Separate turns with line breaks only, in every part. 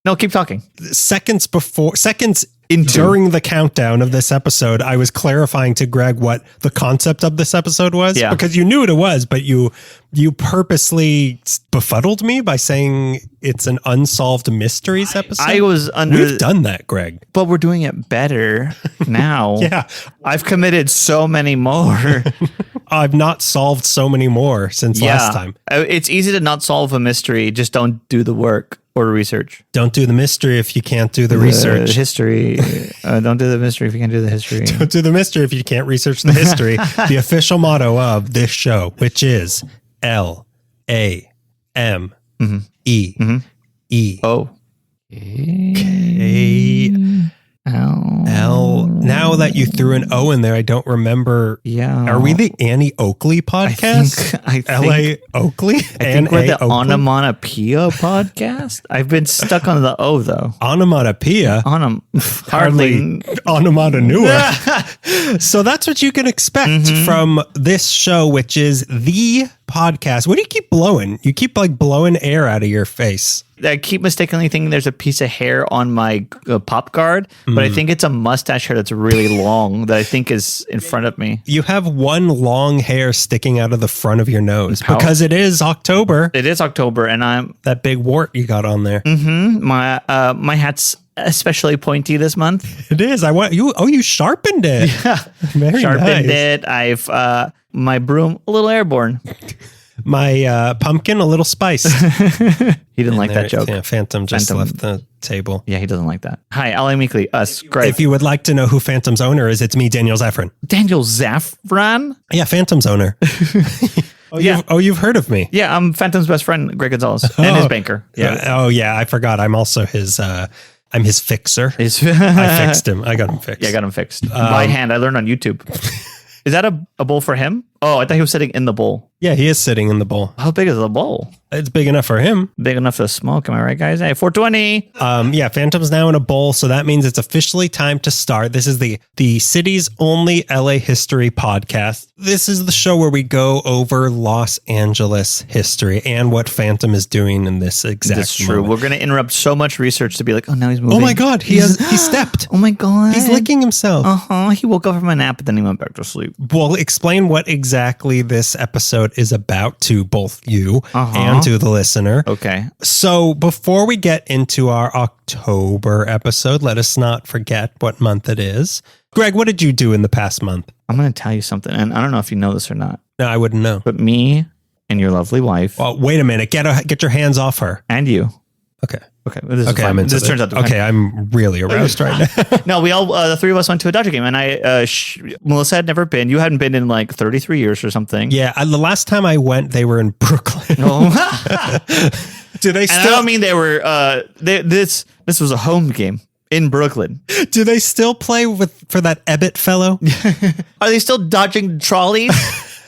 No, keep talking.
Seconds during the countdown of this episode, I was clarifying to Greg what the concept of this episode was, because you knew what it was, but you purposely befuddled me by saying it's an unsolved mysteries episode.
We've
done that, Greg,
but we're doing it better now.
Yeah,
I've committed so many more.
I've not solved so many more since last time.
It's easy to not solve a mystery. Just don't do the work or research.
Don't do the mystery if you can't do the research.
History. Don't do the mystery if you can't do the history.
Don't do the mystery if you can't research the history. The official motto of this show, which is LAME.
Oh.
L. Now that you threw an O in there, I don't remember.
Yeah.
Are we the Annie Oakley podcast?
I think
L.A. Oakley?
I think we're the Onomatopoeia podcast. I've been stuck on the O, though.
Onomatopoeia?
Hardly.
Onomatonua. So that's what you can expect from this show, which is the podcast. What do you keep blowing? You keep blowing air out of your face.
I keep mistakenly thinking there's a piece of hair on my pop guard, but I think it's a mustache hair that's really long that I think is in front of me.
You have one long hair sticking out of the front of your nose because it is October.
It is October, and I'm
that big wart you got on there.
My hat's especially pointy this month.
It is. You sharpened it.
Yeah,
very
sharpened
nice.
it. I've my broom a little airborne.
My pumpkin a little spiced.
He didn't like that joke.
Yeah, Phantom left the table.
Yeah, he doesn't like that. Hi, Ally Meekley, us. Great.
If you would like to know who Phantom's owner is, it's me, Daniel Zaffron.
Daniel Zaffron?
Yeah, Phantom's owner. You've heard of me.
Yeah, I'm Phantom's best friend, Greg Gonzalez, and his banker.
Yeah. Yeah, I forgot. I'm also his. I'm his fixer. I fixed him. I got him fixed.
Yeah, I got him fixed by hand. I learned on YouTube. Is that a bowl for him? Oh, I thought he was sitting in the bowl.
Yeah, he is sitting in the bowl.
How big is the bowl?
It's big enough for him.
Big enough to smoke. Am I right, guys? Hey, 420.
Yeah, Phantom's now in a bowl, so that means it's officially time to start. This is the city's only LA history podcast. This is the show where we go over Los Angeles history and what Phantom is doing in this exact
That's true.
moment.
We're going to interrupt so much research to be like, oh, now he's moving.
Oh my God, he stepped.
Oh my God.
He's licking himself.
He woke up from a nap, but then he went back to sleep.
Well, explain what exactly this episode is about to both you and to the listener.
Okay.
So before we get into our October episode, let us not forget what month it is. Greg, what did you do in the past month?
I'm going to tell you something, and I don't know if you know this or not.
No, I wouldn't know.
But me and your lovely wife.
Well, wait a minute. Get your hands off her.
And you.
Okay.
Okay. This turns out to be
okay. I'm really aroused right now.
No, we all, the three of us went to a Dodger game, and Melissa had never been. You hadn't been in like 33 years or something.
Yeah. The last time I went, they were in Brooklyn. Do they still?
And I don't mean they were, this was a home game in Brooklyn.
Do they still play for that Ebbett fellow?
Are they still dodging trolleys?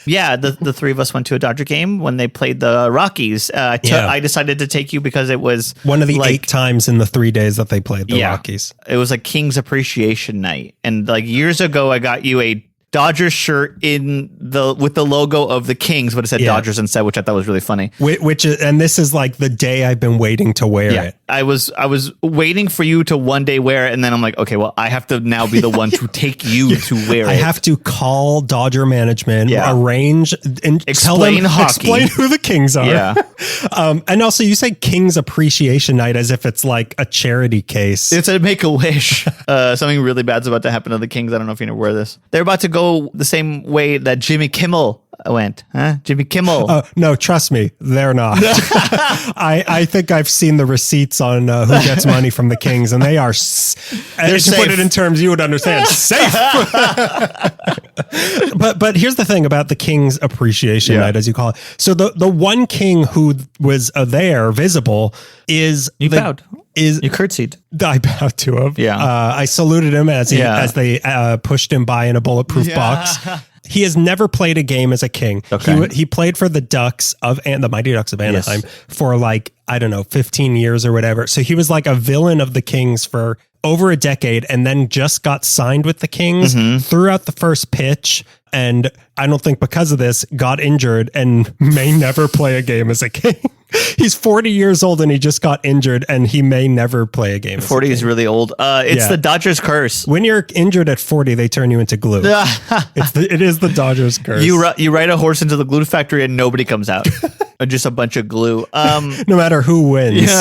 Yeah, the three of us went to a Dodger game when they played the Rockies. I decided to take you because it was
one of the 8 times in the 3 days that they played the Rockies.
It was a Kings Appreciation Night. And like years ago, I got you a Dodgers shirt with the logo of the Kings, but it said Dodgers instead, which I thought was really funny.
And this is like the day I've been waiting to wear it.
I was waiting for you to one day wear it, and then I'm like, okay, well, I have to now be the one to take you to wear it.
I have to call Dodger management, arrange, and
explain
who the Kings are.
Yeah.
And also, you say Kings Appreciation Night as if it's like a charity case.
It's a Make-A-Wish. Something really bad's about to happen to the Kings. I don't know if you know where this. They're about to go the same way that Jimmy Kimmel went. Jimmy Kimmel.
No, trust me, they're not. I think I've seen the receipts on who gets money from the Kings, and they are, to put it in terms you would understand, safe. But here's the thing about the Kings Appreciation Night, as you call it. So the one king who was there, visible, is...
You bowed. You curtsied.
I bowed to him.
Yeah.
I saluted him as they pushed him by in a bulletproof box. He has never played a game as a king. Okay. He played for the the Mighty Ducks of Anaheim for 15 years or whatever. So he was like a villain of the Kings for over a decade and then just got signed with the Kings, threw out the first pitch, and I don't think because of this got injured and may never play a game as a King. He's 40 years old and he just got injured and he may never play a game.
40 is really old. It's the Dodgers curse.
When you're injured at 40, they turn you into glue. It is the Dodgers curse.
You ride a horse into the glue factory and nobody comes out. Just a bunch of glue.
No matter who wins,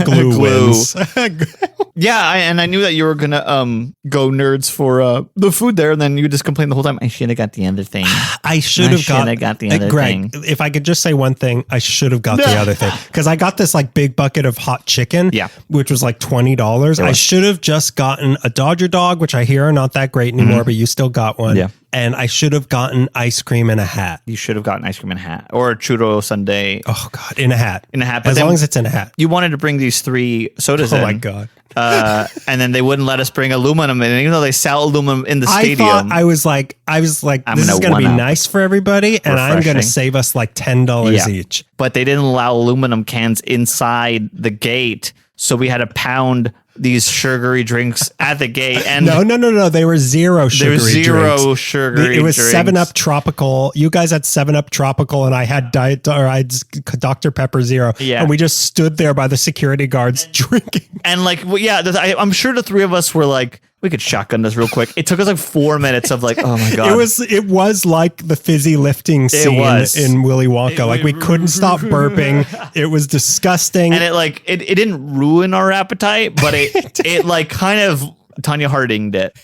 glue wins.
And I knew that you were gonna go nerds for the food there, and then you just complained the whole time. I should have got the other thing.
I should have got
the other
Greg,
thing.
if I could just say one thing, I should have got the other thing, because I got this like big bucket of hot chicken, which was like $20. I should have just gotten a Dodger dog, which I hear are not that great anymore, but you still got one. Yeah. And I should have gotten ice cream in a hat.
You should have gotten ice cream in a hat or a churro sundae.
Oh God, in a hat.
In a hat.
But as long as it's in a hat.
You wanted to bring these 3 sodas in.
Oh my God.
And then they wouldn't let us bring aluminum in, even though they sell aluminum in the stadium.
I was like, this is going to be nice for everybody, and I'm going to save us like $10 each.
But they didn't allow aluminum cans inside the gate, so we had to pound these sugary drinks at the gate. And
no. They were zero sugary drinks.
Sugary
It was
drinks.
7-Up Tropical. You guys had 7-Up Tropical, and I had I had Dr. Pepper Zero. Yeah. And we just stood there by the security guards drinking.
And like, I'm sure the 3 of us were like, we could shotgun this real quick. It took us like 4 minutes of like, oh my God.
It was like the fizzy lifting scene in Willy Wonka. Like we couldn't stop burping. It was disgusting.
And it didn't ruin our appetite, but it like kind of Tanya Harding'd it.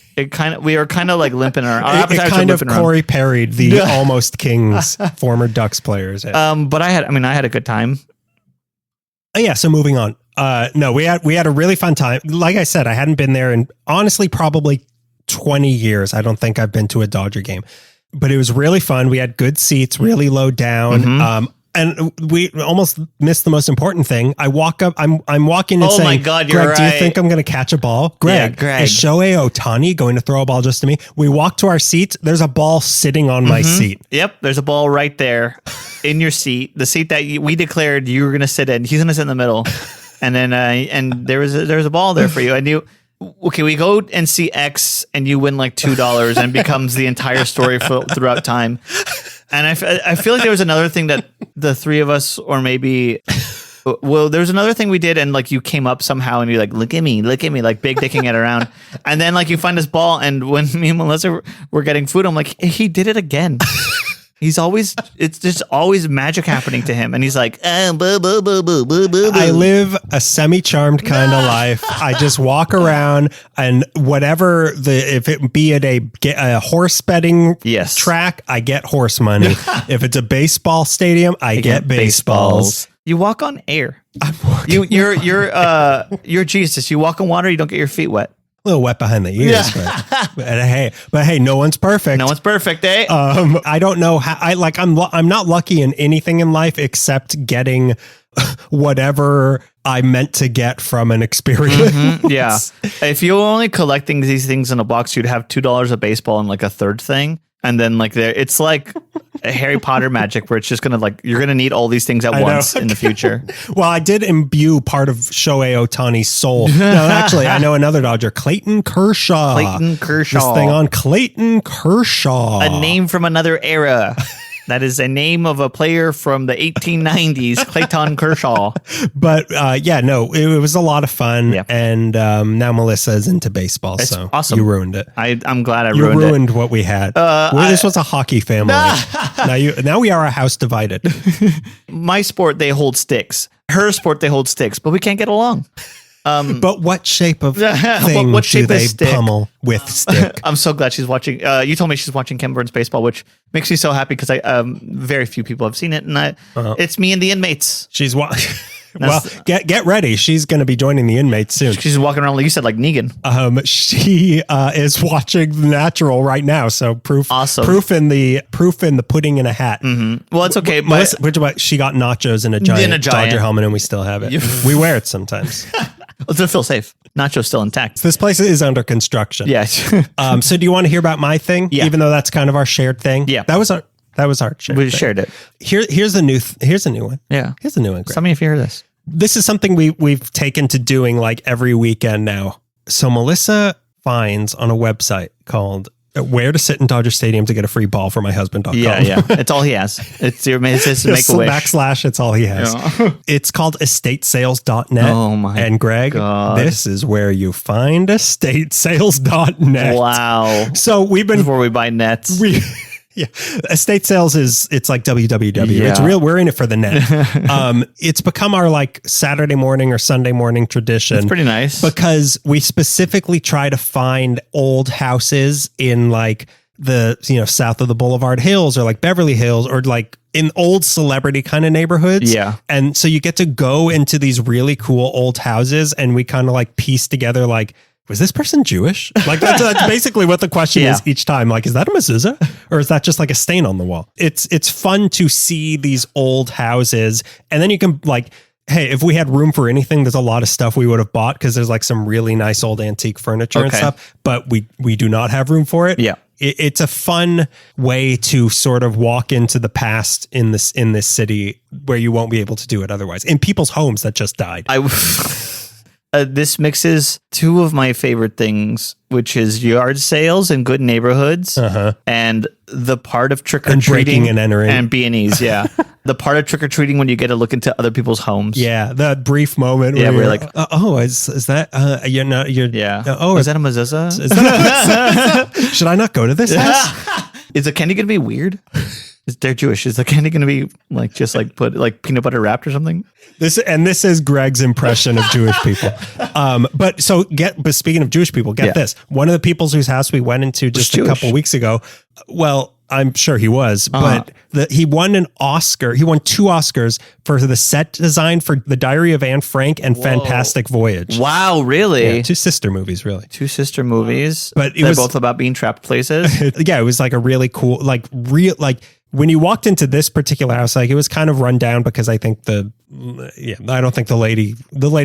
We were kind of like limping around.
It kind of Corey Perry'd the Almost Kings former Ducks players.
But I had a good time.
Yeah. So moving on. No, we had a really fun time. Like I said, I hadn't been there in honestly probably 20 years. I don't think I've been to a Dodger game, but it was really fun. We had good seats, really low down. And we almost missed the most important thing. I walk up, I'm walking and saying,
my God, you're
Greg,
right.
do you think I'm going to catch a ball? Greg, is Shohei Ohtani going to throw a ball just to me? We walk to our seats. There's a ball sitting on my seat.
Yep. There's a ball right there in your seat. The seat that we declared you were going to sit in. He's going to sit in the middle. And then, and there was a ball there for you. And you, okay, we go and see X and you win like $2 and it becomes the entire story throughout time. And I feel like there was another thing that the 3 of us, or maybe, there was another thing we did, and like you came up somehow and you're like, look at me, like big dicking it around. And then like you find this ball, and when me and Melissa were getting food, I'm like, he did it again. It's just always magic happening to him. And he's like, boo, boo, boo, boo, boo, boo.
I live a semi-charmed kind of life. I just walk around, and whatever if it be at a horse betting track, I get horse money. If it's a baseball stadium, I get baseballs.
You walk on air. You're Jesus. You walk on water, you don't get your feet wet.
A little wet behind the ears, but hey, no one's perfect.
No one's perfect, eh?
I don't know how. I'm not lucky in anything in life except getting whatever I meant to get from an experience.
Yeah. If you were only collecting these things in a box, you'd have $2 of baseball and like a third thing. And then like it's like a Harry Potter magic where it's just going to like, you're going to need all these things at once in the future.
Well, I did imbue part of Shohei Ohtani's soul. No, actually, I know another Dodger, Clayton Kershaw. This thing on Clayton Kershaw.
A name from another era. That is a name of a player from the 1890s, Clayton Kershaw.
But it was a lot of fun. Yeah. And now Melissa is into baseball. It's so awesome. You ruined it.
I'm glad I
ruined
it.
You ruined what we had. This was a hockey family. Now we are a house divided.
My sport, they hold sticks. Her sport, they hold sticks. But we can't get along.
But what shape of thing do they pummel with stick?
I'm so glad she's watching. You told me she's watching Ken Burns baseball, which makes me so happy because very few people have seen it, and it's me and the inmates.
She's watching. Well, get ready. She's going to be joining the inmates soon.
She's walking around like you said, like Negan.
She is watching The Natural right now. So proof in the pudding in a hat.
Mm-hmm. Well, it's okay.
She got nachos in a giant Dodger helmet, and we still have it. We wear it sometimes.
To feel safe. Nacho's still intact.
This place is under construction.
Yes.
So do you want to hear about my thing?
Yeah.
Even though that's kind of our shared thing.
Yeah.
That was our shared
We
thing.
shared it.
Here's a new one.
Yeah.
Here's a new one.
Tell me if you hear this.
This is something we've taken to doing like every weekend now So Melissa finds on a website called Where to Sit in Dodger Stadium to Get a Free Ball for My Husband.com.
Yeah. It's all he has. It's your make a wish.
/ it's all he has. Yeah. It's called estatesales.net.
Oh my
And Greg,
God.
This is where you find estatesales.net.
Wow.
So we've been...
This is where we buy nets.
Yeah. Estate sales it's like www.
Yeah.
It's real. We're in it for the net. It's become our like Saturday morning or Sunday morning tradition.
It's pretty nice.
Because we specifically try to find old houses in like the, south of the Boulevard Hills or like Beverly Hills or like in old celebrity kind of neighborhoods.
Yeah.
And so you get to go into these really cool old houses and we kind of like piece together like, was this person Jewish? Like that's basically what the question is each time. Like, is that a mezuzah or is that just like a stain on the wall? It's fun to see these old houses. And then you can like, hey, if we had room for anything, there's a lot of stuff we would have bought because there's like some really nice old antique furniture and stuff, but we do not have room for it.
Yeah.
It's a fun way to sort of walk into the past in this city where you won't be able to do it otherwise in people's homes that just died.
This mixes two of my favorite things, which is yard sales in good neighborhoods and the part of trick-or-treating
and entering
and B&Es. Yeah. The part of trick-or-treating when you get to look into other people's homes.
Yeah. That brief moment where you're like, is that, you're not, you're,
yeah.
Oh,
is that a mezuzah?
Should I not go to this house?
Is the candy going to be weird? They're Jewish. Is the candy going to be like just like put like peanut butter wrapped or something?
This is Greg's impression of Jewish people. But speaking of Jewish people, get this. One of the people's whose house we went into just a couple weeks ago. Well, I'm sure he was, but he won an Oscar. He won 2 Oscars for the set design for The Diary of Anne Frank and Fantastic Voyage.
Wow, really?
Yeah, 2 sister movies, really.
2 sister movies,
but
they're both about being trapped places.
It was like a really cool, like real, like when you walked into this particular house, like it was kind of run down because I think I don't think the lady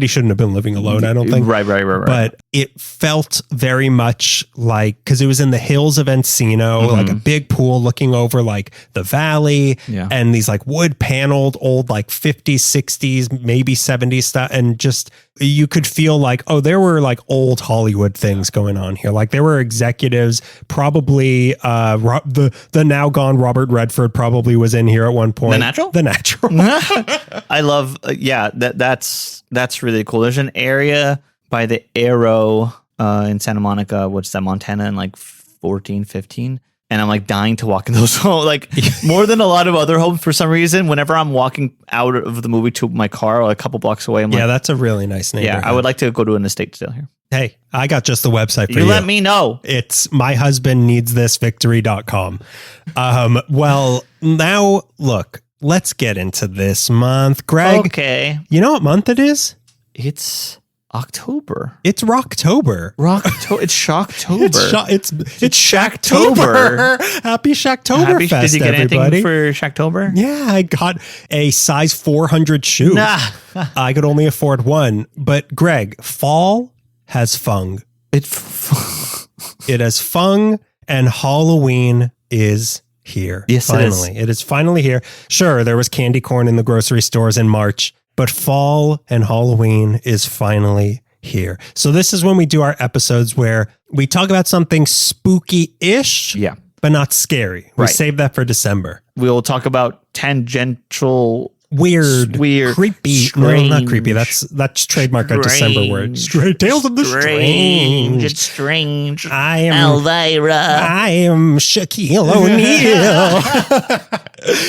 shouldn't have been living alone. I don't think.
Right.
But it felt very much like, because it was in the hills of Encino, like a big pool looking over like the valley and these like wood paneled old like 50s, 60s, maybe 70s stuff. And just, you could feel like, oh, there were like old Hollywood things going on here. Like there were executives, probably the now gone Robert Redford probably was in here at one point. The Natural.
I love, that's really cool. There's an area by the Arrow in Santa Monica, what's that, Montana, in like 15. And I'm like dying to walk in those homes, like more than a lot of other homes for some reason. Whenever I'm walking out of the movie to my car or a couple blocks away, I'm like,
that's a really nice neighborhood.
Yeah, I would like to go to an estate sale here.
Hey, I got just the website for you.
You let me know.
It's myhusbandneedsthisvictory.com. Well, now look, let's get into this month. Greg,
okay.
You know what month it is?
It's October.
It's Rocktober.
It's Shocktober.
It's
Shacktober.
Happy Shacktober Fest,
did you get
everybody.
anything for Shacktober?
Yeah, I got a size 400 shoe. I could only afford one. But Greg, fall has fung. It has fung and Halloween is here.
Yes,
finally. It is finally here. Sure, there was candy corn in the grocery stores in March, but fall and Halloween is finally here. So this is when we do our episodes where we talk about something spooky-ish, but not scary. We save that for December.
We'll talk about tangential...
Weird, creepy.
Strange.
No, not creepy. That's trademark a December word. Tales of the strange.
It's strange.
I am
Elvira.
I am Shaquille O'Neal.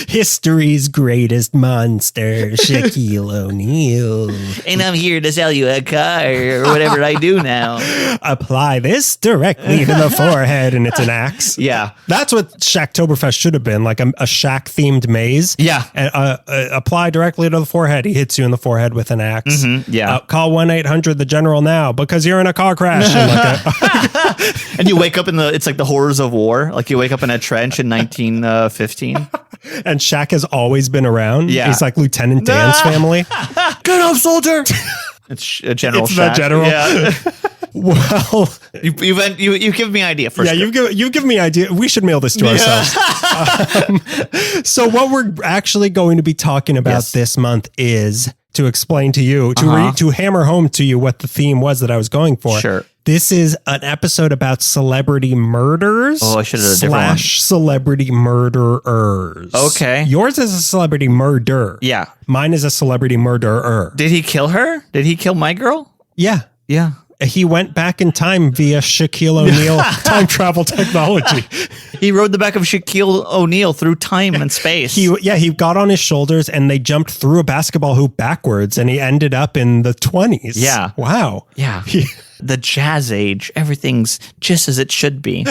History's greatest monster, Shaquille O'Neal.
And I'm here to sell you a car or whatever I do now.
Apply this directly to the forehead, and it's an axe.
Yeah,
that's what Shacktoberfest should have been, like a Shaq themed maze.
Yeah,
and apply directly to the forehead. He hits you in the forehead with an axe.
Yeah.
Call 1-800 the General now because you're in a car crash.
And you wake up it's like the horrors of war. Like you wake up in a trench in 1915.
And Shaq has always been around.
Yeah.
He's like Lieutenant Dan's family.
Get up, soldier. It's General Shaq.
The General.
Yeah.
Well,
you give me an idea first.
Yeah, you've given me an idea. We should mail this to ourselves. So what we're actually going to be talking about this month is to explain to you, to hammer home to you what the theme was that I was going for.
Sure.
This is an episode about celebrity murders.
Oh, I should have a different one.
Celebrity murderers.
Okay.
Yours is a celebrity murder.
Yeah.
Mine is a celebrity murderer.
Did he kill her? Did he kill my girl?
Yeah.
Yeah.
He went back in time via Shaquille O'Neal time travel technology.
He rode the back of Shaquille O'Neal through time and space.
He got on his shoulders and they jumped through a basketball hoop backwards and he ended up in the 20s.
Yeah.
Wow.
Yeah. The jazz age. Everything's just as it should be.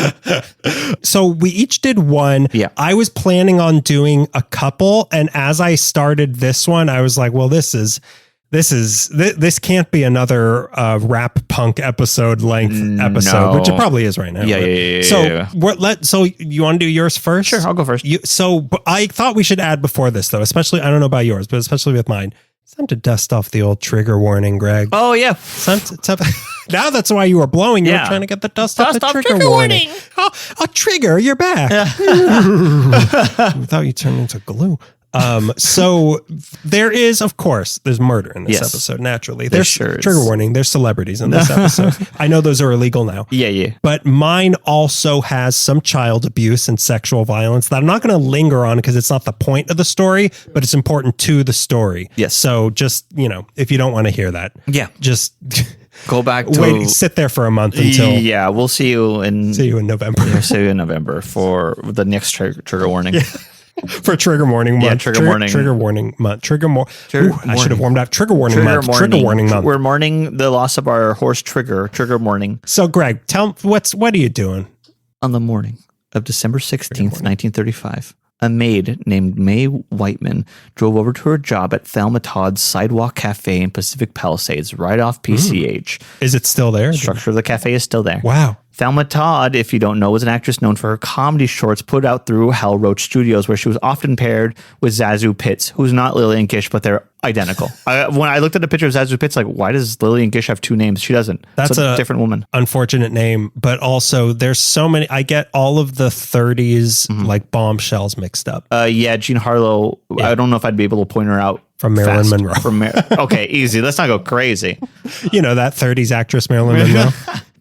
So we each did one.
Yeah.
I was planning on doing a couple. And as I started this one, I was like, well, this can't be another rap punk episode length episode, which it probably is right now.
Yeah.
So you want to do yours first?
Sure, I'll go first.
But I thought we should add before this though, especially, I don't know about yours, but especially with mine. It's time to dust off the old trigger warning, Greg.
Oh yeah.
Now that's why you were blowing. You were trying to get the dust off the trigger warning. Oh, a trigger, you're back. I thought you turned into glue. So there is, of course, there's murder in this episode. Naturally, there's trigger warning. There's celebrities in this episode. I know those are illegal now.
Yeah.
But mine also has some child abuse and sexual violence that I'm not going to linger on because it's not the point of the story, but it's important to the story.
Yes.
So just, if you don't want to hear that, just
go back to
sit there for a month until.
Yeah, we'll see you in
November.
We'll see you in November for the next trigger warning.
Yeah. For trigger warning month.
Trigger warning
month. I should have warmed up. Trigger warning month. Trigger warning month.
We're mourning the loss of our horse Trigger morning.
So Greg, what are you doing?
On the morning of December 16th, 1935, a maid named Mae Whiteman drove over to her job at Thelma Todd's Sidewalk Cafe in Pacific Palisades, right off PCH.
Is it still there?
The structure of the cafe is still there.
Wow.
Thelma Todd, if you don't know, was an actress known for her comedy shorts put out through Hal Roach Studios, where she was often paired with Zazu Pitts, who's not Lillian Gish, but they're identical. When I looked at a picture of Zazu Pitts, like, why does Lillian Gish have two names? She doesn't.
That's
a different woman.
Unfortunate name, but also there's so many. I get all of the 30s like bombshells mixed up.
Jean Harlow. Yeah. I don't know if I'd be able to point her out.
From Marilyn Monroe.
Okay, easy. Let's not go crazy.
That 30s actress Marilyn Monroe.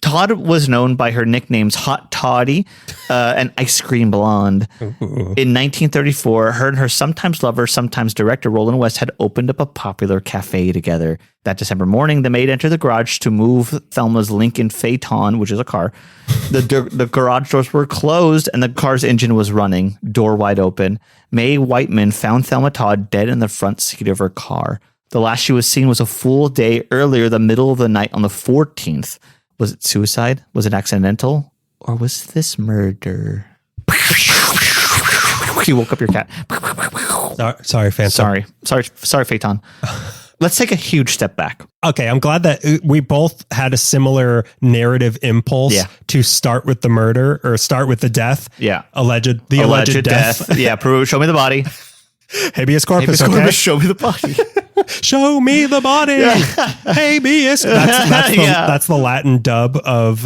Todd was known by her nicknames Hot Toddy and Ice Cream Blonde. In 1934, her and her sometimes lover, sometimes director Roland West had opened up a popular cafe together. That December morning, the maid entered the garage to move Thelma's Lincoln Phaeton, which is a car. The garage doors were closed and the car's engine was running, door wide open. Mae Whiteman found Thelma Todd dead in the front seat of her car. The last she was seen was a full day earlier, the middle of the night on the 14th. Was it suicide? Was it accidental? Or was this murder? You woke up your cat.
Sorry, Phantom.
Sorry, Phaeton. Let's take a huge step back.
Okay, I'm glad that we both had a similar narrative impulse to start with the murder or start with the death.
Yeah.
Alleged death.
Yeah, show me the body.
Habeas corpus,
okay? Show me the body.
Show me the body. Yeah. Habeas. That's the Latin dub of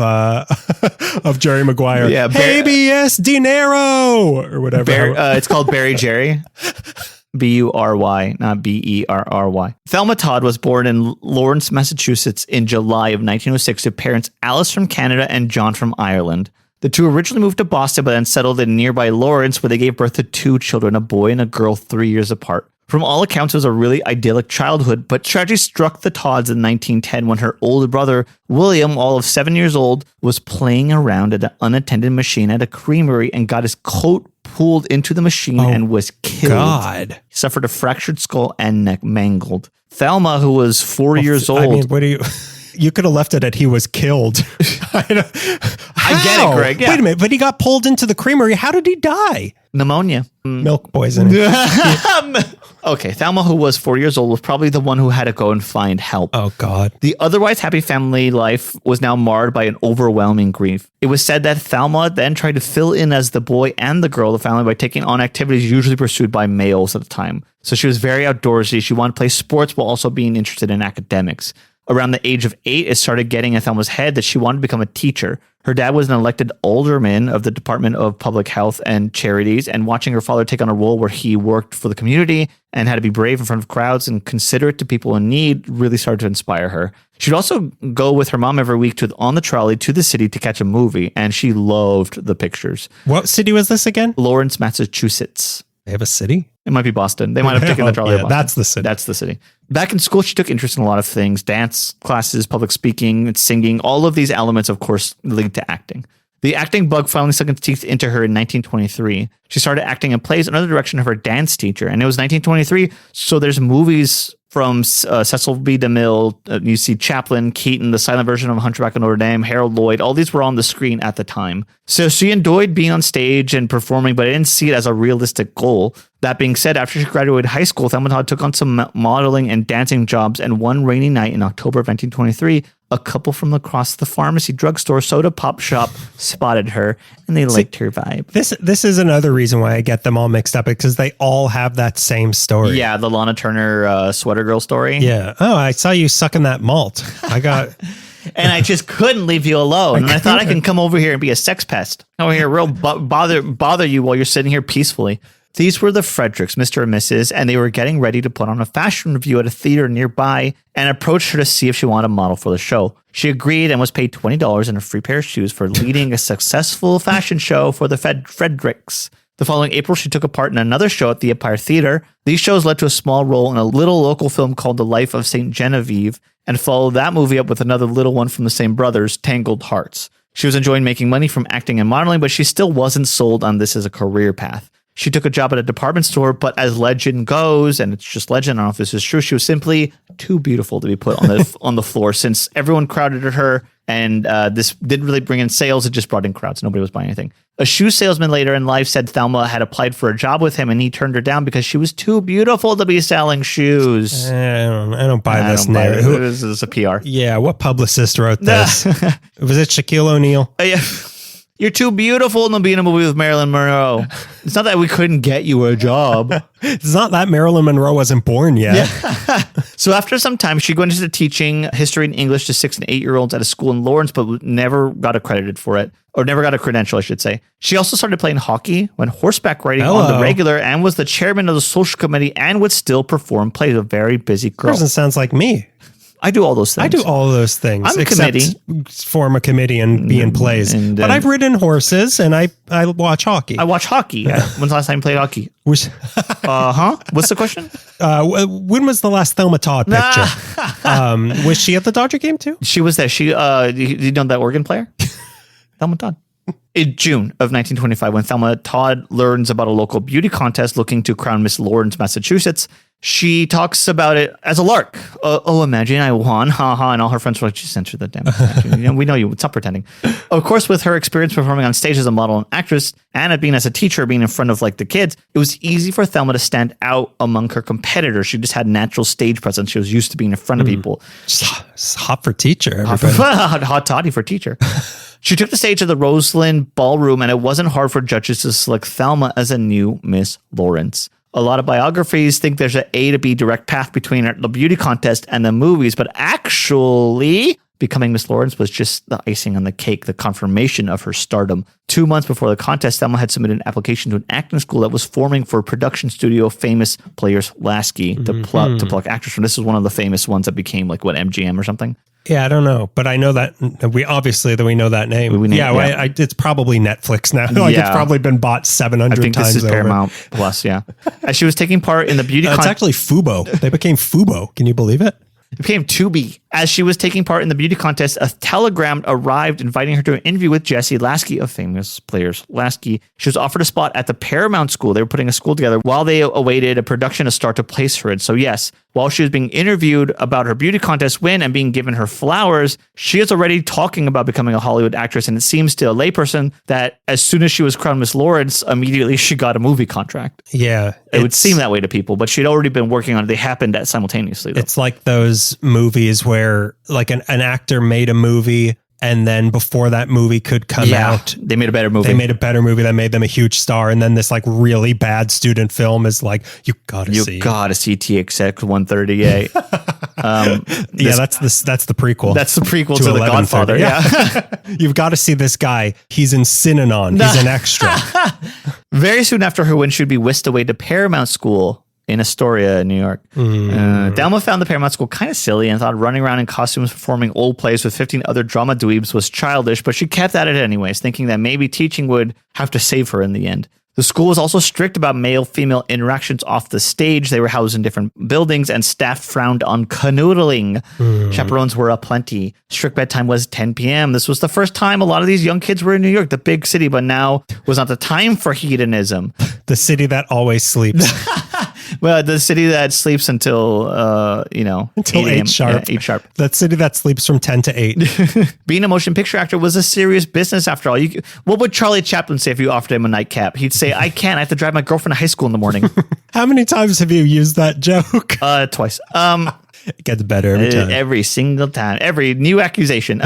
Jerry Maguire.
Yeah,
habeas dinero or whatever.
It's called Barry Jerry. Bury, not Berry. Thelma Todd was born in Lawrence, Massachusetts in July of 1906 to parents Alice from Canada and John from Ireland. The two originally moved to Boston, but then settled in nearby Lawrence, where they gave birth to two children, a boy and a girl 3 years apart. From all accounts, it was a really idyllic childhood, but tragedy struck the Todds in 1910 when her older brother, William, all of 7 years old, was playing around at an unattended machine at a creamery and got his coat pulled into the machine and was killed.
God.
He suffered a fractured skull and neck mangled. Thelma, who was 4 years old... I mean,
what do you... You could have left it at he was killed.
I get it, Greg. Yeah.
Wait a minute, but he got pulled into the creamery. How did he die?
Pneumonia.
Milk poisoning.
Okay, Thelma, who was 4 years old, was probably the one who had to go and find help.
Oh, God.
The otherwise happy family life was now marred by an overwhelming grief. It was said that Thelma then tried to fill in as the boy and the girl of the family by taking on activities usually pursued by males at the time. So she was very outdoorsy. She wanted to play sports while also being interested in academics. Around the age of 8, it started getting in Thelma's head that she wanted to become a teacher. Her dad was an elected alderman of the Department of Public Health and Charities, and watching her father take on a role where he worked for the community and had to be brave in front of crowds and considerate to people in need really started to inspire her. She'd also go with her mom every week on the trolley to the city to catch a movie, and she loved the pictures.
What city was this again?
Lawrence, Massachusetts.
They have a city?
It might be Boston. They might have taken the trolley to Boston.
That's the city.
That's the city. Back in school, she took interest in a lot of things: dance classes, public speaking, singing. All of these elements, of course, lead to acting. The acting bug finally sunk its teeth into her in 1923. She started acting in plays under the direction of her dance teacher, and it was 1923. So there's movies from Cecil B. DeMille. You see Chaplin, Keaton, the silent version of Hunchback of Notre Dame, Harold Lloyd. All these were on the screen at the time. So she enjoyed being on stage and performing, but I didn't see it as a realistic goal. That being said, after she graduated high school, Thelma Todda took on some modeling and dancing jobs, and one rainy night in October of 1923, a couple from across the pharmacy, drugstore, soda pop shop spotted her, and they liked her vibe.
This is another reason why I get them all mixed up, because they all have that same story.
Yeah, the Lana Turner sweater girl story.
Yeah. Oh, I saw you sucking that malt. I got...
And I just couldn't leave you alone. And I thought I can come over here and be a sex pest. Over here, real bother you while you're sitting here peacefully. These were the Fredericks, Mr. and Mrs., and they were getting ready to put on a fashion review at a theater nearby and approached her to see if she wanted a model for the show. She agreed and was paid $20 and a free pair of shoes for leading a successful fashion show for the Fredericks. The following April, she took a part in another show at the Empire Theater. These shows led to a small role in a little local film called The Life of St. Genevieve, and followed that movie up with another little one from the same brothers, Tangled Hearts. She was enjoying making money from acting and modeling, but she still wasn't sold on this as a career path. She took a job at a department store, but as legend goes, and it's just legend, I don't know if this is true, she was simply too beautiful to be put on the floor, since everyone crowded at her, and this didn't really bring in sales, it just brought in crowds. Nobody was buying anything. A shoe salesman later in life said Thelma had applied for a job with him, and he turned her down because she was too beautiful to be selling shoes.
I don't buy this narrative.
This is a PR.
Yeah, what publicist wrote this? Was it Shaquille O'Neal?
Yeah. You're too beautiful to be in a movie with Marilyn Monroe. It's not that we couldn't get you a job.
It's not that Marilyn Monroe wasn't born yet.
Yeah. So after some time, she went into teaching history and English to 6 and 8-year-olds at a school in Lawrence, but never got accredited for it, or never got a credential, I should say. She also started playing hockey, went horseback riding on the regular, and was the chairman of the social committee, and would still perform plays. A very busy girl.
Person sounds like me.
I do all those things.
I do all those things.
I'm a committee.
Form a committee and be in plays. But I've ridden horses and I watch hockey.
I watch hockey. When's the last time you played hockey? What's the question?
When was the last Thelma Todda picture? Was she at the Dodger game too?
She was there. You know that organ player? Thelma Todda. In June of 1925, when Thelma Todda learns about a local beauty contest looking to crown Miss Lawrence, Massachusetts, she talks about it as a lark. Imagine I won, haha, and all her friends were like, just censor that damn. We know you. Stop pretending. Of course, with her experience performing on stage as a model and actress, and being as a teacher, being in front of like the kids, it was easy for Thelma to stand out among her competitors. She just had natural stage presence. She was used to being in front of people.
It's hot for teacher.
Hot toddy for teacher. She took the stage of the Roseland Ballroom, and it wasn't hard for judges to select Thelma as a new Miss Lawrence. A lot of biographies think there's an A to B direct path between the beauty contest and the movies, but actually, becoming Miss Lawrence was just the icing on the cake, the confirmation of her stardom. 2 months before the contest, Thelma had submitted an application to an acting school that was forming for a production studio, Famous Players Lasky, to pluck actors from. This was one of the famous ones that became like, MGM or something?
Yeah, I don't know, but I know that we know that name. It's probably Netflix now. It's probably been bought 700 times. I think this is
Paramount Plus. Yeah, as she was taking part in the beauty.
It's actually Fubo. They became Fubo. Can you believe it?
It became Tubi. As she was taking part in the beauty contest, a telegram arrived inviting her to an interview with Jessie Lasky of Famous Players Lasky. She was offered a spot at the Paramount School. They were putting a school together while they awaited a production to start to place her in. So yes, while she was being interviewed about her beauty contest win and being given her flowers, she is already talking about becoming a Hollywood actress. And it seems to a layperson that as soon as she was crowned Miss Lawrence, immediately she got a movie contract.
Yeah.
It would seem that way to people, but she'd already been working on it. They happened simultaneously, though.
It's like those movies where like an actor made a movie And then before that movie could come out,
they made a better movie.
They made a better movie that made them a huge star. And then this like really bad student film is like, you gotta see
TXX 138.
That's the prequel.
That's the prequel to The Godfather. Yeah.
You've got to see this guy. He's in Synanon. He's an extra.
Very soon after her win, she'd be whisked away to Paramount School in Astoria, New York. Thelma found the Paramount School kind of silly and thought running around in costumes performing old plays with 15 other drama dweebs was childish, but she kept at it anyways, thinking that maybe teaching would have to save her in the end. The school was also strict about male-female interactions off the stage. They were housed in different buildings, and staff frowned on canoodling. Chaperones were aplenty. Strict bedtime was 10 p.m. This was the first time a lot of these young kids were in New York, the big city, but now was not the time for hedonism.
The city that always sleeps.
Well, the city that sleeps until
until 8 sharp.
8 sharp.
That city that sleeps from 10 to 8.
Being a motion picture actor was a serious business after all. What would Charlie Chaplin say if you offered him a nightcap? He'd say, I can't. I have to drive my girlfriend to high school in the morning.
How many times have you used that joke?
Twice.
It gets better every time.
Every single time. Every new accusation.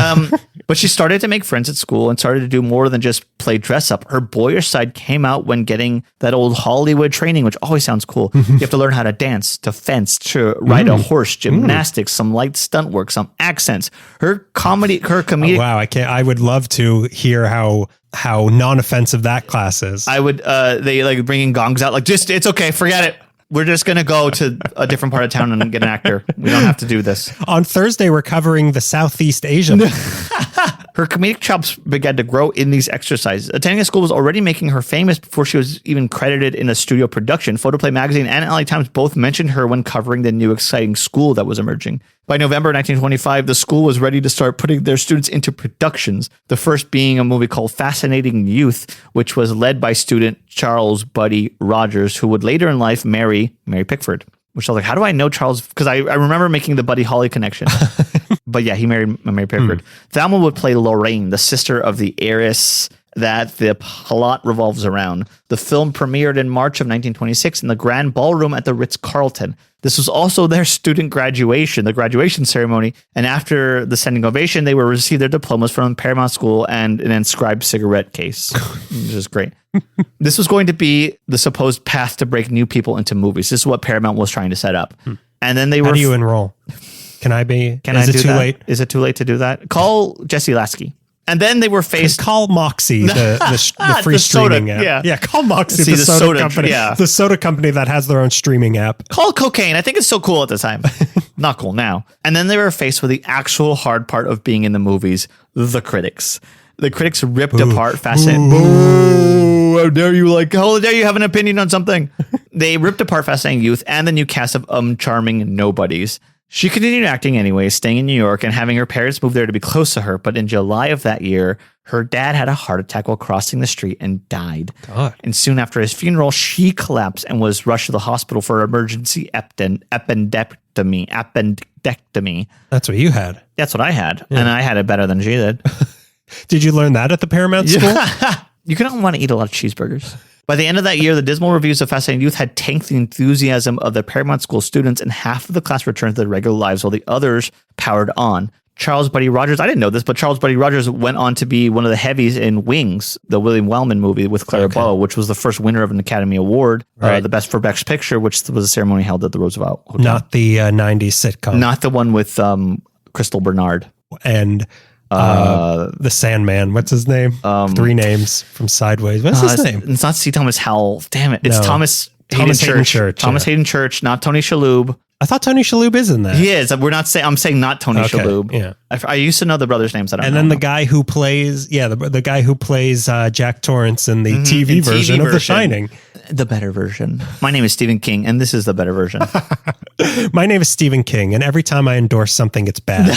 But she started to make friends at school and started to do more than just play dress up. Her boyish side came out when getting that old Hollywood training, which always sounds cool. You have to learn how to dance, to fence, to ride a horse, gymnastics, some light stunt work, some accents. Her comedic.
Oh, wow, I would love to hear how non-offensive that class is.
I would. They like bringing gongs out. Like, it's okay. Forget it. We're just going to go to a different part of town and get an actor. We don't have to do this.
On Thursday, we're covering the Southeast Asia.
Her comedic chops began to grow in these exercises. Attending a school was already making her famous before she was even credited in a studio production. Photoplay magazine and LA Times both mentioned her when covering the new exciting school that was emerging. By November 1925, the school was ready to start putting their students into productions, the first being a movie called Fascinating Youth, which was led by student Charles Buddy Rogers, who would later in life marry Mary Pickford. Which I was like, how do I know Charles? Because I remember making the Buddy Holly connection. But yeah, he married Mary Pickford. Thelma would play Lorraine, the sister of the heiress that the plot revolves around. The film premiered in March of 1926 in the Grand Ballroom at the Ritz-Carlton. This was also their student graduation, the graduation ceremony. And after the standing ovation, they would receive their diplomas from Paramount School and an inscribed cigarette case, which is great. This was going to be the supposed path to break new people into movies. This is what Paramount was trying to set up. And then they were...
How do you enroll? Is it too late?
Is it too late to do that? Call Jesse Lasky. And then they were faced...
Call Moxie, the free streaming app. Yeah, call Moxie, the soda company. Yeah. The soda company that has their own streaming app.
Call Cocaine. I think it's so cool at the time. Not cool now. And then they were faced with the actual hard part of being in the movies, the critics. The critics ripped apart Fascinating... Boo! How dare you have an opinion on something? They ripped apart Fascinating Youth and the new cast of charming nobodies. She continued acting anyway, staying in New York and having her parents move there to be close to her. But in July of that year, her dad had a heart attack while crossing the street and died. God. And soon after his funeral, she collapsed and was rushed to the hospital for emergency appendectomy.
That's what you had.
That's what I had. Yeah. And I had it better than she did.
Did you learn that at the Paramount School?
You can want to eat a lot of cheeseburgers. By the end of that year, the dismal reviews of Fascinating Youth had tanked the enthusiasm of the Paramount School students, and half of the class returned to their regular lives while the others powered on. Charles Buddy Rogers, I didn't know this, but Charles Buddy Rogers went on to be one of the heavies in Wings, the William Wellman movie with Clara Bow, which was the first winner of an Academy Award, the Best Picture, which was a ceremony held at the Roosevelt Hotel.
Not the 90s sitcom.
Not the one with Crystal Bernard.
And... the Sandman. What's his name? 3 names from Sideways. What's his name?
It's not C. Thomas Howell. Damn it. It's Thomas Hayden Church. Thomas Hayden Church, not Tony Shalhoub.
I thought Tony Shalhoub is in that.
He is. I'm saying not Tony Shalhoub.
Yeah.
I used to know the brothers' names.
And then the guy who plays, the guy who plays Jack Torrance in the TV version of The Shining.
The better version. My name is Stephen King, and this is the better version.
My name is Stephen King, and every time I endorse something, it's bad.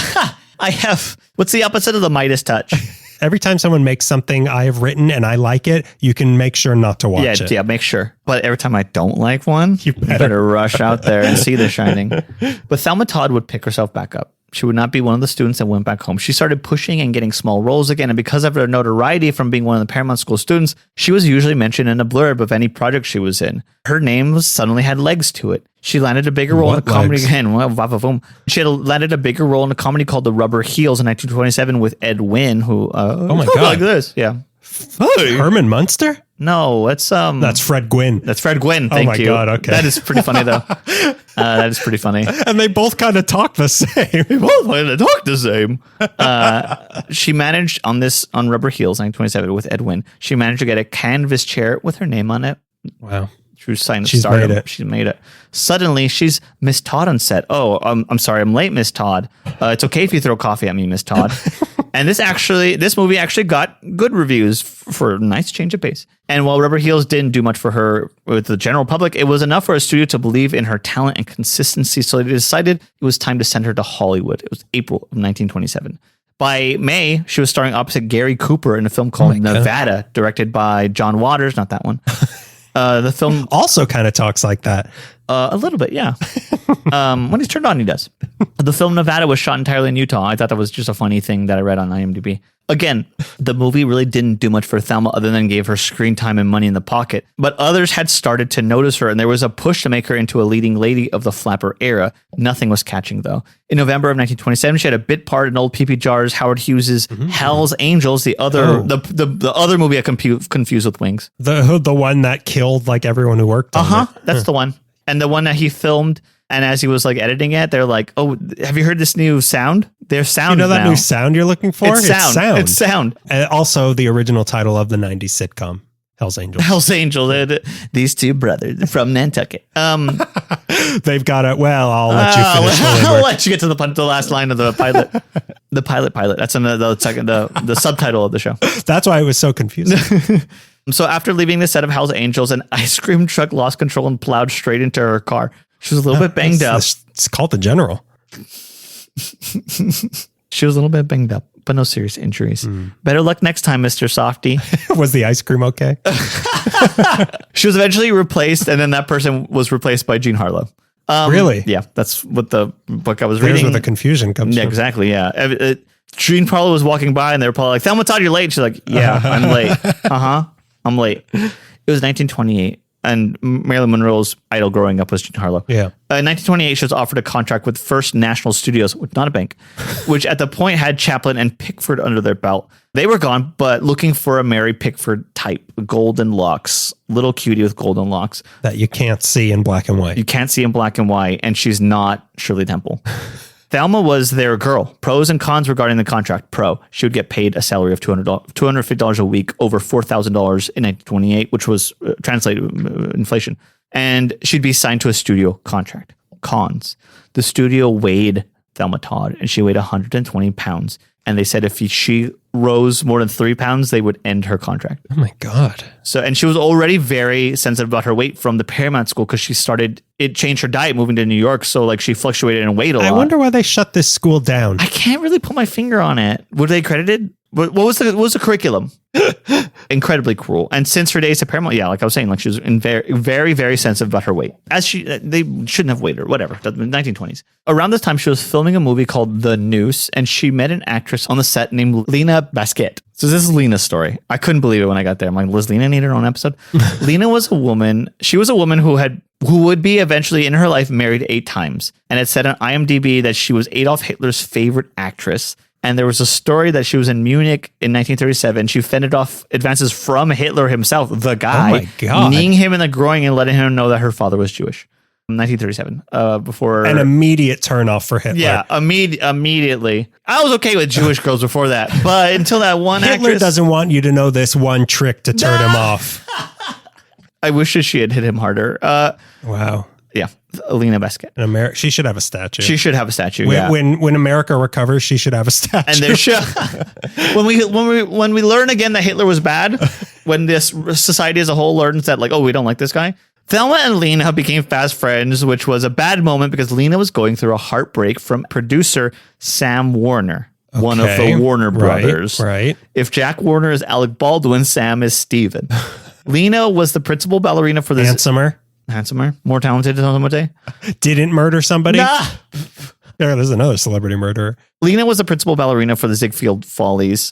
What's the opposite of the Midas touch?
Every time someone makes something I have written and I like it, you can make sure not to watch it.
Yeah, make sure. But every time I don't like one, you better rush out there and see The Shining. But Thelma Todd would pick herself back up. She would not be one of the students that went back home. She started pushing and getting small roles again. And because of her notoriety from being one of the Paramount School students, she was usually mentioned in a blurb of any project she was in. Her name suddenly had legs to it. She landed a bigger role in a comedy again. She had landed a bigger role in a comedy called The Rubber Heels in 1927 with Ed Wynn, who
oh my god,
like this, yeah.
Herman Munster?
No, it's
that's Fred Gwynn.
That's Fred Gwynn. Thank you.
Oh my god, okay.
That is pretty funny though. That is pretty funny.
And they both kind of talk the same.
They both kind of talk the same. She managed on Rubber Heels 1927 with Ed Wynn. She managed to get a canvas chair with her name on it.
Wow.
She's made it. She's made it. Suddenly, she's Miss Todd on set. Oh, I'm sorry, I'm late, Miss Todd. It's okay if you throw coffee at me, Miss Todd. And this movie actually got good reviews for a nice change of pace. And while Rubber Heels didn't do much for her with the general public, it was enough for a studio to believe in her talent and consistency. So they decided it was time to send her to Hollywood. It was April of 1927. By May, she was starring opposite Gary Cooper in a film called Nevada, directed by John Waters. Not that one. The film
also kind of talks like that.
A little bit, yeah. When he's turned on, he does. The film Nevada was shot entirely in Utah. I thought that was just a funny thing that I read on IMDb. Again, the movie really didn't do much for Thelma other than gave her screen time and money in the pocket. But others had started to notice her, and there was a push to make her into a leading lady of the flapper era. Nothing was catching, though. In November of 1927, she had a bit part in Old Pee-Pee Jar's Howard Hughes' Hell's Angels, the other movie I confused with Wings.
The one that killed like everyone who worked on it.
That's the one. And the one that he filmed, and as he was like editing it, they're like, "Oh, have you heard this new sound? There's sound.
You know that
now.
New sound you're looking for?
It's sound. It's sound."
And also the original title of the 90s sitcom, Hell's Angels.
Hell's Angels. These two brothers from Nantucket.
They've got it. Well, I'll let you finish.
I'll let you get to the last line of the pilot. The pilot. That's the subtitle of the show.
That's why it was so confusing.
So after leaving the set of Hell's Angels, an ice cream truck lost control and plowed straight into her car. She was a little bit banged up.
It's called the General.
She was a little bit banged up, but no serious injuries. Better luck next time, Mr. Softy.
Was the ice cream okay?
She was eventually replaced, and then that person was replaced by Jean Harlow.
Really?
Yeah, that's what the book I was
There's
reading.
where the confusion comes from.
Exactly, yeah. Jean probably was walking by, and they were probably like, "Thelma Todd, you're late." She's like, "Yeah, I'm late." I'm late. It was 1928, and Marilyn Monroe's idol growing up was Jean Harlow.
Yeah.
In 1928, she was offered a contract with First National Studios, not a bank, which at the point had Chaplin and Pickford under their belt. They were gone, but looking for a Mary Pickford type, golden locks, little cutie with golden locks.
That you can't see in black and white.
You can't see in black and white, and she's not Shirley Temple. Thelma was their girl. Pros and cons regarding the contract. Pro, she would get paid a salary of $250 a week, over $4,000 in 1928, which was translated inflation. And she'd be signed to a studio contract. Cons, the studio weighed Thelma Todd, and she weighed 120 pounds. And they said if she rose more than 3 pounds, they would end her contract.
Oh my God.
So, and she was already very sensitive about her weight from the Paramount School because it changed her diet moving to New York. So like she fluctuated in weight a lot.
I wonder why they shut this school down.
I can't really put my finger on it. Were they credited? What was the curriculum? Incredibly cruel. And since her days at Paramount, yeah, like I was saying, like she was very, very, very sensitive about her weight. They shouldn't have weighed her, whatever. The 1920s. Around this time, she was filming a movie called The Noose, and she met an actress on the set named Lena Basquet. So this is Lena's story. I couldn't believe it when I got there. I'm like, does Lena need her own episode? Lena was a woman. She was a woman who would be eventually in her life married 8 times. And it said on IMDb that she was Adolf Hitler's favorite actress. And there was a story that she was in Munich in 1937. She fended off advances from Hitler himself, the guy,
oh my God,
kneeing him in the groin and letting him know that her father was Jewish. 1937, before
an immediate turnoff for Hitler.
Yeah, immediately. I was okay with Jewish girls before that, but until that one
Hitler
actress
doesn't want you to know this one trick to turn him off.
I wish that she had hit him harder.
Wow.
Yeah, Lena Basquet.
She should have a statue.
She should have a statue.
When America recovers, she should have a statue.
And there should. when we learn again that Hitler was bad, when this society as a whole learns that, like, oh, we don't like this guy. Thelma and Lena became fast friends, which was a bad moment because Lena was going through a heartbreak from producer Sam Warner, one of the Warner brothers.
Right.
If Jack Warner is Alec Baldwin, Sam is Steven. Lena was the principal ballerina for this. Handsomer, more talented than Thelma.
Didn't murder somebody.
Nah.
There's another celebrity murderer.
Lena was the principal ballerina for the Ziegfeld Follies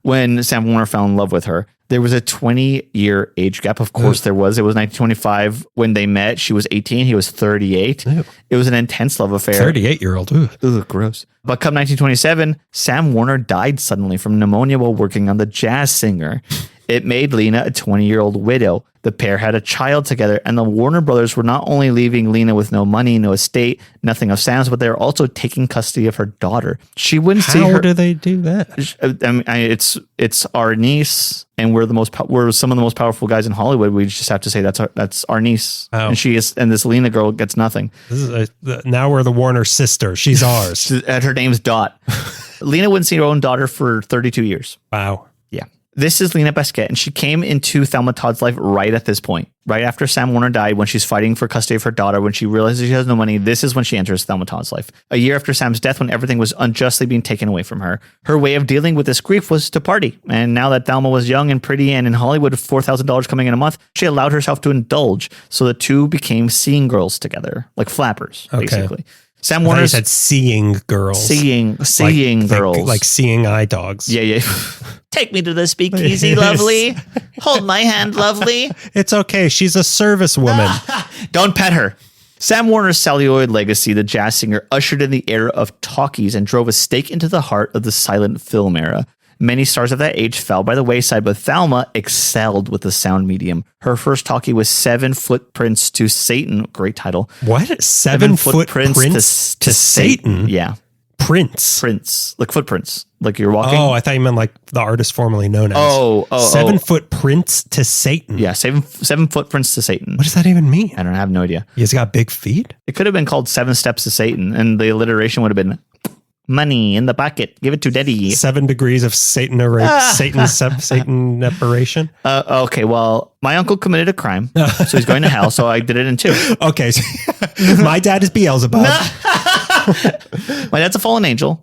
when Sam Warner fell in love with her. There was a 20-year age gap. Of course, there was. It was 1925 when they met. She was 18. He was 38. Ew. It was an intense love affair.
38-year-old.
Ugh, gross. But come 1927, Sam Warner died suddenly from pneumonia while working on The Jazz Singer. It made Lena a 20-year-old widow. The pair had a child together, and the Warner brothers were not only leaving Lena with no money, no estate, nothing of Sam's, but they were also taking custody of her daughter. She wouldn't see her.
How do they do that?
I mean, it's our niece, and we're some of the most powerful guys in Hollywood. We just have to say that's our niece, and she is, and this Lena girl gets nothing.
Now we're the Warner sister. She's ours.
And her name's Dot. Lena wouldn't see her own daughter for 32 years.
Wow.
Yeah. This is Lena Basquette, and she came into Thelma Todd's life right at this point, right after Sam Warner died, when she's fighting for custody of her daughter, when she realizes she has no money. This is when she enters Thelma Todd's life. A year after Sam's death, when everything was unjustly being taken away from her. Her way of dealing with this grief was to party. And now that Thelma was young and pretty and in Hollywood, $4,000 coming in a month, she allowed herself to indulge. So the two became seeing girls together, like flappers, basically. Sam Warner
said seeing girls.
Seeing girls.
Like seeing eye dogs.
Yeah. Take me to the speakeasy, lovely. Hold my hand, lovely.
It's okay. She's a service woman.
Don't pet her. Sam Warner's celluloid legacy, The Jazz Singer, ushered in the era of talkies and drove a stake into the heart of the silent film era. Many stars of that age fell by the wayside, but Thelma excelled with the sound medium. Her first talkie was 7 Footprints to Satan. Great title.
What? 7 Footprints to Satan?
Yeah.
Prints.
Like footprints. Like you're walking.
Oh, I thought you meant like the artist formerly known as. 7 Footprints to Satan.
Yeah, 7 Footprints to Satan.
What does that even mean?
I have no idea.
He's got big feet?
It could have been called 7 Steps to Satan, and the alliteration would have been money in the pocket. Give it to daddy.
7 degrees of Satan Satan separation.
Okay, well, my uncle committed a crime, so he's going to hell, so I did it in 2.
Okay, so my dad is Beelzebub.
My dad's a fallen angel.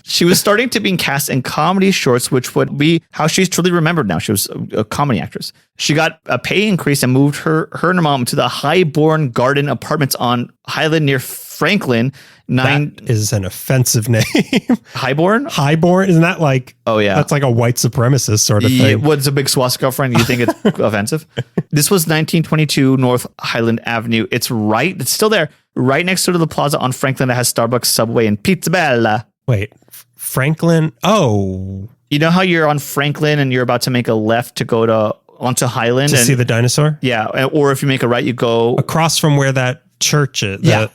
She was starting to be cast in comedy shorts, which would be how she's truly remembered now. She was a comedy actress. She got a pay increase and moved her and her mom to the Highborn Garden Apartments on Highland near Franklin.
That is an offensive name.
Highborn?
Isn't that like...
Oh, yeah.
That's like a white supremacist sort of thing.
What's a big swastika friend? You think it's offensive? This was 1922 North Highland Avenue. It's still there, right next to the plaza on Franklin that has Starbucks, Subway, and Pizza Bella.
Wait, Franklin? Oh.
You know how you're on Franklin and you're about to make a left to go onto Highland?
To see the dinosaur?
Yeah. Or if you make a right, you go...
Across from where that church is.
Where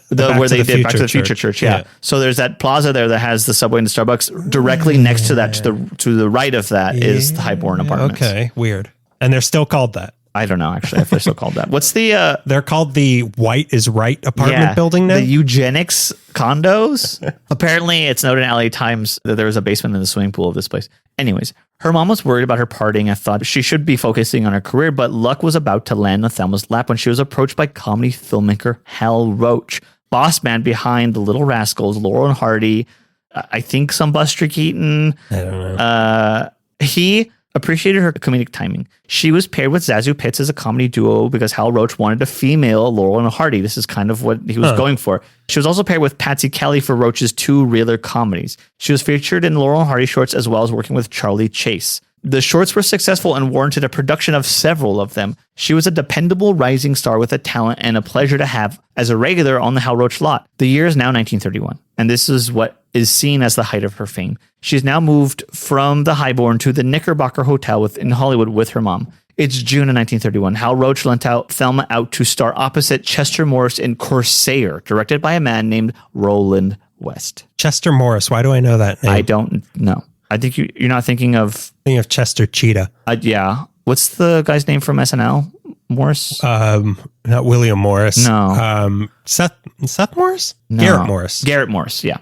they did Back to the Future Church. Yeah. So there's that plaza there that has the Subway and the Starbucks. Directly next to that, to the right of that, is the Highborn Apartments.
Okay, weird. And they're still called that.
I don't know, actually, if they're still called that. What's the...
They're called the White is Right apartment building now?
The eugenics condos. Apparently, it's noted in LA Times that there was a basement in the swimming pool of this place. Anyways, her mom was worried about her partying and thought she should be focusing on her career, but luck was about to land on Thelma's lap when she was approached by comedy filmmaker Hal Roach, boss man behind The Little Rascals, Laurel and Hardy, I think some Buster Keaton.
I don't know.
He appreciated her comedic timing. She was paired with Zazu Pitts as a comedy duo because Hal Roach wanted a female Laurel and Hardy. This is kind of what he was going for. She was also paired with Patsy Kelly for Roach's 2 realer comedies. She was featured in Laurel and Hardy shorts as well as working with Charlie Chase. The shorts were successful and warranted a production of several of them. She was a dependable rising star with a talent and a pleasure to have as a regular on the Hal Roach lot. The year is now 1931, and this is what is seen as the height of her fame. She's now moved from the Highborn to the Knickerbocker Hotel in Hollywood with her mom. It's June of 1931. Hal Roach lent Thelma out to star opposite Chester Morris in Corsair, directed by a man named Roland West.
Chester Morris. Why do I know that name?
I don't know. I think you're not thinking of...
Thinking of Chester Cheetah.
Yeah. What's the guy's name from SNL? Morris?
Not William Morris.
No.
Seth Morris?
No.
Garrett Morris.
Garrett Morris, yeah.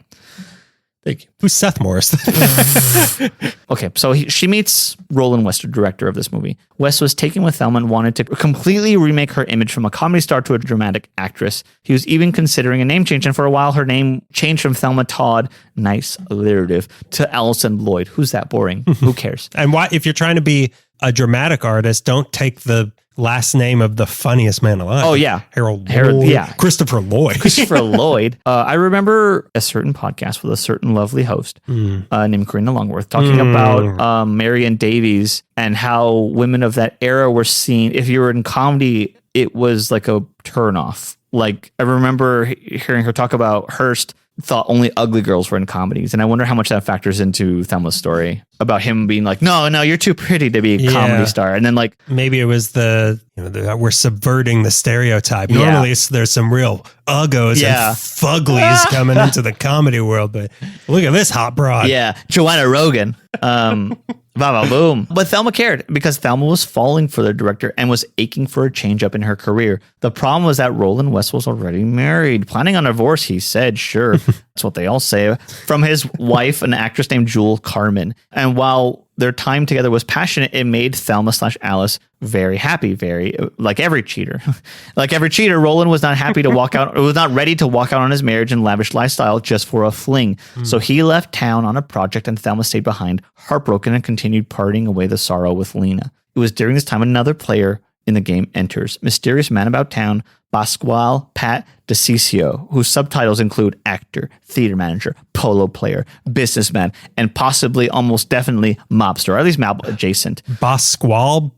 Thank you.
Who's Seth Morris?
Okay, so she meets Roland West, the director of this movie. West was taken with Thelma and wanted to completely remake her image from a comedy star to a dramatic actress. He was even considering a name change, and for a while her name changed from Thelma Todd, nice alliterative, to Allison Lloyd. Who's that boring? Who cares?
And why, if you're trying to be a dramatic artist, don't take the last name of the funniest man alive.
Oh, yeah.
Harold Lloyd.
Yeah.
Christopher Lloyd.
Christopher Lloyd. I remember a certain podcast with a certain lovely host named Corinna Longworth talking about Marion Davies and how women of that era were seen. If you were in comedy, it was like a turnoff. Like, I remember hearing her talk about Hearst thought only ugly girls were in comedies. And I wonder how much that factors into Thelma's story about him being like, no, you're too pretty to be a comedy star. And then like,
maybe it was we're subverting the stereotype. Normally there's some real uggos and fuglies coming into the comedy world, but look at this hot broad.
Yeah. Joanna Rogan. Boom. But Thelma cared because Thelma was falling for the director and was aching for a change up in her career. The problem was that Roland West was already married. Planning on a divorce, he said, sure. That's what they all say. From his wife, an actress named Jewel Carmen. And while their time together was passionate, it made Thelma/Alice very happy, very like every cheater. Like every cheater, Roland was not happy to walk out, or was not ready to walk out on his marriage and lavish lifestyle just for a fling. So he left town on a project and Thelma stayed behind, heartbroken, and continued partying away the sorrow with Lena. It was during this time another player in the game enters, mysterious man about town, Pasquale Pat DeCiccio, whose subtitles include actor, theater manager, polo player, businessman, and possibly, almost definitely, mobster, or at least mob adjacent.
Pasquale.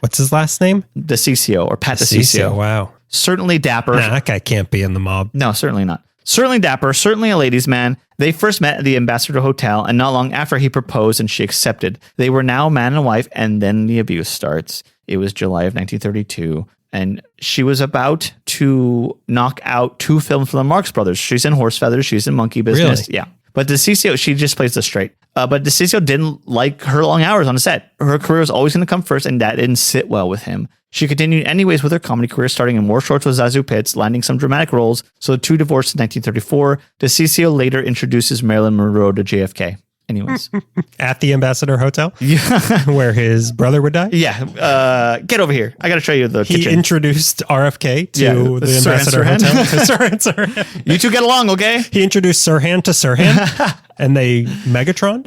What's his last name?
DeCiccio, or Pat DeCiccio.
Wow.
Certainly dapper.
Nah, that guy can't be in the mob.
No, certainly not. Certainly dapper, certainly a ladies' man. They first met at the Ambassador Hotel, and not long after he proposed and she accepted. They were now man and wife, and then the abuse starts. It was July of 1932, and she was about to knock out 2 films from the Marx Brothers. She's in Horse Feathers, she's in Monkey Business.
Really?
Yeah. But DeCiccio, she just plays the straight. But DeCiccio didn't like her long hours on a set. Her career was always going to come first, and that didn't sit well with him. She continued anyways with her comedy career, starting in More Shorts with Zazu Pitts, landing some dramatic roles. So the two divorced in 1934. DeCiccio later introduces Marilyn Monroe to JFK. Anyways.
At the Ambassador Hotel?
Yeah.
Where his brother would die?
Yeah. Get over here. I got to show you the kitchen.
He introduced RFK to the Ambassador Hotel. Sirhan.
You two get along, okay?
He introduced Sirhan to Sirhan, and they Megatron.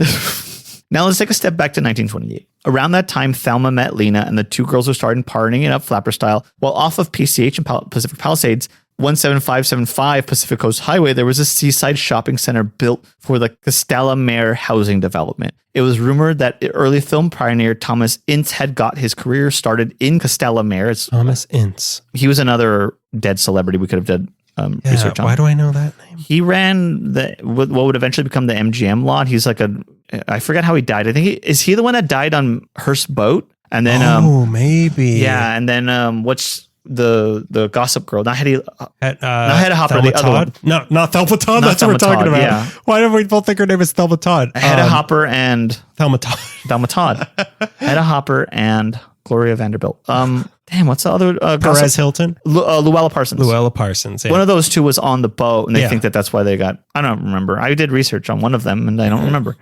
Now let's take a step back to 1928. Around that time, Thelma met Lena, and the two girls were starting partying it up flapper style. While off of PCH and Pacific Palisades, 17575 Pacific Coast Highway, there was a seaside shopping center built for the Castella Mare housing development. It was rumored that early film pioneer Thomas Ince had got his career started in Castella Mare.
Thomas Ince.
He was another dead celebrity we could have done research on.
Why do I know that name?
He ran what would eventually become the MGM lot. He's like I forget how he died. I think is he the one that died on Hearst's boat? And then
maybe.
Yeah, and then what's the Gossip Girl? Not Hedda Hopper.
Thelma
the other one.
No, not Thelma Todd. That's what we're talking about.
Yeah.
Why don't we both think her name is Thelma Todd?
Hedda Hopper and
Thelma Todd.
Thelma Todd. Hedda Hopper and Gloria Vanderbilt. Damn, what's the other?
Perez Hilton?
Luella Parsons.
Luella Parsons, yeah.
One of those two was on the boat, and they think that's why they got... I don't remember. I did research on one of them, and I don't remember.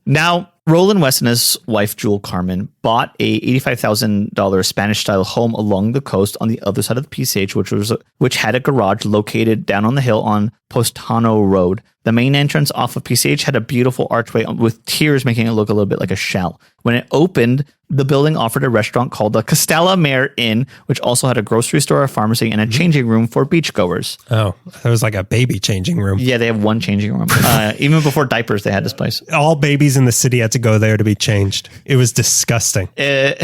Now, Roland West and his wife, Jewel Carmen, bought a $85,000 Spanish-style home along the coast on the other side of the PCH, which had a garage located down on the hill on Postano Road. The main entrance off of PCH had a beautiful archway with tiers making it look a little bit like a shell. When it opened, the building offered a restaurant called the Castella Mare Inn, which also had a grocery store, a pharmacy, and a changing room for beachgoers.
Oh, that was like a baby changing room.
Yeah, they have one changing room. Even before diapers, they had this place.
All babies in the city had to go there to be changed. It was disgusting.
And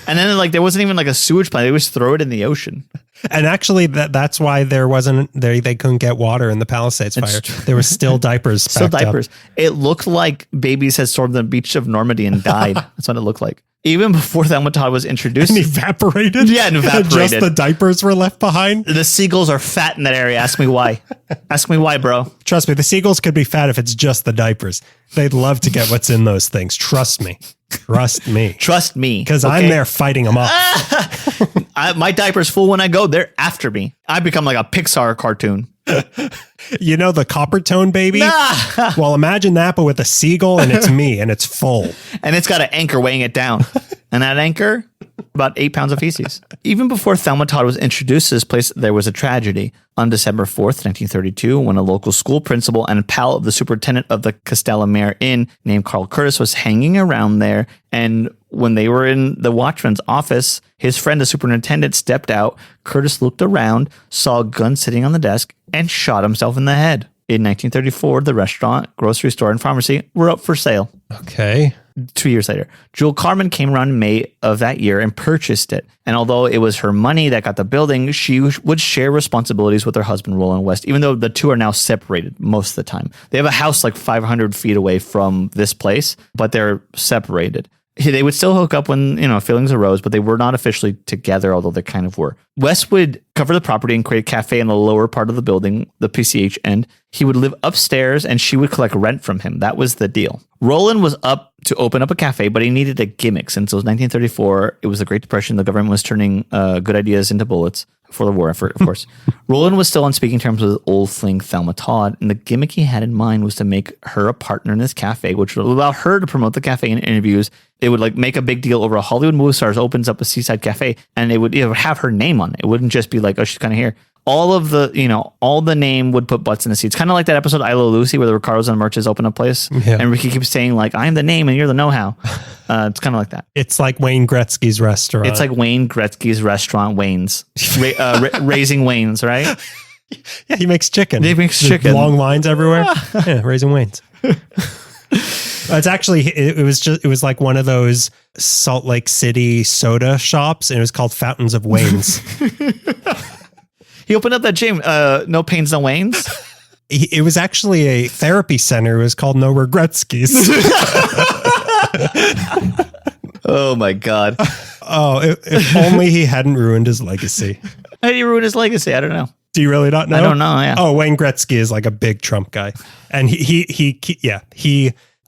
then there wasn't even like a sewage plant. They would just throw it in the ocean.
And actually, that's why they couldn't get water in the Palisades fire. There were still diapers.
Still diapers. It looked like babies had stormed the beach of Normandy and died. That's what it looked like. Even before Thelma Todd was introduced.
And evaporated?
Yeah, and evaporated.
Just the diapers were left behind?
The seagulls are fat in that area. Ask me why. Ask me why, bro.
Trust me, the seagulls could be fat if it's just the diapers. They'd love to get what's in those things. Trust me. Trust me.
Trust me.
Because I'm there fighting them off.
My diaper's full when I go. They're after me. I become like a Pixar cartoon.
You know the copper tone baby? Well, imagine that, but with a seagull, and it's me, and it's full.
And it's got an anchor weighing it down. And that anchor about 8 pounds of feces. Even before Thelma Todda was introduced to this place, there was a tragedy. On December 4th, 1932, when a local school principal and a pal of the superintendent of the Castellamare Inn named Carl Curtis was hanging around there, and when they were in the watchman's office, his friend, the superintendent, stepped out. Curtis looked around, saw a gun sitting on the desk, and shot himself in the head. In 1934, the restaurant, grocery store, and pharmacy were up for sale.
Okay.
2 years later, Jewel Carmen came around in May of that year and purchased it. And although it was her money that got the building, she would share responsibilities with her husband, Roland West, even though the two are now separated most of the time. They have a house like 500 feet away from this place, but they're separated. They would still hook up when, feelings arose, but they were not officially together, although they kind of were. West would cover the property and create a cafe in the lower part of the building, the PCH end. He would live upstairs and she would collect rent from him. That was the deal. Roland was up to open up a cafe, but he needed a gimmick. Since it was 1934, it was the Great Depression. The government was turning good ideas into bullets for the war effort, of course. Roland was still on speaking terms with old fling Thelma Todd, and the gimmick he had in mind was to make her a partner in this cafe, which would allow her to promote the cafe in interviews. It would make a big deal over a Hollywood movie stars opens up a seaside cafe, and it would have her name on it. It wouldn't just be like, oh, she's kind of here. All the name would put butts in the seats. Kind of like that episode I Love Lucy where the Ricardos and Murches open a place. Yeah. And Ricky keeps saying I'm the name and you're the know-how. It's kind of like that.
It's like Wayne Gretzky's restaurant.
It's like Wayne Gretzky's restaurant, Wayne's. Raising Wayne's, right?
Yeah, he makes chicken.
He makes chicken.
Long lines everywhere. Yeah, Raising Wayne's. It's actually, it was like one of those Salt Lake City soda shops, and it was called Fountains of Wayne's.
He opened up that gym, No Pains, No Waynes.
It was actually a therapy center. It was called No Regretskis.
Oh my God.
Oh, if only he hadn't ruined his legacy.
How did he ruin his legacy? I don't know.
Do you really not know?
I don't know. Yeah.
Oh, Wayne Gretzky is like a big Trump guy. And I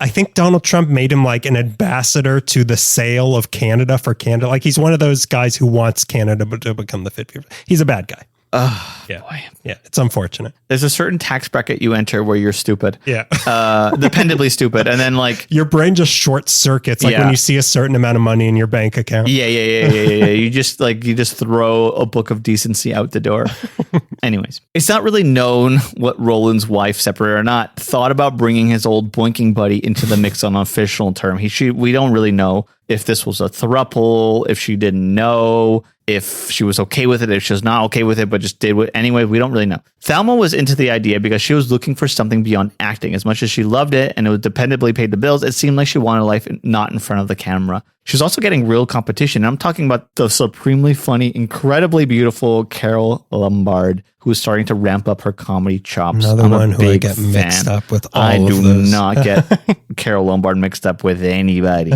think Donald Trump made him like an ambassador to the sale of Canada for Canada. Like he's one of those guys who wants Canada to become the 50th. He's a bad guy.
Oh,
yeah.
Boy.
Yeah, it's unfortunate.
There's a certain tax bracket you enter where you're stupid.
Yeah.
Dependably stupid. And then your
brain just short circuits when you see a certain amount of money in your bank account.
Yeah. You just throw a book of decency out the door. Anyways, it's not really known what Roland's wife, separate or not, thought about bringing his old boinking buddy into the mix on an official term. We don't really know if this was a throuple, if she didn't know, if she was okay with it, if she was not okay with it, but just did it anyway. We don't really know. Thelma was into the idea because she was looking for something beyond acting. As much as she loved it and it would dependably pay the bills, it seemed like she wanted a life not in front of the camera. She was also getting real competition. And I'm talking about the supremely funny, incredibly beautiful Carole Lombard, who was starting to ramp up her comedy chops.
Another one who I get mixed up with all of those.
I do not get Carole Lombard mixed up with anybody.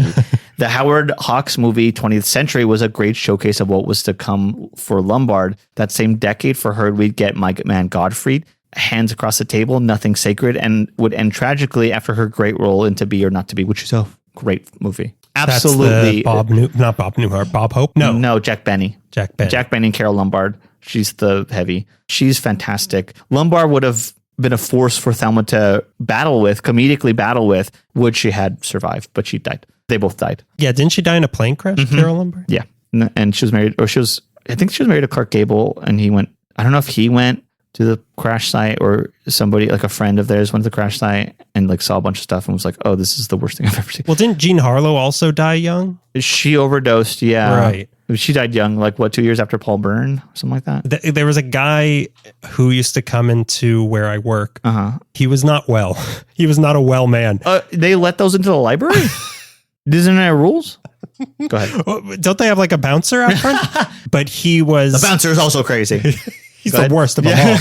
The Howard Hawks movie, 20th Century, was a great showcase of what was to come for Lombard. That same decade for her, we'd get My Man Gottfried, Hands Across the Table, Nothing Sacred, and would end tragically after her great role in To Be or Not to Be, which is a great movie. Absolutely.
Bob Hope?
No, Jack Benny.
Jack Benny
and Carole Lombard. She's the heavy. She's fantastic. Lombard would have been a force for Thelma to comedically battle with, would she had survived, but she died. They both died.
Yeah, didn't she die in a plane crash, Carole Lombard?
Yeah. And she was married, I think she was married to Clark Gable, and I don't know if he went to the crash site or somebody, like a friend of theirs, went to the crash site and saw a bunch of stuff and was like, oh, this is the worst thing I've ever seen.
Well, didn't Jean Harlow also die young?
She overdosed, yeah.
Right.
She died young, 2 years after Paul Byrne, something like that?
There was a guy who used to come into where I work.
Uh-huh.
He was not well. He was not a well man.
They let those into the library? Isn't there rules? Go ahead.
Don't they have a bouncer out front? But he was...
The bouncer is also crazy.
He's the worst of them all.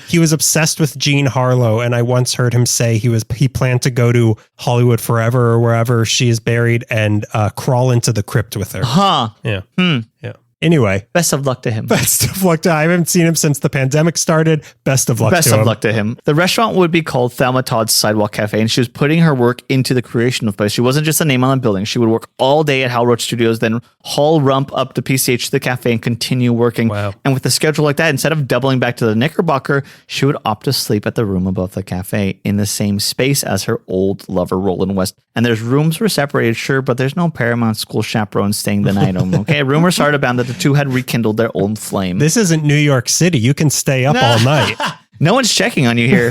He was obsessed with Jean Harlow, and I once heard him say he planned to go to Hollywood Forever or wherever she is buried and crawl into the crypt with her.
Huh.
Yeah. Yeah. Anyway.
Best of luck to him.
Best of luck to him. I haven't seen him since the pandemic started. Best of luck to him.
Best of luck to him. The restaurant would be called Thelma Todd's Sidewalk Cafe, and she was putting her work into the creation of the place. She wasn't just a name on the building. She would work all day at Hal Roach Studios, then haul rump up to PCH to the cafe and continue working.
Wow.
And with a schedule like that, instead of doubling back to the Knickerbocker, she would opt to sleep at the room above the cafe in the same space as her old lover, Roland West. And there's rooms were separated, sure, but there's no Paramount School chaperone staying the night home. Okay, rumors started about that the two had rekindled their old flame.
This isn't New York City. You can stay up all night.
No one's checking on you here.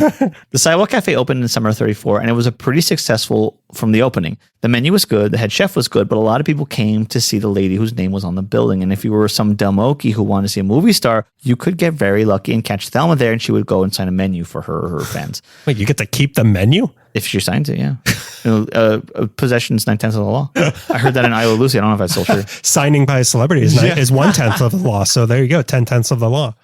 The Sidewalk Cafe opened in summer 34, and it was a pretty successful from the opening. The menu was good, the head chef was good, but a lot of people came to see the lady whose name was on the building. And if you were some dumb Okie who wanted to see a movie star, you could get very lucky and catch Thelma there, and she would go and sign a menu for her or her fans.
Wait, you get to keep the menu?
If she signs it, yeah. Possession's 9/10 of the law. I heard that in Iowa Lucy. I don't know if that's still true.
Signing by a celebrity is 1/10 of the law. So there you go, 10/10 of the law.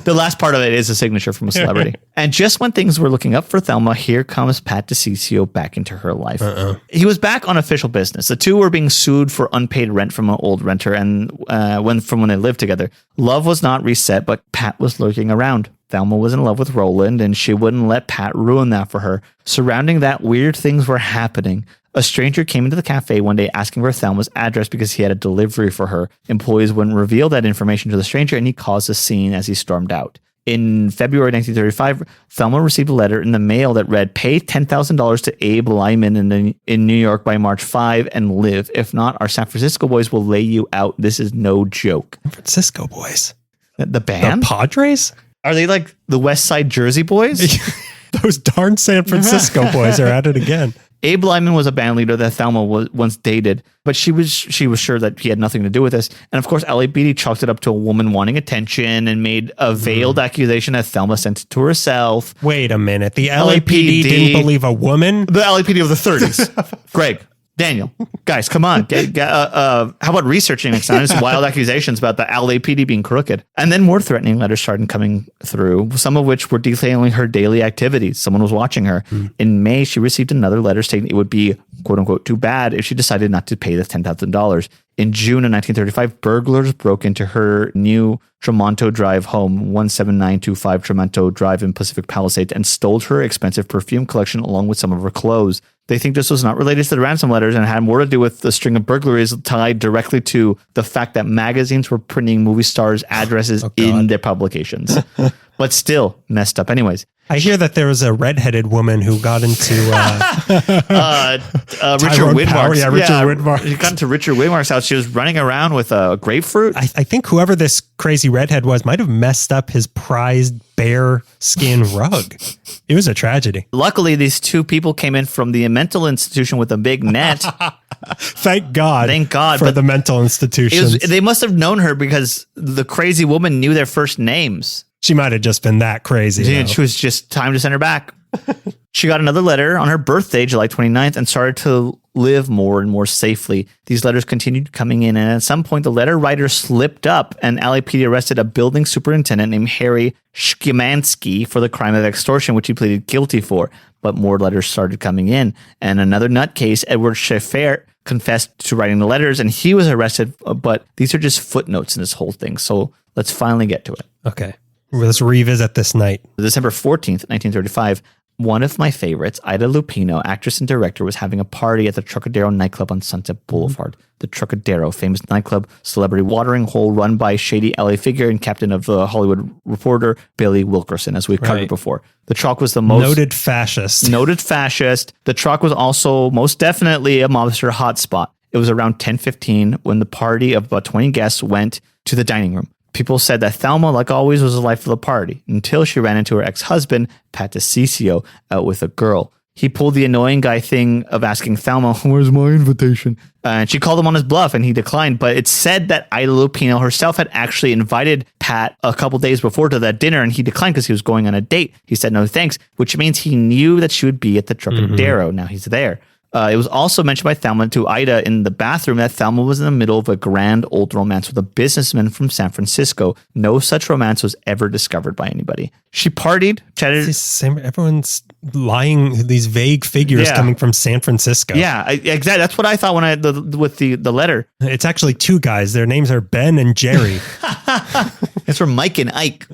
The last part of it is a signature from a celebrity. And just when things were looking up for Thelma, here comes Pat DiCiccio back into her life. He was back on official business. The two were being sued for unpaid rent from an old renter, and when they lived together. Love was not reset, but Pat was lurking around. Thelma was in love with Roland, and she wouldn't let Pat ruin that for her. Surrounding that, weird things were happening. A stranger came into the cafe one day asking for Thelma's address because he had a delivery for her. Employees wouldn't reveal that information to the stranger, and he caused a scene as he stormed out. In February 1935, Thelma received a letter in the mail that read, "Pay $10,000 to Abe Lyman in New York by March 5 and live. If not, our San Francisco boys will lay you out. This is no joke."
San Francisco boys?
The band?
The Padres?
Are they like the West Side Jersey boys?
Those darn San Francisco boys are at it again.
Abe Lyman was a band leader that Thelma once dated, but she was sure that he had nothing to do with this. And of course, LAPD chalked it up to a woman wanting attention and made a veiled accusation that Thelma sent it to herself.
Wait a minute. The LAPD didn't believe a woman?
The LAPD of the 30s. Greg, Daniel, guys, come on. How about researching next time? Just wild accusations about the LAPD being crooked. And then more threatening letters started coming through, some of which were detailing her daily activities. Someone was watching her. In May, she received another letter stating it would be, quote unquote, too bad if she decided not to pay the $10,000. In June of 1935, burglars broke into her new Tremonto Drive home, 17925 Tremonto Drive in Pacific Palisades, and stole her expensive perfume collection along with some of her clothes. They think this was not related to the ransom letters and had more to do with the string of burglaries tied directly to the fact that magazines were printing movie stars' addresses in their publications. But still messed up anyways.
I hear that there was a redheaded woman who got into
Richard Widmark's.
Richard Widmark.
She got into Richard Widmark's house. She was running around with a grapefruit.
I think whoever this crazy redhead was might have messed up his prized bear skin rug. It was a tragedy.
Luckily, these two people came in from the mental institution with a big net.
Thank God for the mental institutions.
They must have known her because the crazy woman knew their first names.
She might have just been that crazy.
She was just time to send her back. She got another letter on her birthday, July 29th, and started to live more and more safely. These letters continued coming in, and at some point, the letter writer slipped up, and LAPD arrested a building superintendent named Harry Schmansky for the crime of extortion, which he pleaded guilty for. But more letters started coming in, and another nutcase, Edward Schaeffer, confessed to writing the letters, and he was arrested, but these are just footnotes in this whole thing, so let's finally get to it.
Okay. Let's revisit this night.
December 14th, 1935, one of my favorites, Ida Lupino, actress and director, was having a party at the Trocadero nightclub on Sunset Boulevard. The Trocadero, famous nightclub, celebrity watering hole run by shady LA figure and captain of the Hollywood Reporter, Billy Wilkerson, as we've covered before. The Troc was the most...
Noted fascist.
The Troc was also most definitely a mobster hotspot. It was around 10:15 when the party of about 20 guests went to the dining room. People said that Thelma, like always, was the life of the party until she ran into her ex-husband, Pat DiCiccio, out with a girl. He pulled the annoying guy thing of asking Thelma, "Where's my invitation?" And she called him on his bluff, and he declined. But it's said that Ida Lupino herself had actually invited Pat a couple days before to that dinner, and he declined because he was going on a date. He said no thanks, which means he knew that she would be at the Trocadero. Now he's there. It was also mentioned by Thelma to Ida in the bathroom that Thelma was in the middle of a grand old romance with a businessman from San Francisco. No such romance was ever discovered by anybody. She partied, chatted.
Everyone's lying, these vague figures coming from San Francisco.
Yeah, exactly. That's what I thought when with the letter.
It's actually two guys. Their names are Ben and Jerry.
It's from Mike and Ike.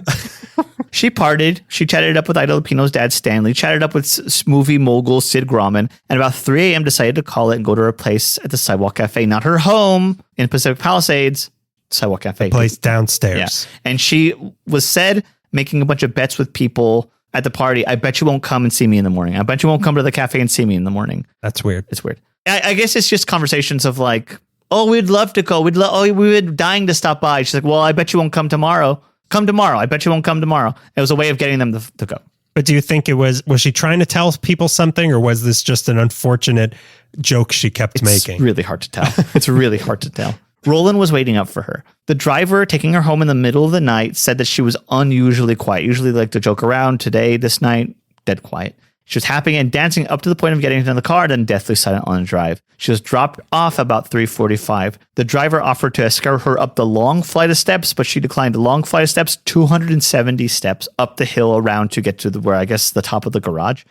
She partied. She chatted it up with Ida Lupino's dad, Stanley, chatted up with movie mogul Sid Grauman, and about 3 a.m. decided to call it and go to her place at the Sidewalk Cafe, not her home in Pacific Palisades, Sidewalk Cafe.
Place downstairs.
Yeah. And she was said making a bunch of bets with people at the party. I bet you won't come and see me in the morning. I bet you won't come to the cafe and see me in the morning.
That's weird.
It's weird. I guess it's just conversations of like, oh, we'd love to go. We were dying to stop by. She's like, well, I bet you won't come tomorrow. Come tomorrow. I bet you won't come tomorrow. It was a way of getting them to go.
But do you think was she trying to tell people something, or was this just an unfortunate joke she kept making?
It's really hard to tell. It's really hard to tell. Roland was waiting up for her. The driver taking her home in the middle of the night said that she was unusually quiet. Usually they like to joke around. Today, this night, dead quiet. She was happy and dancing up to the point of getting into the car, then deathly silent on the drive. She was dropped off about 3:45. The driver offered to escort her up the long flight of steps, but she declined the long flight of steps, 270 steps up the hill around to get to the top of the garage.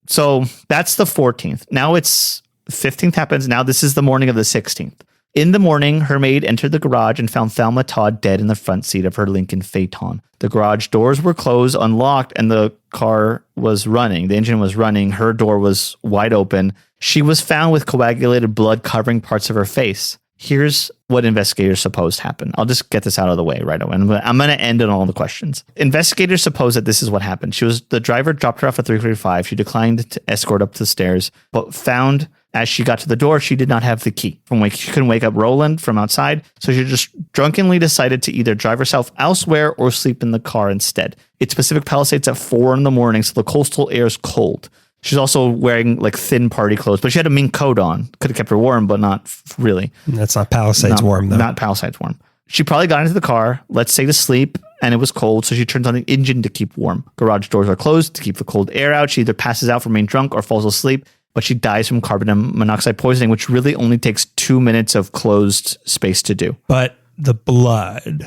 So that's the 14th. Now it's 15th happens. Now this is the morning of the 16th. In the morning, her maid entered the garage and found Thelma Todd dead in the front seat of her Lincoln Phaeton. The garage doors were closed, unlocked, and the car was running. The engine was running. Her door was wide open. She was found with coagulated blood covering parts of her face. Here's what investigators suppose happened. I'll just get this out of the way right away. I'm going to end on all the questions. Investigators suppose that this is what happened. The driver dropped her off at 3:45. She declined to escort up the stairs, but found as she got to the door, she did not have the key. She couldn't wake up Roland from outside, so she just drunkenly decided to either drive herself elsewhere or sleep in the car instead. It's Pacific Palisades at 4 a.m, so the coastal air is cold. She's also wearing like thin party clothes, but she had a mink coat on. Could have kept her warm, but not really.
That's not Palisades warm, though.
Not Palisades warm. She probably got into the car, let's say to sleep, and it was cold, so she turns on the engine to keep warm. Garage doors are closed to keep the cold air out. She either passes out from being drunk or falls asleep, but she dies from carbon monoxide poisoning, which really only takes 2 minutes of closed space to do.
But the blood.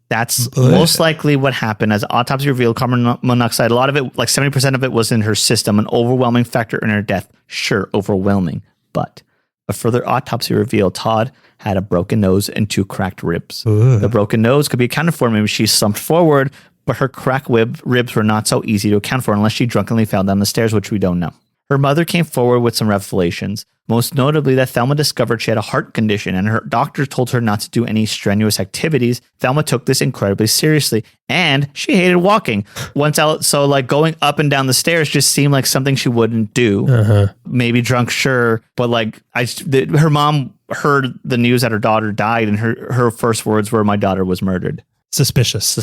That's most likely what happened. As autopsy revealed, carbon monoxide, a lot of it, like 70% of it was in her system, an overwhelming factor in her death. Sure, overwhelming. But a further autopsy revealed Todd had a broken nose and 2 cracked ribs. Ugh. The broken nose could be accounted for. Maybe she slumped forward, but her cracked ribs were not so easy to account for unless she drunkenly fell down the stairs, which we don't know. Her mother came forward with some revelations, most notably that Thelma discovered she had a heart condition and her doctor told her not to do any strenuous activities. Thelma took this incredibly seriously and she hated walking. Once out, so like going up and down the stairs just seemed like something she wouldn't do. Uh-huh. Maybe drunk, sure, but like her mom heard the news that her daughter died and her first words were, "My daughter was murdered." Suspicious.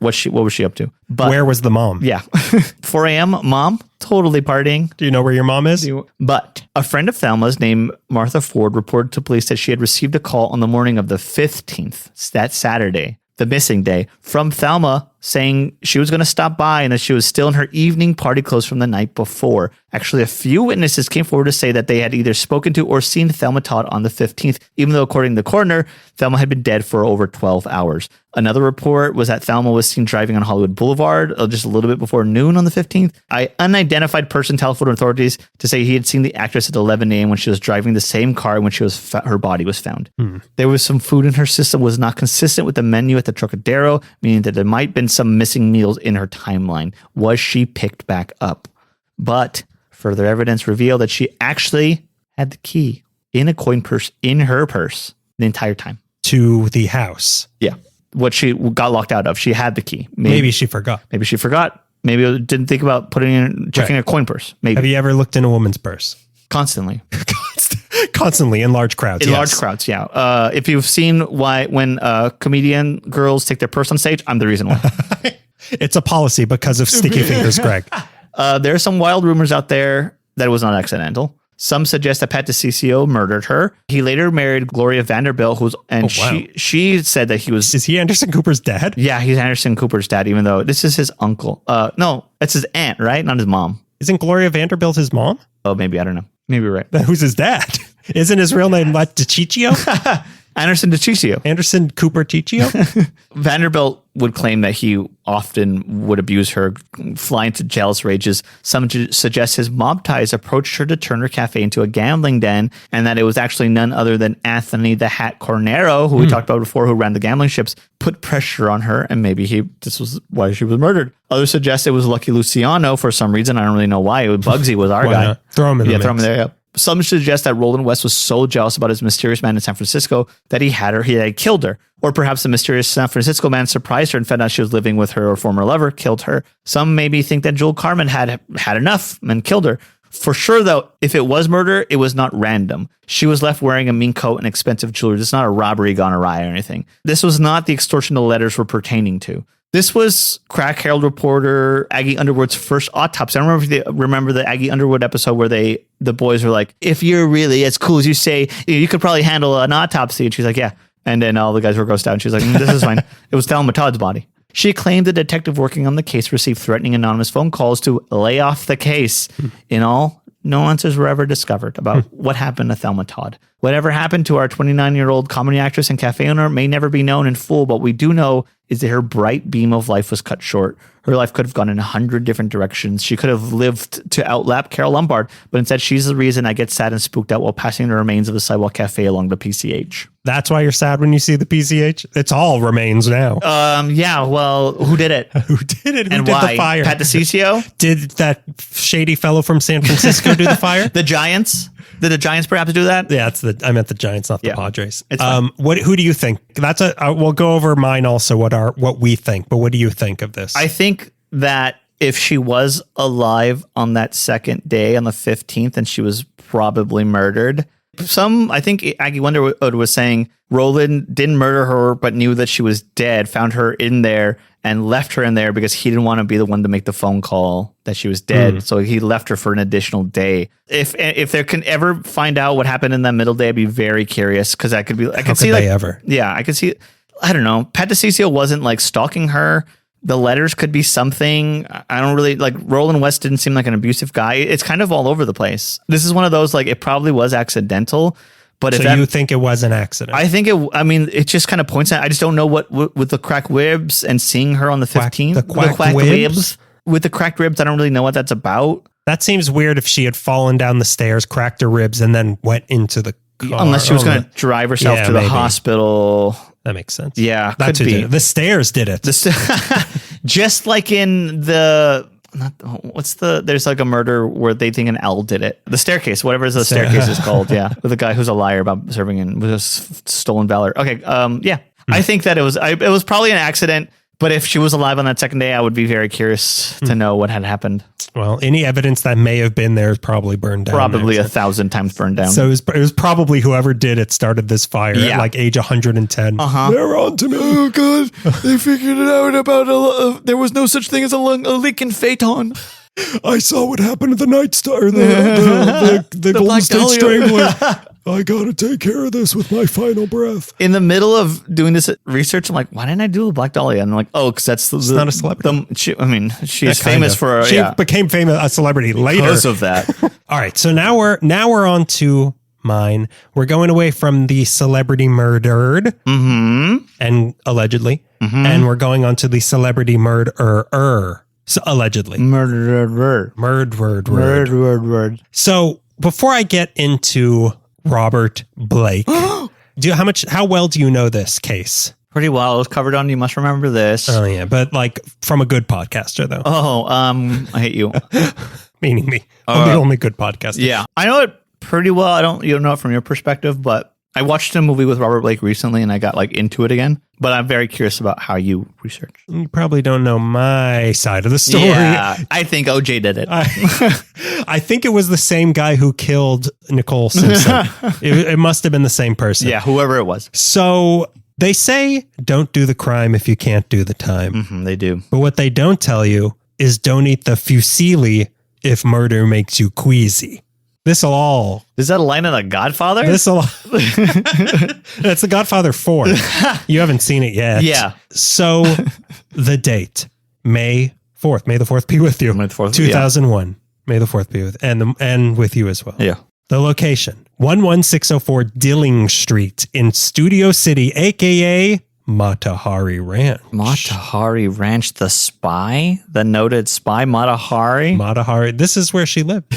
What was she up to?
But where was the mom?
Yeah. 4 a.m. Mom, totally partying.
Do you know where your mom is?
But a friend of Thelma's named Martha Ford reported to police that she had received a call on the morning of the 15th, that Saturday, the missing day, from Thelma saying she was going to stop by and that she was still in her evening party clothes from the night before. Actually, a few witnesses came forward to say that they had either spoken to or seen Thelma Todd on the 15th, even though according to the coroner, Thelma had been dead for over 12 hours. Another report was that Thelma was seen driving on Hollywood Boulevard just a little bit before noon on the 15th. An unidentified person telephoned authorities to say he had seen the actress at 11 a.m. when she was driving the same car when her body was found. There was some food in her system was not consistent with the menu at the Trocadero, meaning that there might have been some missing meals in her timeline. Was she picked back up? But further evidence revealed that she actually had the key in a coin purse in her purse the entire time.
To the house.
Yeah. What she got locked out of. She had the key.
Maybe she forgot.
Maybe didn't think about checking a coin purse. Maybe.
Have you ever looked in a woman's purse?
Constantly.
Constantly in large crowds.
Large crowds, yeah. If you've seen when comedian girls take their purse on stage, I'm the reason why.
It's a policy because of sticky fingers, Greg.
There are some wild rumors out there that it was not accidental. Some suggest that Pat DiCiccio murdered her. He later married Gloria Vanderbilt, she said that he was...
Is he Anderson Cooper's dad?
Yeah, he's Anderson Cooper's dad, even though this is his uncle. No, it's his aunt, right? Not his mom.
Isn't Gloria Vanderbilt his mom?
Oh, maybe. I don't know. Maybe you're right.
Who's his dad? Isn't his real name DiCiccio?
Anderson DiCiccio.
Anderson Cooper Ciccio?
Vanderbilt would claim that he often would abuse her, fly into jealous rages. Some suggest his mob ties approached her to turn her cafe into a gambling den, and that it was actually none other than Anthony the Hat Cornero, who we talked about before, who ran the gambling ships, put pressure on her, and maybe this was why she was murdered. Others suggest it was Lucky Luciano for some reason. I don't really know why. Bugsy was our guy.
Throw him in the mix.
Throw him there, yeah. Some suggest that Roland West was so jealous about his mysterious man in San Francisco that he had killed her. Or perhaps the mysterious San Francisco man surprised her and found out she was living with her former lover, killed her. Some maybe think that Joel Carmen had enough and killed her. For sure, though, if it was murder, it was not random. She was left wearing a mean coat and expensive jewelry. This is not a robbery gone awry or anything. This was not the extortion the letters were pertaining to. This was Crack Herald reporter Aggie Underwood's first autopsy. I don't remember if you remember the Aggie Underwood episode where the boys were like, if you're really as cool as you say, you could probably handle an autopsy. And she's like, yeah. And then all the guys were grossed out. And she's like, this is fine. It was Thelma Todd's body. She claimed the detective working on the case received threatening anonymous phone calls to lay off the case. In all, no answers were ever discovered about what happened to Thelma Todd. Whatever happened to our 29-year-old comedy actress and cafe owner may never be known in full, but we do know is that her bright beam of life was cut short. Her life could have gone in 100 different directions. She could have lived to outlap Carol Lombard, but instead she's the reason I get sad and spooked out while passing the remains of the sidewalk cafe along the PCH.
That's why you're sad when you see the PCH? It's all remains now.
Yeah, well, who did it?
Who did it? Who
and
did
why?
the fire?
Pat DeCiccio?
Did that shady fellow from San Francisco do the fire?
The Giants? Did the Giants perhaps do that?
Yeah, I meant the Giants, not the Padres.
It's
who do you think? We'll go over mine also, what we think, but what do you think of this?
I think that if she was alive on that second day, on the 15th, and she was probably murdered, I think Aggie Underwood was saying Roland didn't murder her, but knew that she was dead, found her in there, and left her in there because he didn't want to be the one to make the phone call that she was dead. So he left her for an additional day. If there can ever find out what happened in that middle day, I'd be very curious because I could see ever. Yeah, I could see. I don't know. Pat DeCiccio wasn't like stalking her. The letters could be something. I don't really like. Roland West didn't seem like an abusive guy. It's kind of all over the place. This is one of those like it probably was accidental. But
so you think it was an accident?
I think it just kind of points at. I just don't know what with the cracked ribs and seeing her on the 15th.
The cracked ribs
with the cracked ribs. I don't really know what that's about.
That seems weird. If she had fallen down the stairs, cracked her ribs, and then went into the car,
unless she was going to drive herself to the hospital.
That makes sense.
Yeah,
that's who did it. The stairs did it.
Just like in the. There's like a murder where they think an owl did it. The staircase, whatever the staircase is called. Yeah. With a guy who's a liar about serving in with stolen valor. Okay. Yeah. I think that it was probably an accident, but if she was alive on that second day, I would be very curious to know what had happened.
Well, any evidence that may have been there is probably burned down.
Probably 1,000 times burned down.
So it was probably whoever did it started this fire at like age 110. They're on to me.
Oh God! They figured it out about there was no such thing as a leaking phaeton.
I saw what happened to the Night Star, the Golden State Strangler. I gotta take care of this with my final breath.
In the middle of doing this research, I'm like, why didn't I do a Black Dahlia? And I'm like, oh, because that's
it's not a celebrity.
She's famous for
she became a celebrity later
because of that.
All right, so now we're on to mine. We're going away from the celebrity murdered and allegedly, and we're going on to the celebrity murderer. So allegedly.
Murdered.
So before I get into Robert Blake, how well do you know this case?
Pretty well. It was covered on You Must Remember This.
Oh yeah, but like from a good podcaster though.
Oh, I hate you.
Meaning me. I'm the only good podcaster.
Yeah. I know it pretty well. You don't know it from your perspective, but I watched a movie with Robert Blake recently and I got like into it again. But I'm very curious about how you research.
You probably don't know my side of the story.
Yeah, I think OJ did it.
I think it was the same guy who killed Nicole Simpson. It must have been the same person.
Yeah, whoever it was.
So they say don't do the crime if you can't do the time.
They do.
But what they don't tell you is don't eat the fusilli if murder makes you queasy. Is
that a line of The Godfather?
That's The Godfather 4. You haven't seen it yet.
Yeah.
So the date, May 4th. May the 4th be with you.
May the 4th,
2001. May the 4th be with and with you as well.
Yeah.
The location, 11604 Dilling Street in Studio City, a.k.a. Matahari Ranch.
Matahari Ranch, the noted spy Matahari?
Matahari. This is where she lived.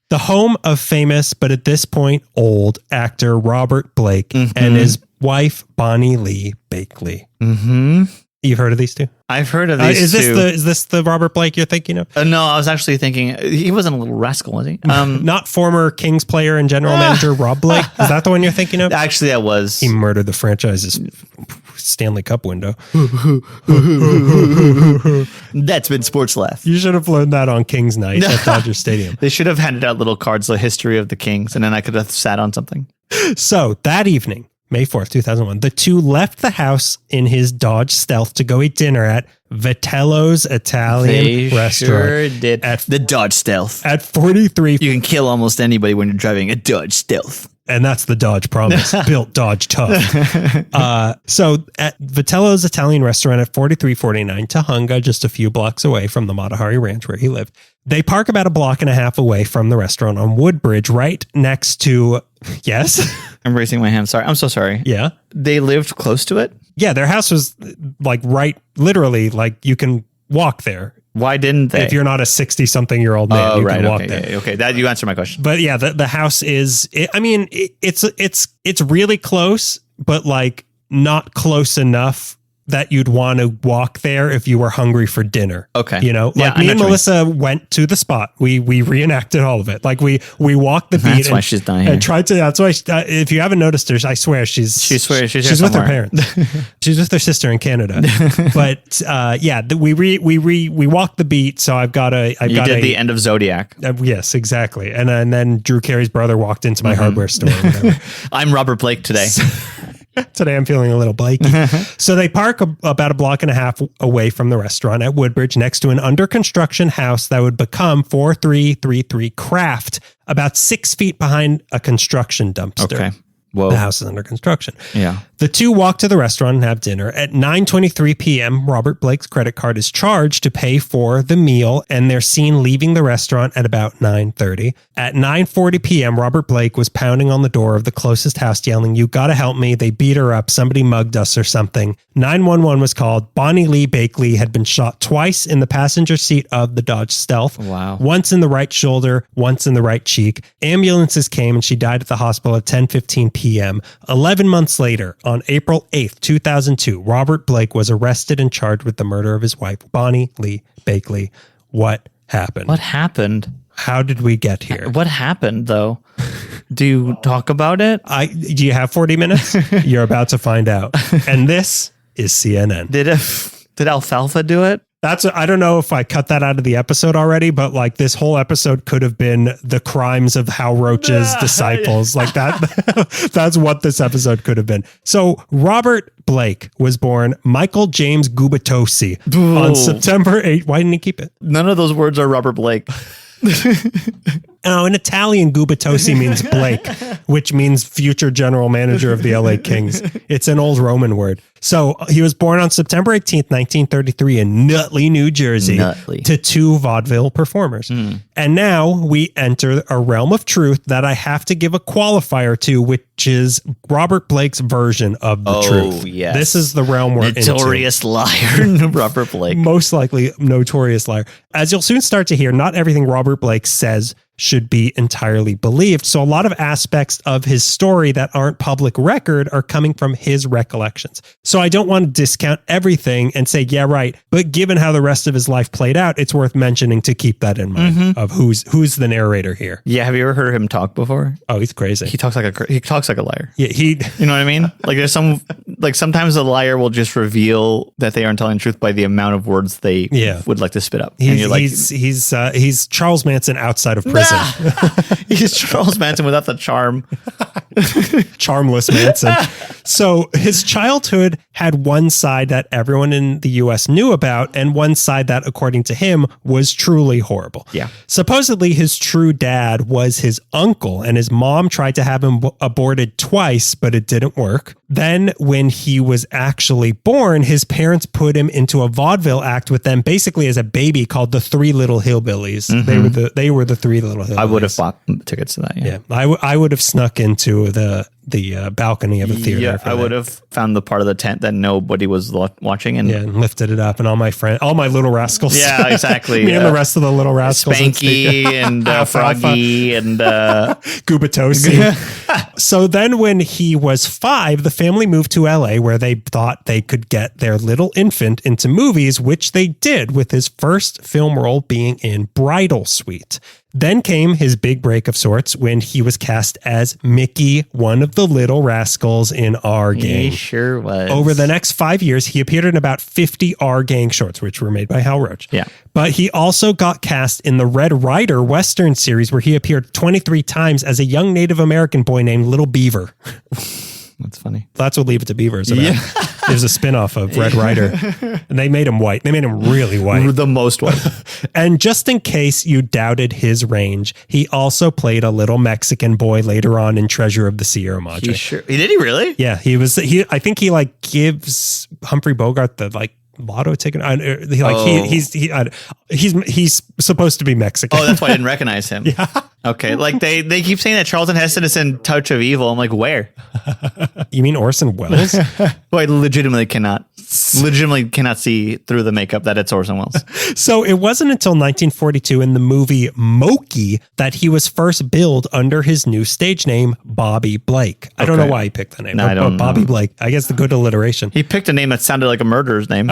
The home of famous, but at this point, old actor Robert Blake and his wife, Bonnie Lee Bakley.
Mm-hmm.
You've heard of these two?
I've heard of these two.
Is this the Robert Blake you're thinking of?
No, I was actually thinking, he wasn't a little rascal, was he?
Not former Kings player and general manager Rob Blake? Is that the one you're thinking of?
Actually, I was.
He murdered the franchise's Stanley Cup window.
That's been Sports Laugh.
You should have learned that on Kings Night at Dodger Stadium.
They should have handed out little cards, the history of the Kings, and then I could have sat on something.
So that evening, May 4th, 2001, the two left the house in his Dodge Stealth to go eat dinner at Vitello's Italian Restaurant.
Sure did. At the Dodge Stealth.
At 43.
You can kill almost anybody when you're driving a Dodge Stealth.
And that's the Dodge promise. Built Dodge tough. So at Vitello's Italian Restaurant at 4349 Tujunga, just a few blocks away from the Matahari Ranch where he lived, they park about a block and a half away from the restaurant on Woodbridge, right next to... Yes?
I'm raising my hand. Sorry. I'm so sorry.
Yeah.
They lived close to it?
Yeah, their house was like literally like you can walk there.
Why didn't they?
If you're not a 60-something-year-old man, you can walk there.
Okay, that you answered my question.
But yeah, the house is, it's really close, but like not close enough that you'd want to walk there if you were hungry for dinner.
Okay.
You know, like me and Melissa went to the spot. We reenacted all of it. Like we walked the beat.
That's why she's dying.
And tried to, that's why, if you haven't noticed her, I swear she's with her parents. She's with her sister in Canada. But we walked the beat. So I've got
the end of Zodiac.
Yes, exactly. And then Drew Carey's brother walked into my hardware store. Or whatever.
I'm Robert Blake today.
Today I'm feeling a little Blakey. So they park about a block and a half away from the restaurant at Woodbridge next to an under construction house that would become 4333 Craft, about 6 feet behind a construction dumpster.
Okay. Whoa.
The house is under construction.
Yeah.
The two walk to the restaurant and have dinner. At 9:23 p.m., Robert Blake's credit card is charged to pay for the meal, and they're seen leaving the restaurant at about 9:30. At 9:40 p.m., Robert Blake was pounding on the door of the closest house, yelling, "You gotta help me. They beat her up. Somebody mugged us or something." 911 was called. Bonnie Lee Bakley had been shot twice in the passenger seat of the Dodge Stealth.
Wow.
Once in the right shoulder, once in the right cheek. Ambulances came, and she died at the hospital at 10:15 p.m. 11 months later, on April 8th, 2002, Robert Blake was arrested and charged with the murder of his wife, Bonnie Lee Bakley. What happened?
What happened?
How did we get here?
What happened, though? Do you talk about it?
Do you have 40 minutes? You're about to find out. And this is CNN.
Did Alfalfa do it?
I don't know if I cut that out of the episode already, but like this whole episode could have been the crimes of Hal Roach's disciples. Like that. That's what this episode could have been. So Robert Blake was born Michael James Gubitosi on September 8th. Why didn't he keep it?
None of those words are Robert Blake.
Oh, in Italian, Gubitosi means Blake, which means future general manager of the LA Kings. It's an old Roman word. So he was born on September 18th, 1933 in Nutley, New Jersey, to two vaudeville performers. And now we enter a realm of truth that I have to give a qualifier to, which is Robert Blake's version of the truth.
Yes.
This is the realm we're into.
Notorious liar, Robert Blake.
Most likely notorious liar. As you'll soon start to hear, not everything Robert Blake says should be entirely believed. So a lot of aspects of his story that aren't public record are coming from his recollections. So I don't want to discount everything and say, yeah, right. But given how the rest of his life played out, it's worth mentioning to keep that in mind of who's the narrator here.
Yeah. Have you ever heard him talk before?
Oh, he's crazy.
He talks like a liar.
Yeah.
You know what I mean? Like there's sometimes a liar will just reveal that they aren't telling the truth by the amount of words they would like to spit up.
He's Charles Manson outside of prison.
He's Charles Manson without the charm.
Charmless Manson. So his childhood had one side that everyone in the U.S. knew about and one side that, according to him, was truly horrible.
Yeah.
Supposedly, his true dad was his uncle, and his mom tried to have him aborted twice, but it didn't work. Then, when he was actually born, his parents put him into a vaudeville act with them, basically as a baby, called the Three Little Hillbillies. Mm-hmm. They were the Three Little Hillbillies.
I would have bought tickets to that.
Yeah, I would have snuck into the balcony of a theater.
Yeah, I would have found the part of the tent that nobody was watching and
lifted it up, and all my little rascals.
Yeah, exactly.
Me and the rest of the little rascals.
Spanky and Froggy and
Gubatosi. So then when he was 5, the family moved to LA where they thought they could get their little infant into movies, which they did, with his first film role being in Bridal Suite. Then came his big break of sorts when he was cast as Mickey, one of the little rascals in Our Gang.
He sure was.
Over the next 5 years, he appeared in about 50 Our Gang shorts, which were made by Hal Roach.
Yeah.
But he also got cast in the Red Ryder Western series, where he appeared 23 times as a young Native American boy named Little Beaver.
That's funny.
That's what Leave It to Beaver is about. Yeah. There's a spinoff of Red Ryder, and they made him white. They made him really white.
The most white.
And just in case you doubted his range, he also played a little Mexican boy later on in Treasure of the Sierra Madre.
Did he really?
Yeah, I think he gives Humphrey Bogart the lotto ticket. He's supposed to be Mexican.
Oh, that's why I didn't recognize him.
Yeah.
Okay. Like they keep saying that Charlton Heston is in Touch of Evil. I'm like, where?
You mean Orson Welles?
Well, I legitimately cannot see through the makeup that it's Orson Welles.
So it wasn't until 1942 in the movie Moki that he was first billed under his new stage name, Bobby Blake. I don't know why he picked the name.
No, I don't know.
Bobby Blake. I guess the good alliteration.
He picked a name that sounded like a murderer's name.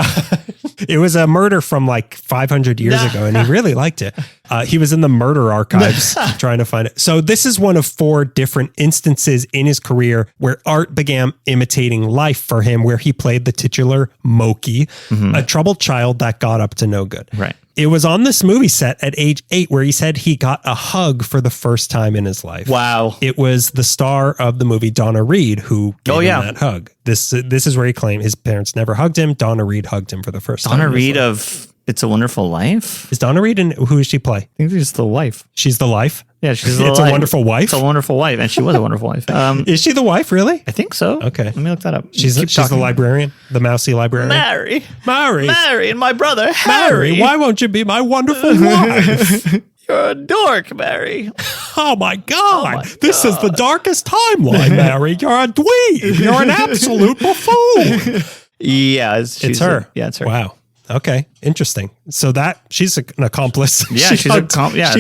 It was a murder from 500 years ago, and he really liked it. He was in the murder archives trying to find it. So this is one of 4 different instances in his career where art began imitating life for him, where he played the titular Moki, a troubled child that got up to no good.
Right.
It was on this movie set at age 8 where he said he got a hug for the first time in his life.
Wow.
It was the star of the movie, Donna Reed, who gave him that hug. This is where he claimed his parents never hugged him. Donna Reed hugged him for the first time.
Donna Reed of It's a Wonderful Life?
Is Donna Reed in, who does she play?
I think she's the wife.
She's the life?
Yeah, she's
It's a Wonderful Wife?
It's a Wonderful Wife, and she was a wonderful wife.
Is she the wife, really?
I think so.
Okay.
Let me look that up.
She's the librarian, the mousy librarian.
Mary, and my brother,
Harry.
Mary,
why won't you be my wonderful wife?
You're a dork, Mary.
Oh my God. This is the darkest timeline, Mary. You're a dweeb. You're an absolute buffoon.
Yeah,
it's her.
It's her.
Wow. Okay. Interesting. So she's an accomplice.
Yeah,
she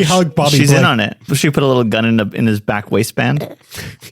hugged Bobby
She's
Blake.
in on it. She put a little gun in his back waistband.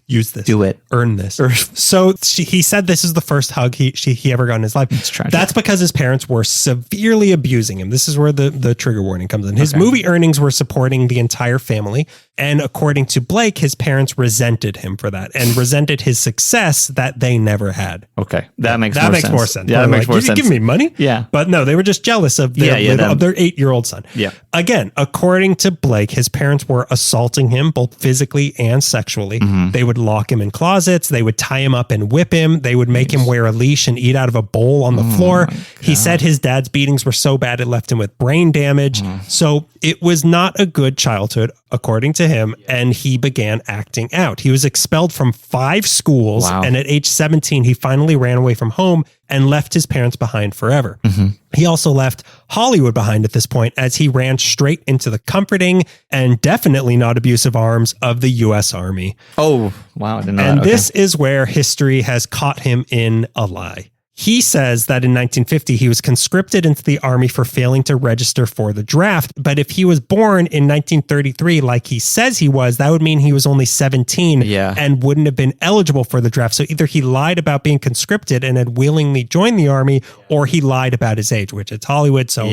Use this.
Do it.
Earn this. So he said this is the first hug he ever got in his life.
It's tragic.
That's because his parents were severely abusing him. This is where the trigger warning comes in. His movie earnings were supporting the entire family. And according to Blake, his parents resented him for that and resented his success that they never had.
Okay. That makes more sense.
Yeah,
that makes more sense.
You give me money?
Yeah.
But no, they were just jealous of their 8-year-old son.
Yeah.
Again, according to Blake, his parents were assaulting him both physically and sexually. Mm-hmm. They would lock him in closets. They would tie him up and whip him. They would make him wear a leash and eat out of a bowl on the floor. He said his dad's beatings were so bad it left him with brain damage. So it was not a good childhood, according to him, and he began acting out. He was expelled from 5 schools, and at age 17, he finally ran away from home and left his parents behind forever. Mm-hmm. He also left Hollywood behind at this point as he ran straight into the comforting and definitely not abusive arms of the U.S. Army.
Oh, wow. I didn't know
and
that.
This is where history has caught him in a lie. He says that in 1950, he was conscripted into the army for failing to register for the draft. But if he was born in 1933, like he says he was, that would mean he was only 17 and wouldn't have been eligible for the draft. So either he lied about being conscripted and had willingly joined the army, or he lied about his age, which it's Hollywood. So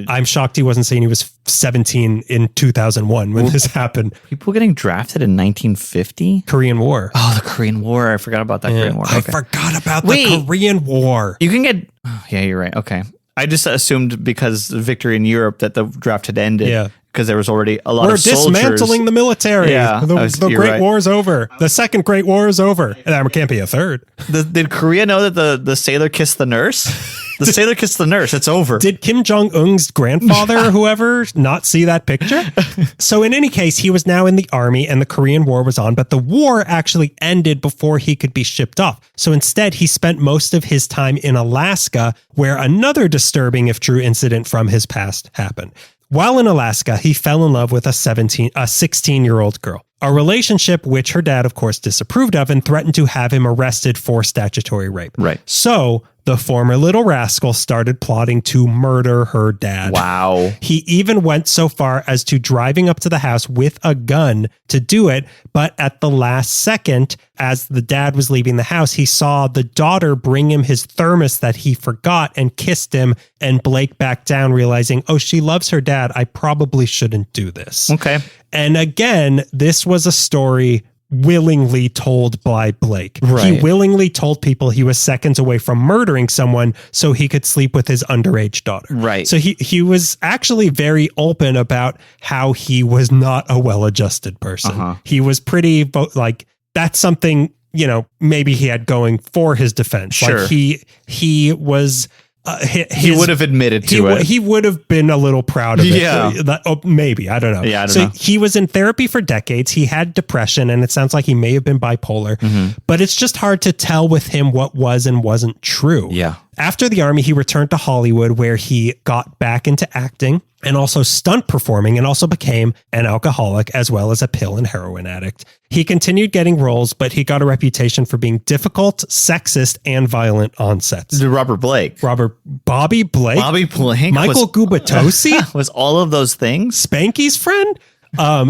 I'm shocked he wasn't saying he was 17 in 2001 when this happened.
People getting drafted in 1950?
Korean War.
Oh, the Korean War. I forgot about that Korean War.
Okay. I forgot about the Korean War.
You can get... Oh, yeah, you're right. Okay. I just assumed because the victory in Europe that the draft had ended.
Yeah.
because there was already a lot
We're
of soldiers.
dismantling the military.
Yeah,
the Great War is over. The Second Great War is over. And there can't be a third.
Did Korea know that the sailor kissed the nurse? The sailor kissed the nurse. It's over.
Did Kim Jong-un's grandfather or whoever not see that picture? So in any case, he was now in the army and the Korean War was on, but the war actually ended before he could be shipped off. So instead, he spent most of his time in Alaska, where another disturbing, if true, incident from his past happened. While in Alaska, he fell in love with a 16-year-old girl. A relationship which her dad, of course, disapproved of and threatened to have him arrested for statutory rape.
Right.
So the former little rascal started plotting to murder her dad.
Wow.
He even went so far as to driving up to the house with a gun to do it. But at the last second, as the dad was leaving the house, he saw the daughter bring him his thermos that he forgot and kissed him. And Blake backed down, realizing, oh, she loves her dad. I probably shouldn't do this.
Okay.
And again, this was a story willingly told by Blake.
Right.
He willingly told people he was seconds away from murdering someone so he could sleep with his underage daughter.
Right.
So he was actually very open about how he was not a well-adjusted person. He was pretty like, that's something, maybe he had going for his defense.
Sure.
Like he was...
he would have admitted to it.
He would have been a little proud of it.
Yeah.
Maybe. I don't know.
Yeah, I don't know.
He was in therapy for decades. He had depression, and it sounds like he may have been bipolar. But it's just hard to tell with him what was and wasn't true.
Yeah.
After the army, he returned to Hollywood, where he got back into acting and also stunt performing, and also became an alcoholic as well as a pill and heroin addict. He continued getting roles, but he got a reputation for being difficult, sexist, and violent on sets.
Bobby Blake.
Bobby Blake? Michael Gubatosi?
Was all of those things?
Spanky's friend?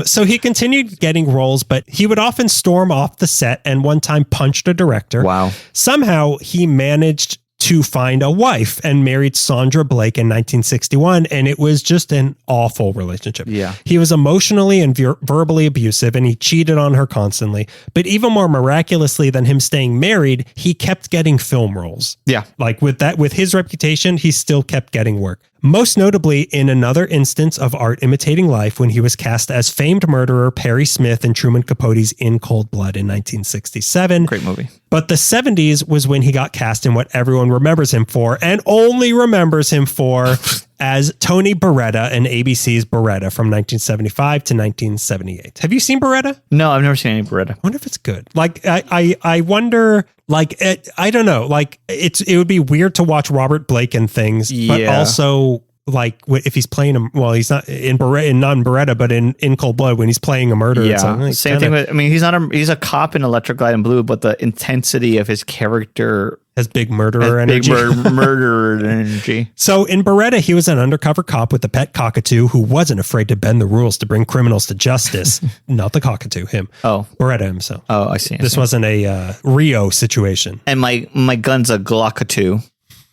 So he continued getting roles, but he would often storm off the set and one time punched a director.
Wow.
Somehow he managed to find a wife and married Sandra Blake in 1961. And it was just an awful relationship.
Yeah.
He was emotionally and verbally abusive, and he cheated on her constantly. But even more miraculously than him staying married, he kept getting film roles.
Yeah.
Like with his reputation, he still kept getting work. Most notably in another instance of art imitating life, when he was cast as famed murderer Perry Smith in Truman Capote's In Cold Blood in 1967.
Great movie.
But the 70s was when he got cast in what everyone remembers him for, and only remembers him for, as Tony Beretta in ABC's Beretta from 1975 to 1978. Have you seen Beretta?
No, I've never seen any Beretta.
I wonder if it's good. Like, I wonder... Like, I don't know. Like, it would be weird to watch Robert Blake in things, but also like if he's playing him. Well, he's not in Beretta, but in Cold Blood when he's playing a murderer.
Yeah, same thing with. I mean, he's a cop in Electric Light and Blue, but the intensity of his character
has big murderer energy.
Murderer energy.
So in Beretta, he was an undercover cop with a pet cockatoo who wasn't afraid to bend the rules to bring criminals to justice. Not the cockatoo, him.
Oh,
Beretta himself.
Oh, I see.
This wasn't a Rio situation.
And my gun's a Glockatoo.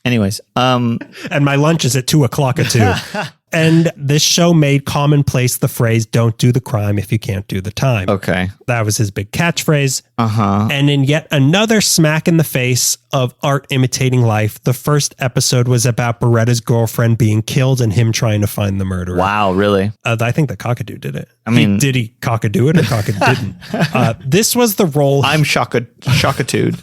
Anyways,
and my lunch is at 2:00 And this show made commonplace the phrase, don't do the crime if you can't do the time.
Okay.
That was his big catchphrase. And in yet another smack in the face of art imitating life, the first episode was about Beretta's girlfriend being killed and him trying to find the murderer.
Wow, really?
I think the cockatoo did it.
I mean...
Did he cockatoo it or cockatoo didn't? This was the role...
I'm shockatude.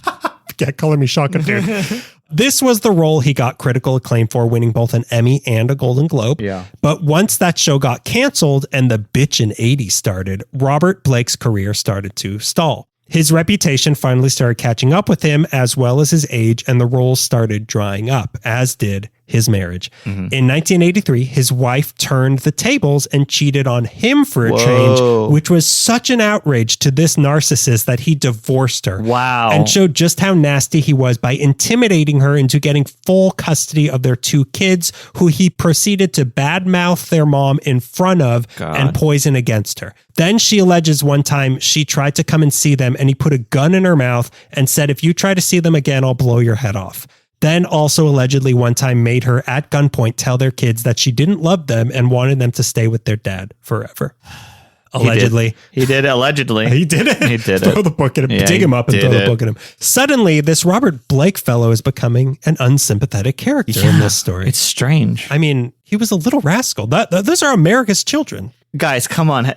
Can't color me shockatoo. This was the role he got critical acclaim for, winning both an Emmy and a Golden Globe.
Yeah.
But once that show got canceled and the bitchin' 80s started, Robert Blake's career started to stall. His reputation finally started catching up with him, as well as his age, and the roles started drying up, as did his marriage. In 1983, his wife turned the tables and cheated on him for a change, which was such an outrage to this narcissist that he divorced her.
Wow.
And showed just how nasty he was by intimidating her into getting full custody of their 2 kids, who he proceeded to badmouth their mom in front of and poison against her. Then she alleges one time she tried to come and see them, and he put a gun in her mouth and said, if you try to see them again, I'll blow your head off. Then also allegedly one time made her at gunpoint tell their kids that she didn't love them and wanted them to stay with their dad forever. Allegedly.
He did allegedly.
He did it.
He did
throw the book at him, dig him up and throw the book at him. Suddenly, this Robert Blake fellow is becoming an unsympathetic character in this story.
It's strange.
I mean, he was a little rascal. Those are America's children.
guys, come on.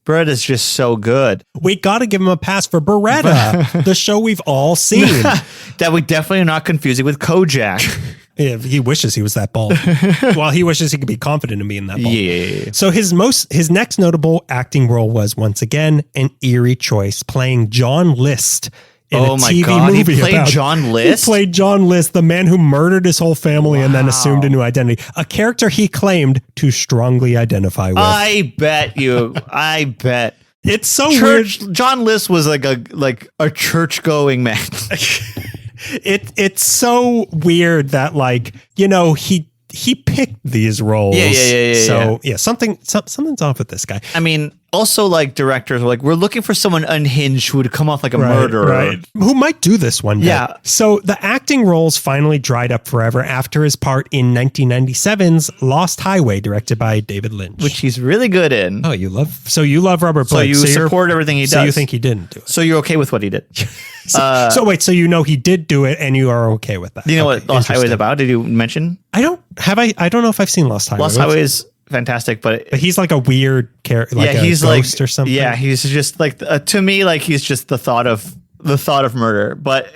Beretta's just so good.
We got to give him a pass for Beretta, the show we've all seen.
That we definitely are not confusing with Kojak.
Yeah, he wishes he was that bald. Well, he wishes he could be confident in being that bald.
Yeah.
So his next notable acting role was once again an eerie choice, playing John List in a TV movie.
He played John List?
He played John List, the man who murdered his whole family and then assumed a new identity. A character he claimed to strongly identify with.
I bet.
It's so weird.
John List was like a church-going man.
It's so weird that, like, you know, he picked these roles.
Yeah.
So something's off with this guy.
I mean, also, like, directors were like, we're looking for someone unhinged who would come off like a murderer.
Right. Who might do this one day.
Yeah.
So the acting roles finally dried up forever after his part in 1997's Lost Highway, directed by David Lynch.
Which he's really good in.
Oh, you love Robert Blake.
So you support everything he does.
So you think he didn't do it.
So you're okay with what he did.
So wait, so you know he did do it and you are okay with that.
You know what Lost Highway is about? Did you mention?
I don't know if I've seen Lost Highway.
Lost Highway is fantastic, but
he's like a weird character, like he's a ghost or something.
Yeah, he's just like to me, like he's just the thought of murder. But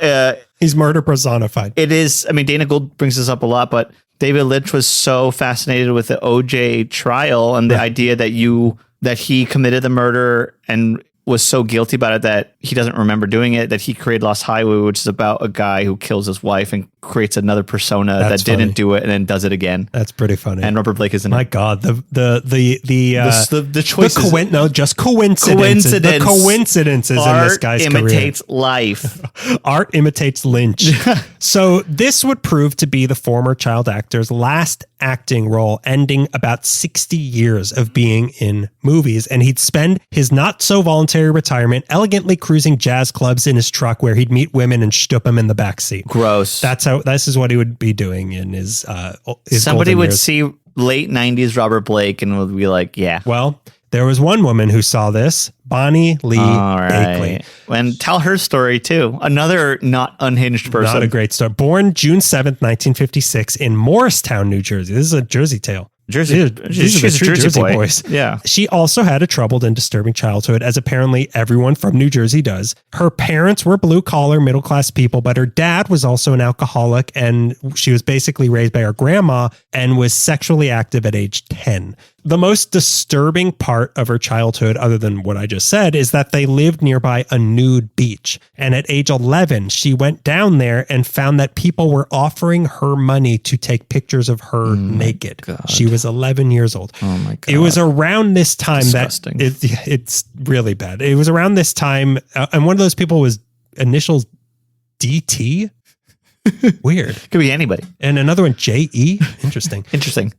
he's murder personified.
It is. I mean, Dana Gould brings this up a lot, but David Lynch was so fascinated with the OJ trial and the idea that he committed the murder and was so guilty about it that he doesn't remember doing it, that he created Lost Highway, which is about a guy who kills his wife and creates another persona that didn't do it and then does it again.
That's pretty funny.
And Robert Blake is in it.
My God, the
choices.
Just coincidences. The coincidences in this guy's career.
Art imitates life.
Art imitates Lynch. So this would prove to be the former child actor's last acting role, ending about 60 years of being in movies, and he'd spend his not so voluntary retirement elegantly cruising jazz clubs in his truck where he'd meet women and shtup them in the backseat.
Gross.
This is what he would be doing in his
somebody would
years.
see late 90s Robert Blake and would be like, yeah.
Well, there was one woman who saw this, Bonnie Lee Bakley.
And tell her story too. Another not unhinged person.
Not a great story. Born June 7th, 1956 in Morristown, New Jersey. This is a Jersey tale.
These are the true Jersey
boys.
Yeah.
She also had a troubled and disturbing childhood, as apparently everyone from New Jersey does. Her parents were blue collar, middle class people, but her dad was also an alcoholic, and she was basically raised by her grandma and was sexually active at age 10. The most disturbing part of her childhood, other than what I just said, is that they lived nearby a nude beach. And at age 11, she went down there and found that people were offering her money to take pictures of her naked.
God.
She was 11 years old.
Oh my God.
It was around this time
Disgusting.
that it's really bad. It was around this time. And one of those people was initials DT. Weird.
Could be anybody.
And another one, JE. Interesting.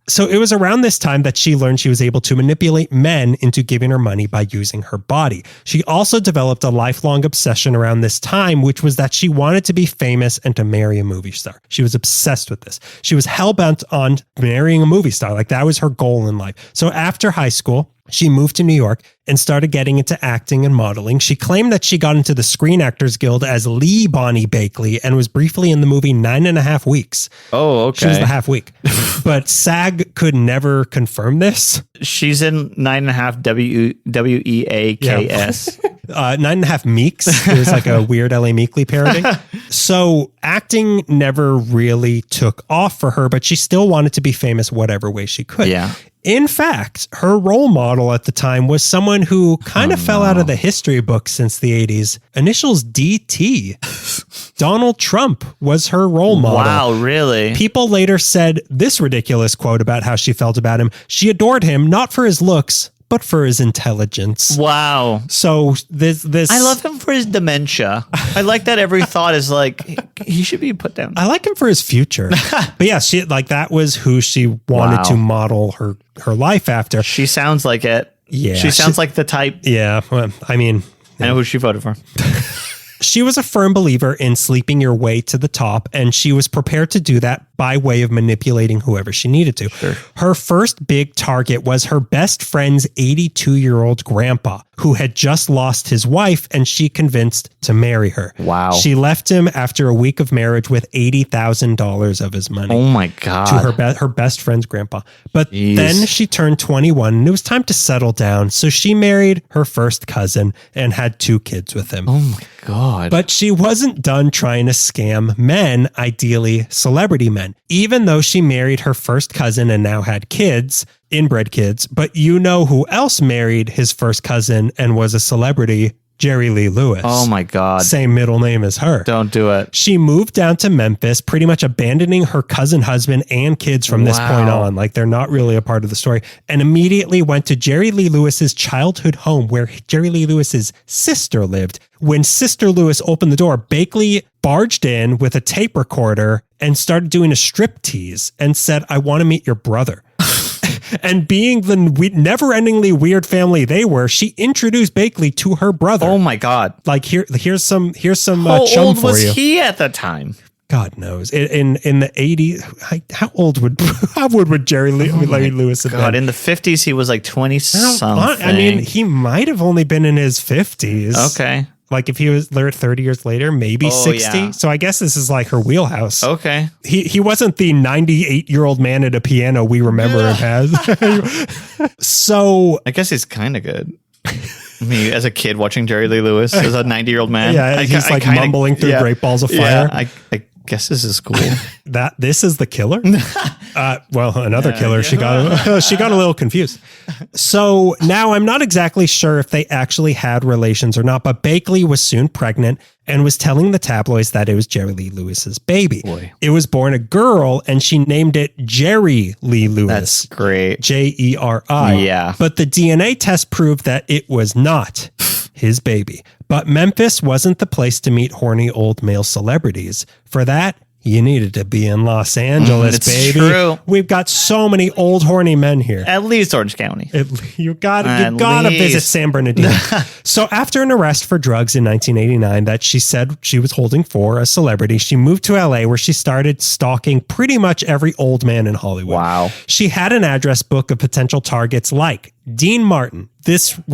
So it was around this time that she learned she was able to manipulate men into giving her money by using her body. She also developed a lifelong obsession around this time, which was that she wanted to be famous and to marry a movie star. She was obsessed with this. She was hell-bent on marrying a movie star. Like, that was her goal in life. So after high school, she moved to New York and started getting into acting and modeling. She claimed that she got into the Screen Actors Guild as Lee Bonnie Bakley and was briefly in the movie 9.5 Weeks.
Oh, okay.
She was the half week. But SAG could never confirm this.
She's in 9.5 WEAKS.
9.5 Meeks. It was like a weird LA Meekly parody. So acting never really took off for her, but she still wanted to be famous whatever way she could.
Yeah.
In fact, her role model at the time was someone who kind of fell out of the history books since the 80s. Initials DT. Donald Trump was her role model.
Wow, really?
People later said this ridiculous quote about how she felt about him. She adored him, not for his looks, but for his intelligence.
Wow.
So this
I love him for his dementia. I like that every thought is like, he should be put down.
I like him for his future. But yeah, she that was who she wanted to model her life after.
She sounds like it.
Yeah.
She sounds like the type.
Yeah. Well, I mean,
I know who she voted for.
She was a firm believer in sleeping your way to the top, and she was prepared to do that by way of manipulating whoever she needed to.
Sure.
Her first big target was her best friend's 82-year-old grandpa, who had just lost his wife, and she convinced to marry her.
Wow.
She left him after a week of marriage with $80,000 of his money.
Oh my God.
To her best friend's grandpa. But
Jeez.
then she turned 21 and it was time to settle down. So she married her first cousin and had 2 kids with him.
Oh my God.
But she wasn't done trying to scam men, ideally celebrity men, even though she married her first cousin and now had kids, inbred kids. But you know who else married his first cousin and was a celebrity? Jerry Lee Lewis.
Oh my God.
Same middle name as her.
Don't do it.
She moved down to Memphis, pretty much abandoning her cousin husband and kids from this point on. Like they're not really a part of the story. And immediately went to Jerry Lee Lewis's childhood home where Jerry Lee Lewis's sister lived. When Sister Lewis opened the door, Bakley barged in with a tape recorder and started doing a striptease and said, "I want to meet your brother." And being the never-endingly weird family they were, she introduced Bakley to her brother.
Oh my God!
Like here's some
How
chum
old
for
was
you.
he at the time?
God knows. In the 80s, how old would Jerry Lee Lewis have
God,
been?
in the 50s, he was like 20 something.
I mean, he might have only been in his 50s.
Okay.
Like if he was there 30 years later, maybe 60.
Yeah.
So I guess this is like her wheelhouse.
Okay.
He wasn't the 98-year-old man at a piano we remember him as. So
I guess he's kind of good. Me as a kid watching Jerry Lee Lewis as a 90-year-old man.
Yeah, he's like mumbling through Great Balls of Fire.
Yeah, I guess this is cool.
This is the killer? Well, another killer. She got a little confused. So now I'm not exactly sure if they actually had relations or not, but Bakley was soon pregnant and was telling the tabloids that it was Jerry Lee Lewis's baby.
Boy.
It was born a girl and she named it Jerry Lee Lewis.
That's great.
Jeri.
Yeah.
But the DNA test proved that it was not his baby. But Memphis wasn't the place to meet horny old male celebrities. For that, you needed to be in Los Angeles,
it's
baby.
true.
We've got so many old horny men here.
At least Orange County.
You gotta visit San Bernardino. So after an arrest for drugs in 1989 that she said she was holding for a celebrity, she moved to LA where she started stalking pretty much every old man in Hollywood.
Wow.
She had an address book of potential targets like Dean Martin.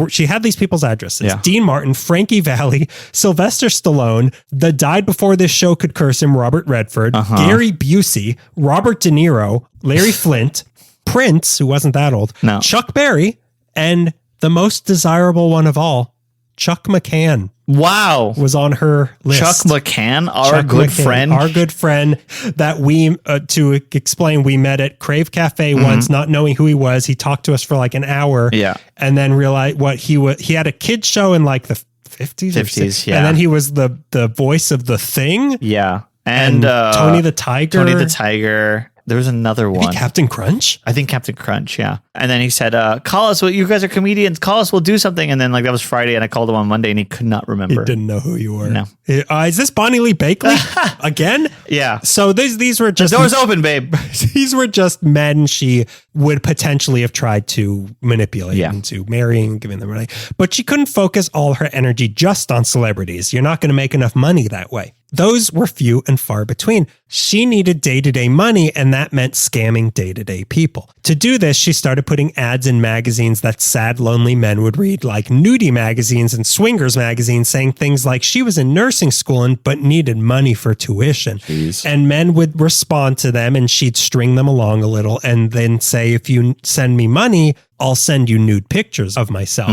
She had these people's addresses.
Yeah.
Dean Martin, Frankie Valli, Sylvester Stallone, the died before this show could curse him, Robert Redford, Gary Busey, Robert De Niro, Larry Flint, Prince, who wasn't that old,
No.
Chuck Berry, and the most desirable one of all, Chuck McCann.
Wow.
Was on her list.
Chuck McCann, our good friend.
Our good friend that we, to explain, we met at Crave Cafe once, not knowing who he was. He talked to us for like an hour.
Yeah.
And then realized what he had a kid show in like the 50s.
Yeah.
And then he was the voice of The Thing.
Yeah. And
Tony the Tiger.
Tony the Tiger. There was another one.
Maybe Captain Crunch?
I think Captain Crunch, yeah. And then he said, call us. Well, you guys are comedians. Call us. We'll do something. And then like that was Friday and I called him on Monday and he could not remember.
He didn't know who you were.
No.
Is this Bonnie Lee Bakley again?
Yeah.
So these were just...
The door's open, babe.
These were just men she would potentially have tried to manipulate into marrying, giving them money. But she couldn't focus all her energy just on celebrities. You're not going to make enough money that way. Those were few and far between. She needed day-to-day money, and that meant scamming day-to-day people. To do this, she started putting ads in magazines that sad, lonely men would read, like nudie magazines and swingers magazines, saying things like she was in nursing school but needed money for tuition.
Jeez.
And men would respond to them, and she'd string them along a little and then say, if you send me money, I'll send you nude pictures of myself.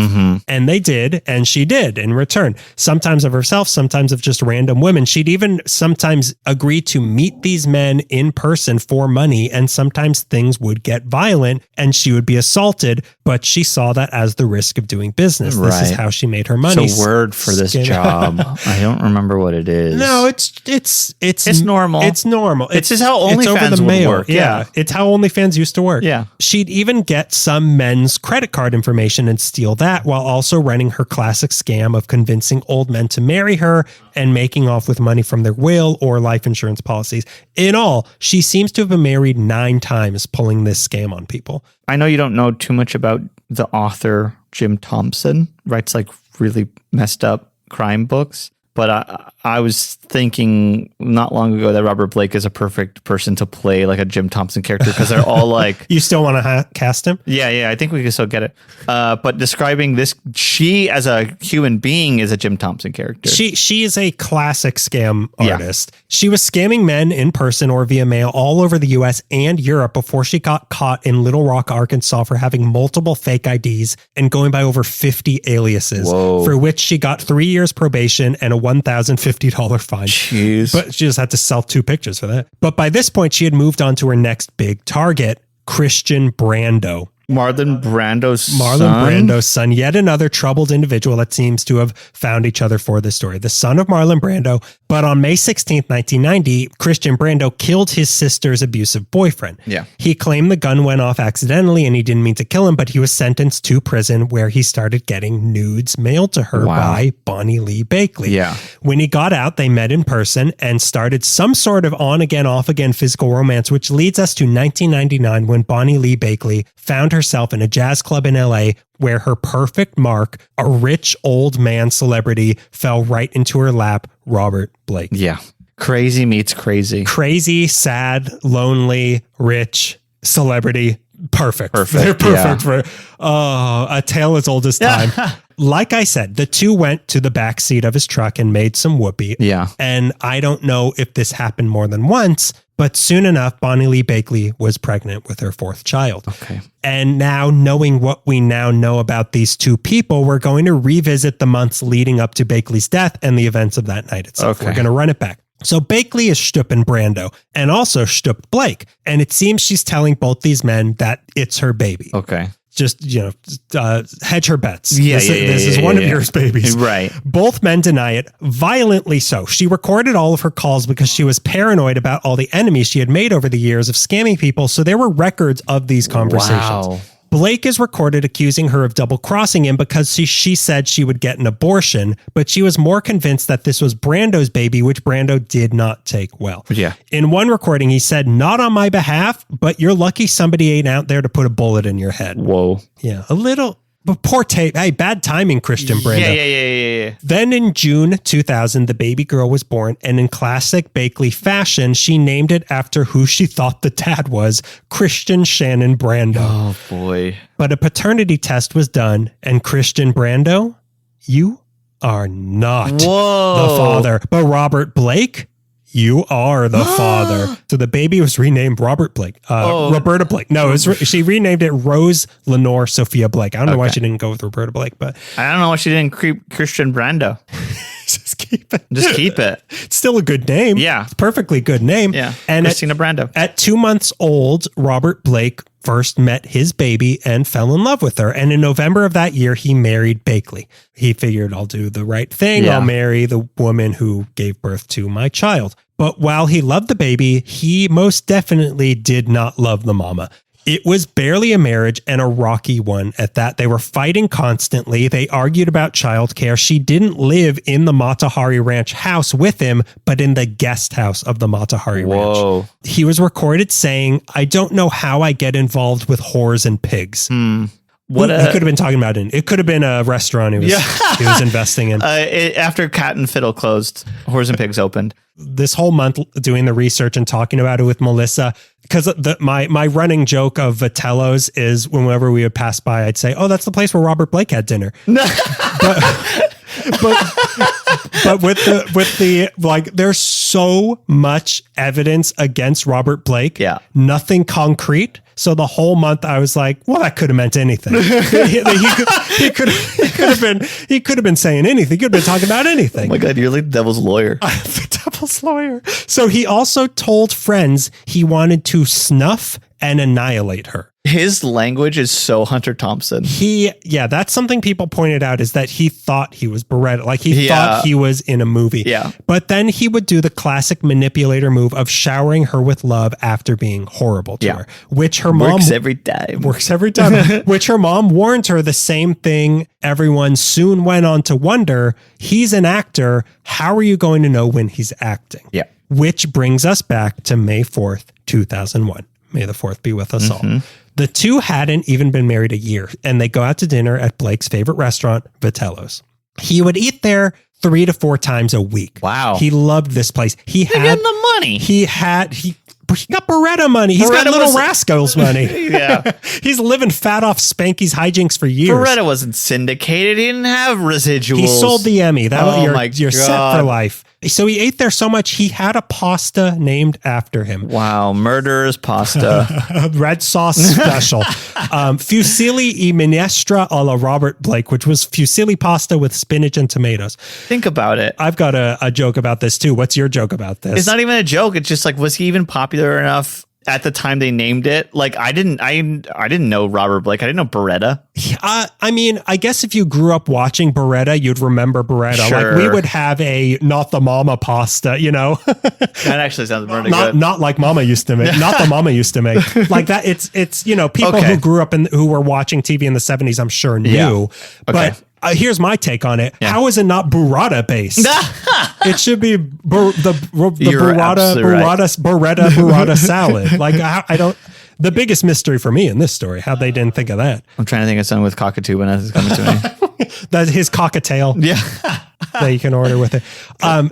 And they did, and she did in return. Sometimes of herself, sometimes of just random women. She'd even sometimes agree to meet these men in person for money, and sometimes things would get violent and she would be assaulted, but she saw that as the risk of doing business. Right. This is how she made her money.
It's a word for this job. I don't remember what it is.
No, it's
normal.
It's normal.
It's just how OnlyFans would work.
Yeah. It's how OnlyFans used to work.
Yeah.
She'd even get some men's credit card information and steal that while also running her classic scam of convincing old men to marry her and making off with money from their will or life insurance policies. In all, she seems to have been married 9 times pulling this scam on people.
I know you don't know too much about the author Jim Thompson, writes like really messed up crime books. but I was thinking not long ago that Robert Blake is a perfect person to play like a Jim Thompson character because they're all like...
You still want to cast him?
Yeah, I think we can still get it. But describing this, she as a human being is a Jim Thompson character.
She is a classic scam artist. Yeah. She was scamming men in person or via mail all over the US and Europe before she got caught in Little Rock, Arkansas for having multiple fake IDs and going by over 50 aliases, for which she got 3 years probation and a $1,050 fine.
Jeez.
But she just had to sell 2 pictures for that. But by this point, she had moved on to her next big target, Christian Brando.
Marlon Brando's son, yet another troubled individual that seems to have found each other for this story. The son of Marlon Brando. But on May 16th, 1990, Christian Brando killed his sister's abusive boyfriend. Yeah.
He claimed the gun went off accidentally and he didn't mean to kill him, but he was sentenced to prison where he started getting nudes mailed to her by Bonnie Lee Bakley.
Yeah.
When he got out, they met in person and started some sort of on-again, off-again physical romance, which leads us to 1999 when Bonnie Lee Bakley found herself in a jazz club in LA where her perfect mark, a rich old man celebrity, fell right into her lap, Robert Blake.
Yeah. Crazy meets crazy.
Crazy, sad, lonely, rich, celebrity. Perfect. They're perfect for a tale as old as time. Like I said, the two went to the back seat of his truck and made some whoopee.
Yeah.
And I don't know if this happened more than once, but soon enough, Bonnie Lee Bakley was pregnant with her 4th child.
Okay.
And now, knowing what we now know about these two people, we're going to revisit the months leading up to Bakley's death and the events of that night itself.
Okay.
We're going to run it back. So Bakley is stooping Brando and also stooped Blake. And it seems she's telling both these men that it's her baby.
Okay.
Just, hedge her bets.
This
is one of your babies.
Right.
Both men deny it, violently so. She recorded all of her calls because she was paranoid about all the enemies she had made over the years of scamming people. So there were records of these conversations.
Wow.
Blake is recorded accusing her of double-crossing him because she said she would get an abortion, but she was more convinced that this was Brando's baby, which Brando did not take well.
Yeah.
In one recording, he said, "Not on my behalf, but you're lucky somebody ain't out there to put a bullet in your head."
Whoa.
Yeah, a little... But poor tape. Hey, bad timing, Christian Brando.
Yeah.
Then in June 2000, the baby girl was born, and in classic Bakley fashion, she named it after who she thought the dad was, Christian Shannon Brando.
Oh, boy.
But a paternity test was done, and Christian Brando, you are not the father. But Robert Blake, you are the father. So the baby was renamed Robert Blake. Roberta Blake. No, she renamed it Rose Lenore Sophia Blake. I don't know why she didn't go with Roberta Blake, but
I don't know why she didn't creep Christian Brando.
Just keep it. It's still a good name.
Yeah.
It's a perfectly good name.
Yeah.
And
Christina Brando.
At 2 months old, Robert Blake first met his baby and fell in love with her. And in November of that year, he married Bakley. He figured, I'll do the right thing.
Yeah.
I'll marry the woman who gave birth to my child. But while he loved the baby, he most definitely did not love the mama. It was barely a marriage and a rocky one at that. They were fighting constantly. They argued about childcare. She didn't live in the Mata Hari Ranch house with him, but in the guest house of the Mata Hari Ranch. He was recorded saying, "I don't know how I get involved with whores and pigs." He could have been talking about it. It could have been a restaurant he was investing in.
After Cat and Fiddle closed, Whores and Pigs opened.
This whole month doing the research and talking about it with Melissa, because my running joke of Vitello's is whenever we would pass by, I'd say, "Oh, that's the place where Robert Blake had dinner." but with the like, there's so much evidence against Robert Blake.
Yeah.
Nothing concrete. So the whole month I was like, well, that could have meant anything. he could have been saying anything. He could have been talking about anything.
Oh my God, you're like the devil's lawyer.
The devil's lawyer. So he also told friends he wanted to snuff and annihilate her.
His language is so Hunter Thompson.
That's something people pointed out, is that he thought he was Beretta. Like he thought he was in a movie.
Yeah.
But then he would do the classic manipulator move of showering her with love after being horrible to her, which her mom
works every time.
Which her mom warned her the same thing. Everyone soon went on to wonder, he's an actor. How are you going to know when he's acting?
Yeah.
Which brings us back to May 4th, 2001. May the 4th be with us all. The two hadn't even been married a year, and they go out to dinner at Blake's favorite restaurant, Vitello's. He would eat there 3 to 4 times a week.
Wow.
He loved this place. He had
the money.
He got Beretta money. He's got Little Rascals money.
Yeah.
He's living fat off Spanky's hijinks for years.
Beretta wasn't syndicated. He didn't have residuals.
He sold the Emmy. You're set for life. So he ate there so much, he had a pasta named after him.
Wow. Murderer's pasta.
Red sauce special. Fusilli e minestra alla Robert Blake, which was fusilli pasta with spinach and tomatoes.
Think about it.
I've got a joke about this too. What's your joke about this?
It's not even a joke. It's just like, was he even popular enough at the time they named it? Like, I didn't know Robert Blake. I didn't know Beretta.
I mean, I guess if you grew up watching Beretta, you'd remember Beretta.
Sure.
Like we would have a not the mama pasta, you know.
That actually sounds pretty good.
Not like mama used to make. Not the mama used to make. Like that. It's people who grew up who were watching TV in the 70s, I'm sure knew. Yeah. Okay. But here's my take on it. Yeah. How is it not burrata based? It should be the burrata salad. Like I don't. The biggest mystery for me in this story, how they didn't think of that.
I'm trying to think of something with cockatoo when it's coming to me.
That's his cockatail.
Yeah.
That you can order with it.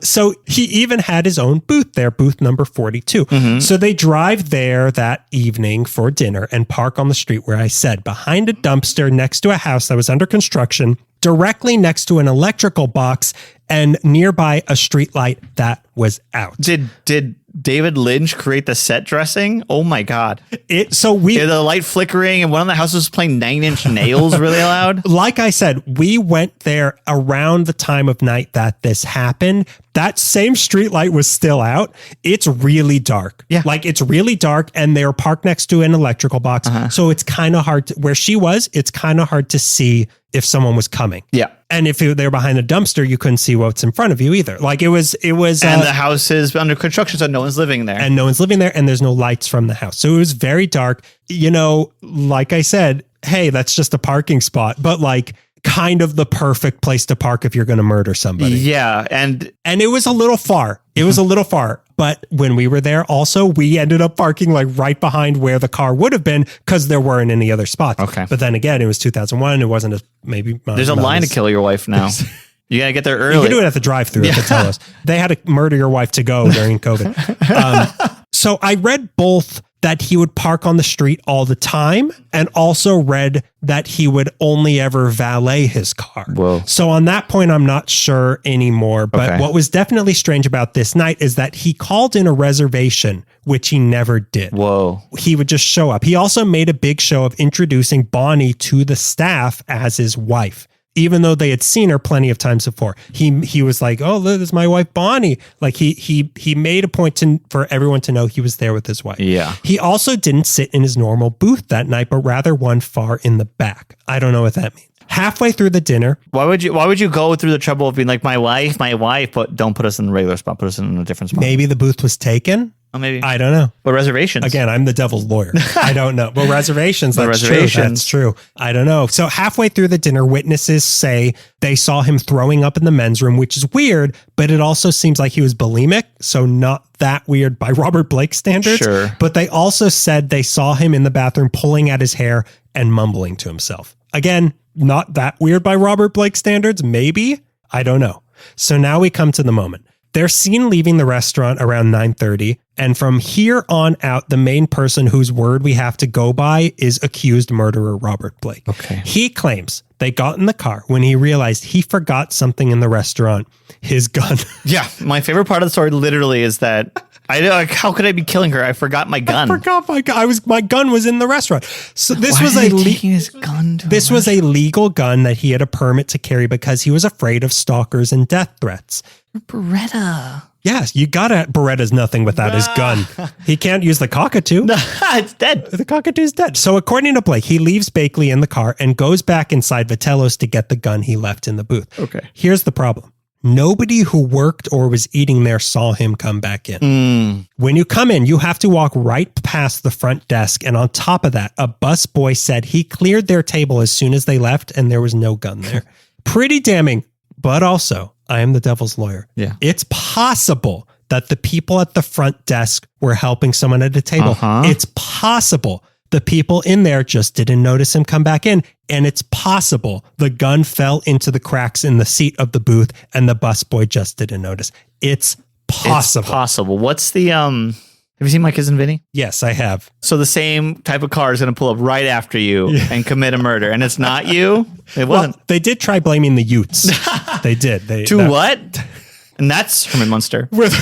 So he even had his own booth there, booth number 42. Mm-hmm. So they drive there that evening for dinner and park on the street where I said, behind a dumpster next to a house that was under construction, directly next to an electrical box and nearby a street light that was out.
Did David Lynch create the set dressing? Oh my God. The light flickering and one of the houses was playing 9 Inch Nails really loud.
Like I said, we went there around the time of night that this happened. That same street light was still out. It's really dark.
Yeah.
Like it's really dark and they're parked next to an electrical box. Uh-huh. So it's kind of hard where she was, it's kind of hard to see if someone was coming.
Yeah.
And if they were behind a dumpster, you couldn't see what's in front of you either. Like it was. And
the house is under construction, so no one's living there.
And no one's living there and there's no lights from the house. So it was very dark. You know, like I said, hey, that's just a parking spot. But like, kind of the perfect place to park if you're going to murder somebody.
Yeah. And
it was a little far. It was a little far. But when we were there also, we ended up parking like right behind where the car would have been because there weren't any other spots.
Okay.
But then again, it was 2001. It wasn't
there's a line to kill your wife now. You got to get there early.
You can do it at the drive-thru if they tell us. They had to murder your wife to go during COVID. So I read both that he would park on the street all the time and also read that he would only ever valet his car.
Whoa.
So on that point, I'm not sure anymore. But What was definitely strange about this night is that he called in a reservation, which he never did.
Whoa.
He would just show up. He also made a big show of introducing Bonnie to the staff as his wife. Even though they had seen her plenty of times before, he was like, "Oh, this is my wife, Bonnie." Like he made a point for everyone to know he was there with his wife.
Yeah.
He also didn't sit in his normal booth that night, but rather one far in the back. I don't know what that means. Halfway through the dinner,
why would you go through the trouble of being like my wife, but don't put us in the regular spot, put us in a different spot?
Maybe the booth was taken.
Oh, maybe.
I don't know.
But reservations.
Again, I'm the devil's lawyer. I don't know. Well, reservations. That's true. I don't know. So halfway through the dinner, witnesses say they saw him throwing up in the men's room, which is weird, but it also seems like he was bulimic. So not that weird by Robert Blake standards.
Sure.
But they also said they saw him in the bathroom pulling at his hair and mumbling to himself. Again, not that weird by Robert Blake standards. Maybe. I don't know. So now we come to the moment. They're seen leaving the restaurant around 9:30, and from here on out, the main person whose word we have to go by is accused murderer Robert Blake.
Okay.
He claims they got in the car when he realized he forgot something in the restaurant, his gun.
Yeah, my favorite part of the story literally is that how could I be killing her? I forgot my gun.
I forgot my gun. My gun was in the restaurant. So this was
taking his gun.
This was a legal gun that he had a permit to carry because he was afraid of stalkers and death threats.
Beretta.
Yes, you gotta. Beretta's nothing without his gun. He can't use the cockatoo.
It's dead.
The cockatoo's dead. So according to Blake, he leaves Bakley in the car and goes back inside Vitello's to get the gun he left in the booth.
Okay.
Here's the problem. Nobody who worked or was eating there saw him come back in. When you come in, you have to walk right past the front desk. And on top of that, a busboy said he cleared their table as soon as they left and there was no gun there. Pretty damning, but also, I am the devil's lawyer.
Yeah.
It's possible that the people at the front desk were helping someone at a table. Uh-huh. It's possible. The people in there just didn't notice him come back in. And it's possible the gun fell into the cracks in the seat of the booth and the busboy just didn't notice. It's possible.
It's possible. What's the, have you seen My Cousin Vinny?
Yes, I have.
So the same type of car is going to pull up right after you and commit a murder. And it's not you? It wasn't.
Well, they did try blaming the Utes. They did.
What? And that's Herman Munster.
With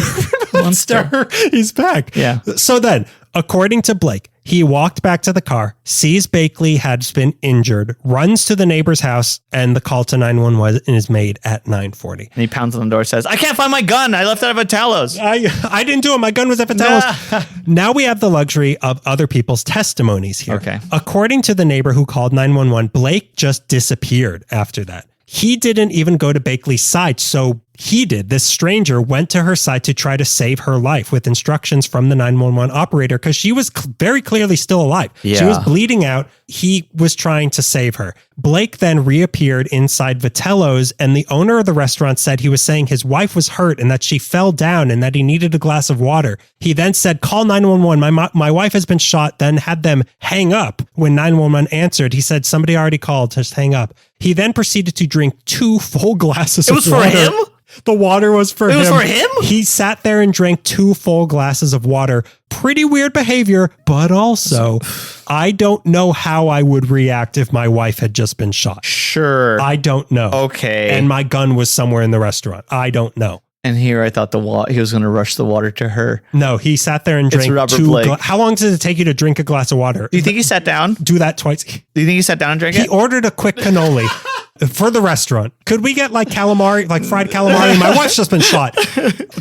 Munster. He's back.
Yeah.
So then, according to Blake, he walked back to the car, sees Bakley has been injured, runs to the neighbor's house, and the call to 911 is made at 9:40.
And he pounds on the door, says, "I can't find my gun. I left it at Vitello's.
I didn't do it. My gun was at Vitello's." Now we have the luxury of other people's testimonies here.
Okay.
According to the neighbor who called 911, Blake just disappeared after that. He didn't even go to Bakley's side, so this stranger went to her side to try to save her life with instructions from the 911 operator because she was very clearly still alive.
Yeah.
She was bleeding out. He was trying to save her. Blake then reappeared inside Vitello's, and the owner of the restaurant said he was saying his wife was hurt and that she fell down and that he needed a glass of water. He then said, "Call 911. My wife has been shot," then had them hang up. When 911 answered, he said, "Somebody already called, just hang up." He then proceeded to drink 2 full glasses of water.
It was for him?
The water was for him.
It was for him?
He sat there and drank 2 full glasses of water. Pretty weird behavior, but also, I don't know how I would react if my wife had just been shot.
Sure.
I don't know.
Okay.
And my gun was somewhere in the restaurant. I don't know.
And here I thought he was going to rush the water to her.
No, he sat there and drank
Robert
2
Blake.
How long does it take you to drink a glass of water?
Do you think he sat down?
Do that twice.
Do you think he sat down and drank it?
He ordered a quick cannoli for the restaurant. Could we get like calamari, like fried calamari? My wife's just been shot.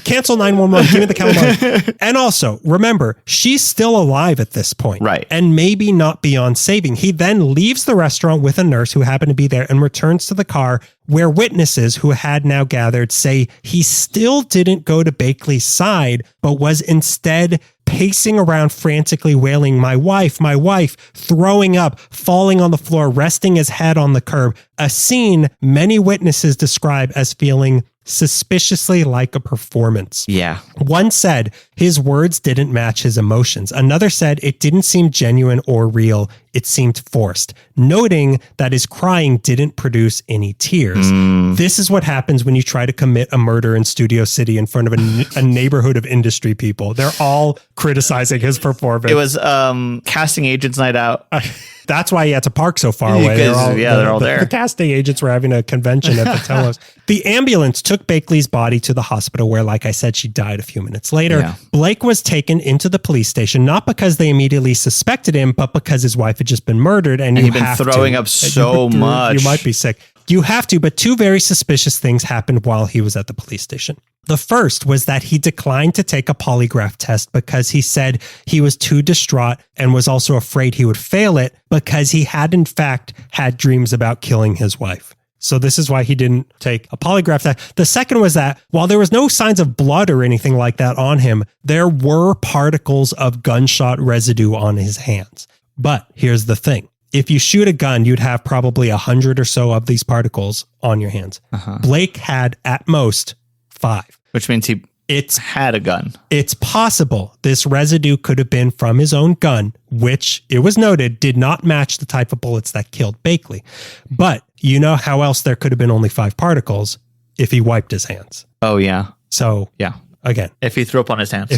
Cancel 911. Give me the calamari. And also, remember, she's still alive at this point.
Right.
And maybe not beyond saving. He then leaves the restaurant with a nurse who happened to be there and returns to the car where witnesses who had now gathered say he still didn't go to Bakley's side, but was instead pacing around frantically wailing, my wife, throwing up, falling on the floor, resting his head on the curb, a scene many witnesses describe as feeling suspiciously like a performance.
Yeah.
One said his words didn't match his emotions. Another said it didn't seem genuine or real. It seemed forced, noting that his crying didn't produce any tears. This is what happens when you try to commit a murder in Studio City in front of a neighborhood of industry people. They're all criticizing his performance.
It was casting agents night out.
That's why he had to park so far away.
They're all there.
The casting agents were having a convention at Vitello's. The ambulance took Bakley's body to the hospital where, like I said, she died a few minutes later.
Yeah.
Blake was taken into the police station, not because they immediately suspected him, but because his wife had just been murdered. And
he'd been throwing up so much.
You might be sick. You have to, but 2 very suspicious things happened while he was at the police station. The first was that he declined to take a polygraph test because he said he was too distraught and was also afraid he would fail it because he had in fact had dreams about killing his wife. So this is why he didn't take a polygraph test. The second was that while there was no signs of blood or anything like that on him, there were particles of gunshot residue on his hands. But here's the thing. If you shoot a gun, you'd have probably 100 or so of these particles on your hands. Blake had at most 5.
Which means he had a gun.
It's possible this residue could have been from his own gun, which it was noted did not match the type of bullets that killed Bakley. But you know how else there could have been only 5 particles if he wiped his hands.
Oh, yeah.
So,
yeah.
Again,
if he threw up on his hands,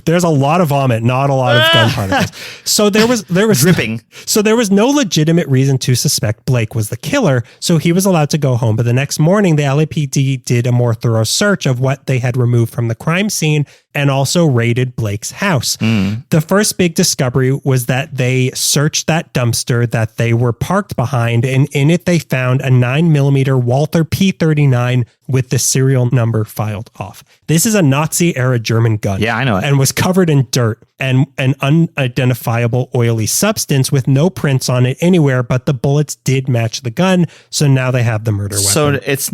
there's a lot of vomit, not a lot of gun particles. So there was
dripping.
So there was no legitimate reason to suspect Blake was the killer. So he was allowed to go home. But the next morning, the LAPD did a more thorough search of what they had removed from the crime scene and also raided Blake's house. The first big discovery was that they searched that dumpster that they were parked behind, and in it they found a 9mm Walther P39 with the serial number filed off. This is a Nazi-era German gun.
Yeah, I know it.
And was covered in dirt and an unidentifiable oily substance with no prints on it anywhere, but the bullets did match the gun, so now they have the murder weapon.
So it's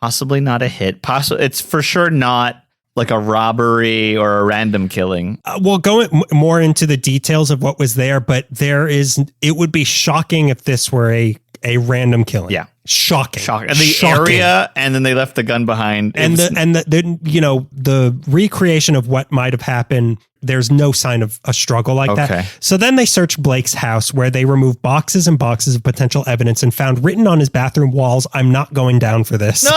possibly not a hit. It's for sure not like a robbery or a random killing.
We'll go more into the details of what was there, but it would be shocking if this were a random killing.
Yeah.
Shocking.
And the area, and then they left the gun behind.
And the recreation of what might have happened there's no sign of a struggle like that. So then they searched Blake's house, where they removed boxes and boxes of potential evidence and found written on his bathroom walls, "I'm not going down for this." No!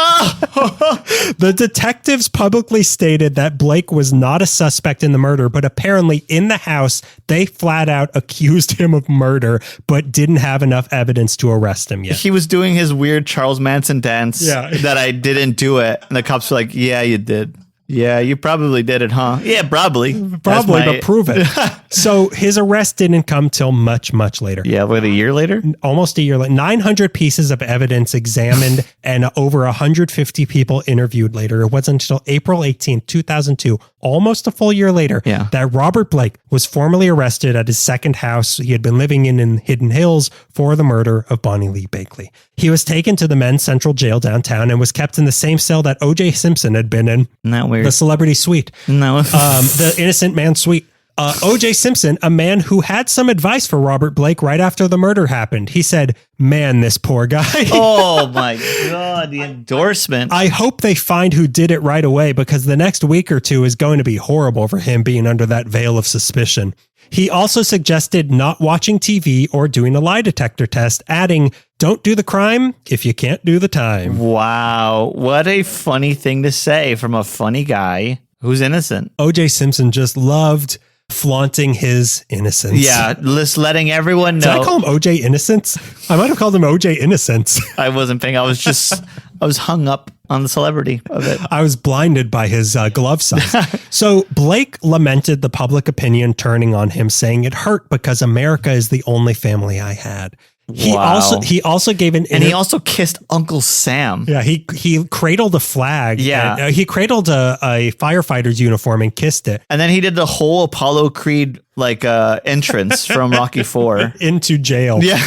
The detectives publicly stated that Blake was not a suspect in the murder, but apparently in the house, they flat out accused him of murder, but didn't have enough evidence to arrest him yet.
He was doing his weird Charles Manson dance that I didn't do it. And the cops were like, "Yeah, you did. Yeah, you probably did it, huh?" "Yeah, probably."
But prove it. So his arrest didn't come till much, much later.
Yeah, what, a year later?
Almost a year later. 900 pieces of evidence examined and over 150 people interviewed later. It wasn't until April 18th, 2002, almost a full year later, that Robert Blake was formally arrested at his second house he had been living in Hidden Hills for the murder of Bonnie Lee Bakley. He was taken to the men's central jail downtown and was kept in the same cell that O.J. Simpson had been in.
Not weird.
The celebrity suite.
No.
The innocent man suite. O.J. Simpson, a man who had some advice for Robert Blake right after the murder happened. He said, "Man, this poor guy."
Oh my God, the endorsement.
"I hope they find who did it right away, because the next week or two is going to be horrible for him being under that veil of suspicion." He also suggested not watching TV or doing a lie detector test, adding, "Don't do the crime if you can't do the time."
Wow. What a funny thing to say from a funny guy who's innocent.
O.J. Simpson just loved flaunting his innocence.
Yeah, just letting everyone know.
Did I call him OJ Innocence? I might have called him OJ Innocence.
I wasn't paying. I was hung up on the celebrity of it.
I was blinded by his glove size. So Blake lamented the public opinion turning on him, saying it hurt because America is the only family I had. He also gave an
and he also kissed Uncle Sam.
Yeah, he cradled a flag.
Yeah,
he cradled a firefighter's uniform and kissed it.
And then he did the whole Apollo Creed entrance from Rocky IV
into jail.
Yeah.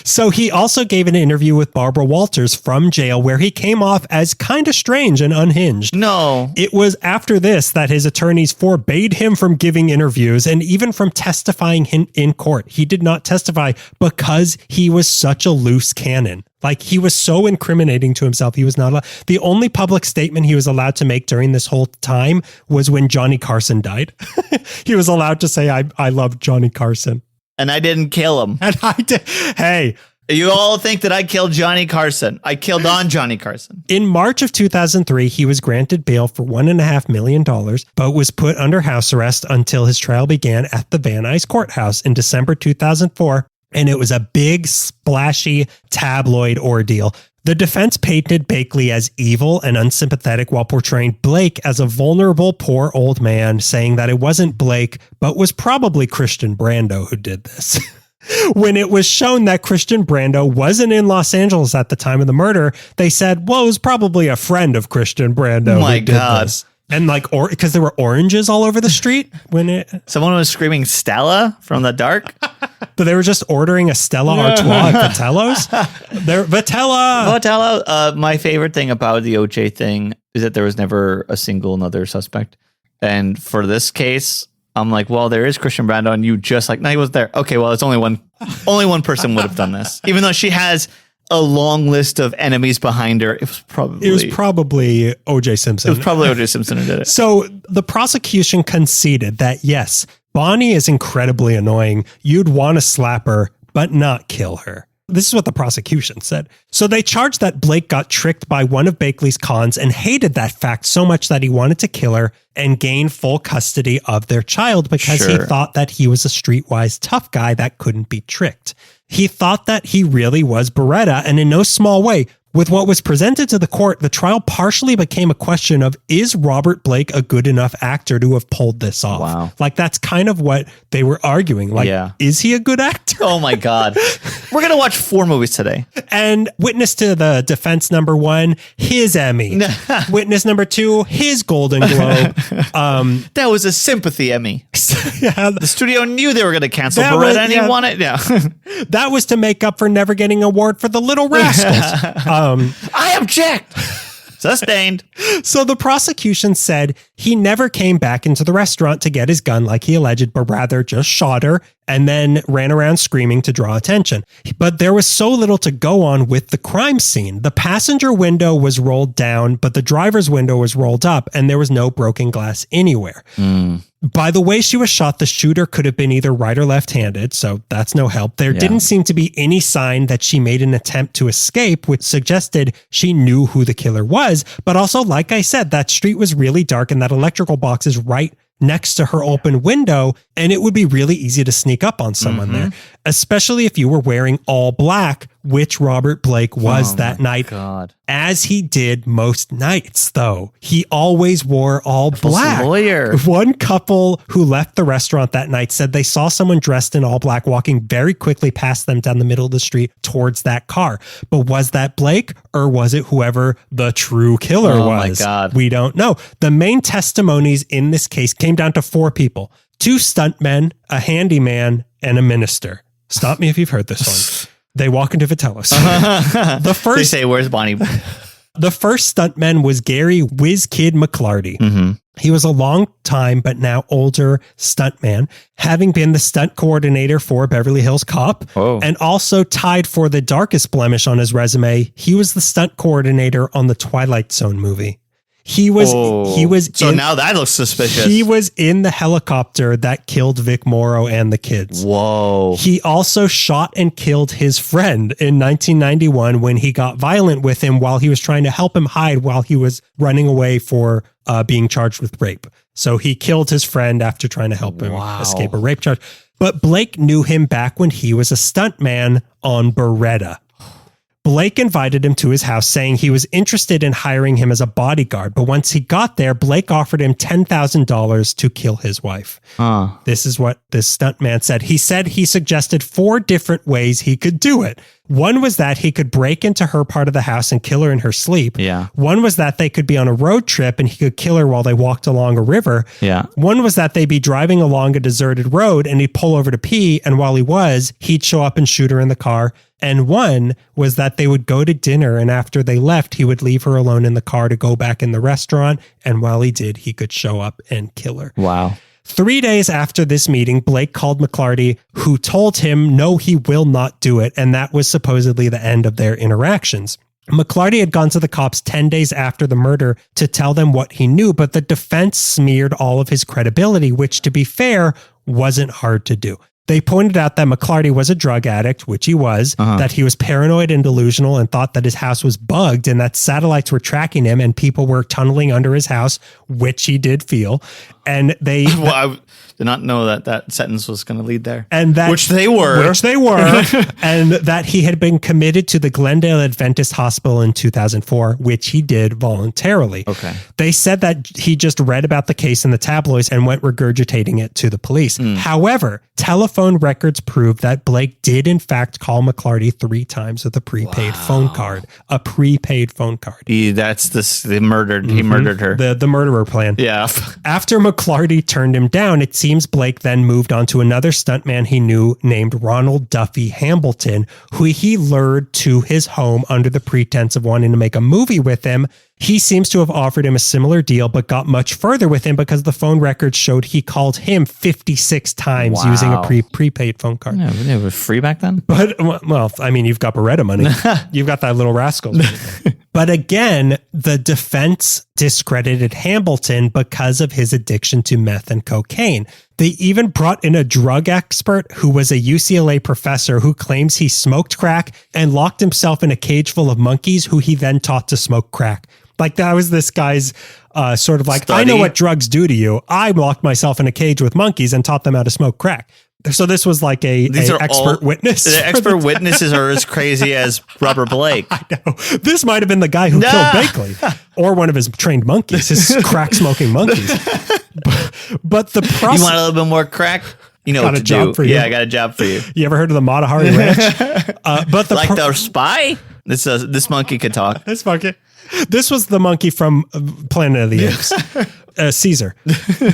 So he also gave an interview with Barbara Walters from jail, where he came off as kind of strange and unhinged.
No.
It was after this that his attorneys forbade him from giving interviews and even from testifying in court. He did not testify because he was such a loose cannon. Like, he was so incriminating to himself. He was not allowed. The only public statement he was allowed to make during this whole time was when Johnny Carson died. He was allowed to say, I love Johnny Carson.
And I didn't kill him.
And I did. Hey.
You all think that I killed Johnny Carson. I killed on Johnny Carson.
In March of 2003, he was granted bail for $1.5 million, but was put under house arrest until his trial began at the Van Nuys courthouse in December 2004. And it was a big, splashy tabloid ordeal. The defense painted Bakley as evil and unsympathetic while portraying Blake as a vulnerable, poor old man, saying that it wasn't Blake, but was probably Christian Brando who did this. When it was shown that Christian Brando wasn't in Los Angeles at the time of the murder, they said, well, it was probably a friend of Christian Brando.
Oh my God.
This. And because there were oranges all over the street when
someone was screaming Stella from the dark.
But they were just ordering a Stella Artois at Vitello's. Vitello.
My favorite thing about the OJ thing is that there was never a single another suspect. And for this case, I'm like, well, there is Christian Brando, and you just no, he wasn't there. Okay, well, it's only one person would have done this, even though she has a long list of enemies behind her. It was probably
O.J. Simpson.
It was probably O.J. Simpson who did it.
So the prosecution conceded that, yes, Bonnie is incredibly annoying. You'd want to slap her, but not kill her. This is what the prosecution said. So they charged that Blake got tricked by one of Bakley's cons and hated that fact so much that he wanted to kill her and gain full custody of their child because he thought that he was a streetwise tough guy that couldn't be tricked. He thought that he really was Beretta, and in no small way, with what was presented to the court, the trial partially became a question of, is Robert Blake a good enough actor to have pulled this off?
Wow.
Like, that's kind of what they were arguing. Like, is he a good actor?
Oh my God. We're going to watch 4 movies today.
And witness to the defense number 1, his Emmy. Witness number 2, his Golden Globe.
That was a sympathy Emmy.
Yeah,
the studio knew they were going to cancel Beretta and he won it. Yeah.
That was to make up for never getting an award for The Little Rascals.
I object. Sustained.
So the prosecution said he never came back into the restaurant to get his gun like he alleged, but rather just shot her and then ran around screaming to draw attention. But there was so little to go on with the crime scene. The passenger window was rolled down, but the driver's window was rolled up, and there was no broken glass anywhere. By the way she was shot, the shooter could have been either right or left-handed, so that's no help. There didn't seem to be any sign that she made an attempt to escape, which suggested she knew who the killer was. But also, like I said, that street was really dark and that electrical box is right next to her open window, and it would be really easy to sneak up on someone there, especially if you were wearing all black, which Robert Blake was that night.
God.
As he did most nights, though. He always wore all black.
Lawyer.
One couple who left the restaurant that night said they saw someone dressed in all black walking very quickly past them down the middle of the street towards that car. But was that Blake, or was it whoever the true killer was?
My God.
We don't know. The main testimonies in this case came down to 4 people: 2 stuntmen, a handyman, and a minister. Stop me if you've heard this one. They walk into Vitello's. The first,
they say, "Where's Bonnie?"
The first stuntman was Gary Whiz Kid McClarty. He was a long time, but now older stuntman, having been the stunt coordinator for Beverly Hills Cop, and also tied for the darkest blemish on his resume. He was the stunt coordinator on the Twilight Zone movie. He was
So now that looks suspicious.
He was in the helicopter that killed Vic Morrow and the kids.
Whoa.
He also shot and killed his friend in 1991 when he got violent with him while he was trying to help him hide while he was running away for being charged with rape. So he killed his friend after trying to help him escape a rape charge. But Blake knew him back when he was a stuntman on Beretta. Blake invited him to his house, saying he was interested in hiring him as a bodyguard. But once he got there, Blake offered him $10,000 to kill his wife. This is what this stuntman said. He said he suggested 4 different ways he could do it. One was that he could break into her part of the house and kill her in her sleep.
Yeah.
One was that they could be on a road trip and he could kill her while they walked along a river.
Yeah.
One was that they'd be driving along a deserted road and he'd pull over to pee, and while he was, he'd show up and shoot her in the car. And one was that they would go to dinner, and after they left, he would leave her alone in the car to go back in the restaurant. And while he did, he could show up and kill her.
Wow.
3 days after this meeting, Blake called McClarty, who told him, no, he will not do it. And that was supposedly the end of their interactions. McClarty had gone to the cops 10 days after the murder to tell them what he knew, but the defense smeared all of his credibility, which, to be fair, wasn't hard to do. They pointed out that McClarty was a drug addict, which he was, that he was paranoid and delusional and thought that his house was bugged and that satellites were tracking him and people were tunneling under his house, which he did feel. And they...
Well, I did not know that sentence was going to lead there.
And that,
which they were.
And that he had been committed to the Glendale Adventist Hospital in 2004, which he did voluntarily.
Okay.
They said that he just read about the case in the tabloids and went regurgitating it to the police. However, telephone records prove that Blake did in fact call McClarty 3 times with a prepaid phone card. A prepaid phone card.
He murdered her.
The murderer plan.
Yeah.
After McClarty turned him down, it seems Blake then moved on to another stuntman he knew named Ronald Duffy Hambleton, who he lured to his home under the pretense of wanting to make a movie with him. He seems to have offered him a similar deal, but got much further with him because the phone records showed he called him 56 times using a prepaid phone card.
Yeah, it was free back then?
But, well, I mean, you've got Beretta money. You've got that little rascal. But again, the defense discredited Hambleton because of his addiction to meth and cocaine. They even brought in a drug expert who was a UCLA professor who claims he smoked crack and locked himself in a cage full of monkeys who he then taught to smoke crack. Like, that was this guy's sort of like, I know what drugs do to you. I locked myself in a cage with monkeys and taught them how to smoke crack. So this was like a expert witness.
The expert witnesses are as crazy as Robert Blake.
I know. This might have been the guy who killed Bakley or one of his trained monkeys, his crack smoking monkeys. But the process.
You want a little bit more crack? You know what to do. For you. Yeah, I got a job for you.
You ever heard of the Matahari Ranch? But the
the spy? This monkey could talk.
This was the monkey from Planet of the Apes, Caesar.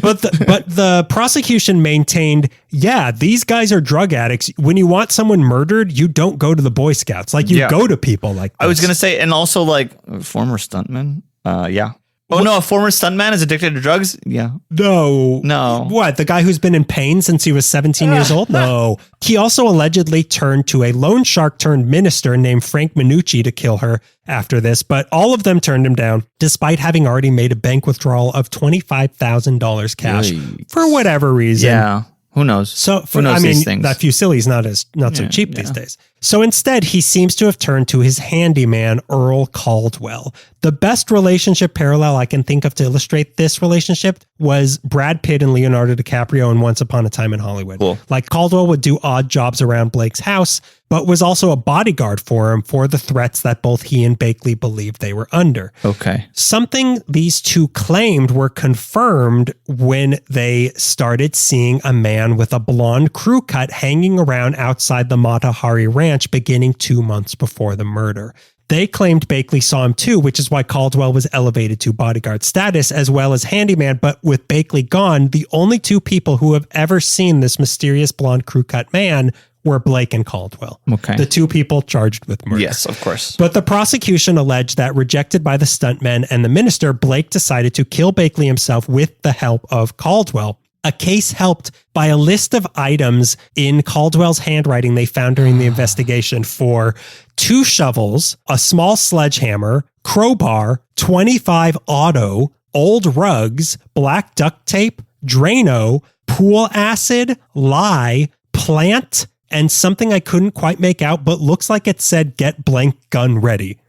But the prosecution maintained, these guys are drug addicts. When you want someone murdered, you don't go to the Boy Scouts. Like, you go to people like this.
I was going to say, and also like former stuntman. Yeah. Oh, no, a former stuntman is addicted to drugs? Yeah.
No. What, the guy who's been in pain since he was 17 years old? No. He also allegedly turned to a loan shark turned minister named Frank Minucci to kill her after this, but all of them turned him down, despite having already made a bank withdrawal of $25,000 cash for whatever reason.
Yeah. Who knows?
So,
Who knows these things?
that Fusilli's not so cheap these days. So instead, he seems to have turned to his handyman, Earl Caldwell. The best relationship parallel I can think of to illustrate this relationship was Brad Pitt and Leonardo DiCaprio in Once Upon a Time in Hollywood.
Cool.
Like, Caldwell would do odd jobs around Blake's house, but was also a bodyguard for him for the threats that both he and Bakley believed they were under.
Okay.
Something these two claimed were confirmed when they started seeing a man with a blonde crew cut hanging around outside the Mata Hari Ranch beginning 2 months before the murder. They claimed Bakley saw him too, which is why Caldwell was elevated to bodyguard status as well as handyman. But with Bakley gone, the only two people who have ever seen this mysterious blonde crew cut man were Blake and Caldwell.
Okay.
The two people charged with murder.
Yes, of course.
But the prosecution alleged that, rejected by the stuntmen and the minister, Blake decided to kill Bakley himself with the help of Caldwell. A case helped by a list of items in Caldwell's handwriting they found during the investigation for 2 shovels, a small sledgehammer, crowbar, 25 auto, old rugs, black duct tape, Drano, pool acid, lye, plant, and something I couldn't quite make out, but looks like it said "get blank gun ready."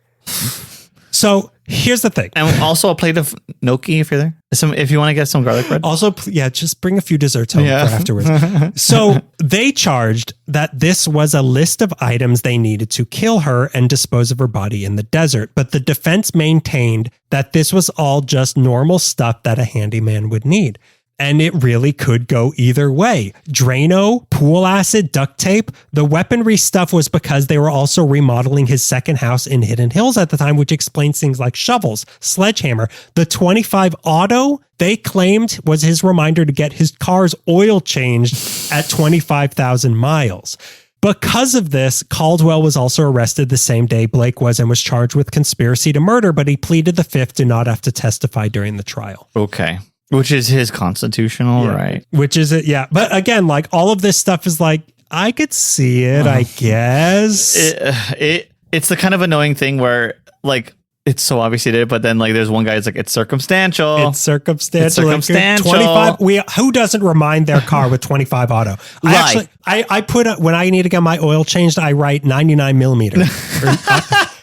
So here's the thing.
And also a plate of gnocchi if you're there. If you want to get some garlic bread.
Also, just bring a few desserts home for afterwards. So they charged that this was a list of items they needed to kill her and dispose of her body in the desert. But the defense maintained that this was all just normal stuff that a handyman would need. And it really could go either way. Drano, pool acid, duct tape. The weaponry stuff was because they were also remodeling his second house in Hidden Hills at the time, which explains things like shovels, sledgehammer. The 25 auto, they claimed, was his reminder to get his car's oil changed at 25,000 miles. Because of this, Caldwell was also arrested the same day Blake was and was charged with conspiracy to murder, but he pleaded the fifth to not have to testify during the trial.
Okay. Which is his constitutional right.
Which is it, yeah. But again, like, all of this stuff is like, I could see it, I guess.
It's the kind of annoying thing where, like, it's so obvious he did it, but then, like, there's one guy who's like, it's circumstantial.
It's circumstantial.
It's circumstantial.
25. Who doesn't remind their car with 25 auto? I put, when I need to get my oil changed, I write 99 millimeter.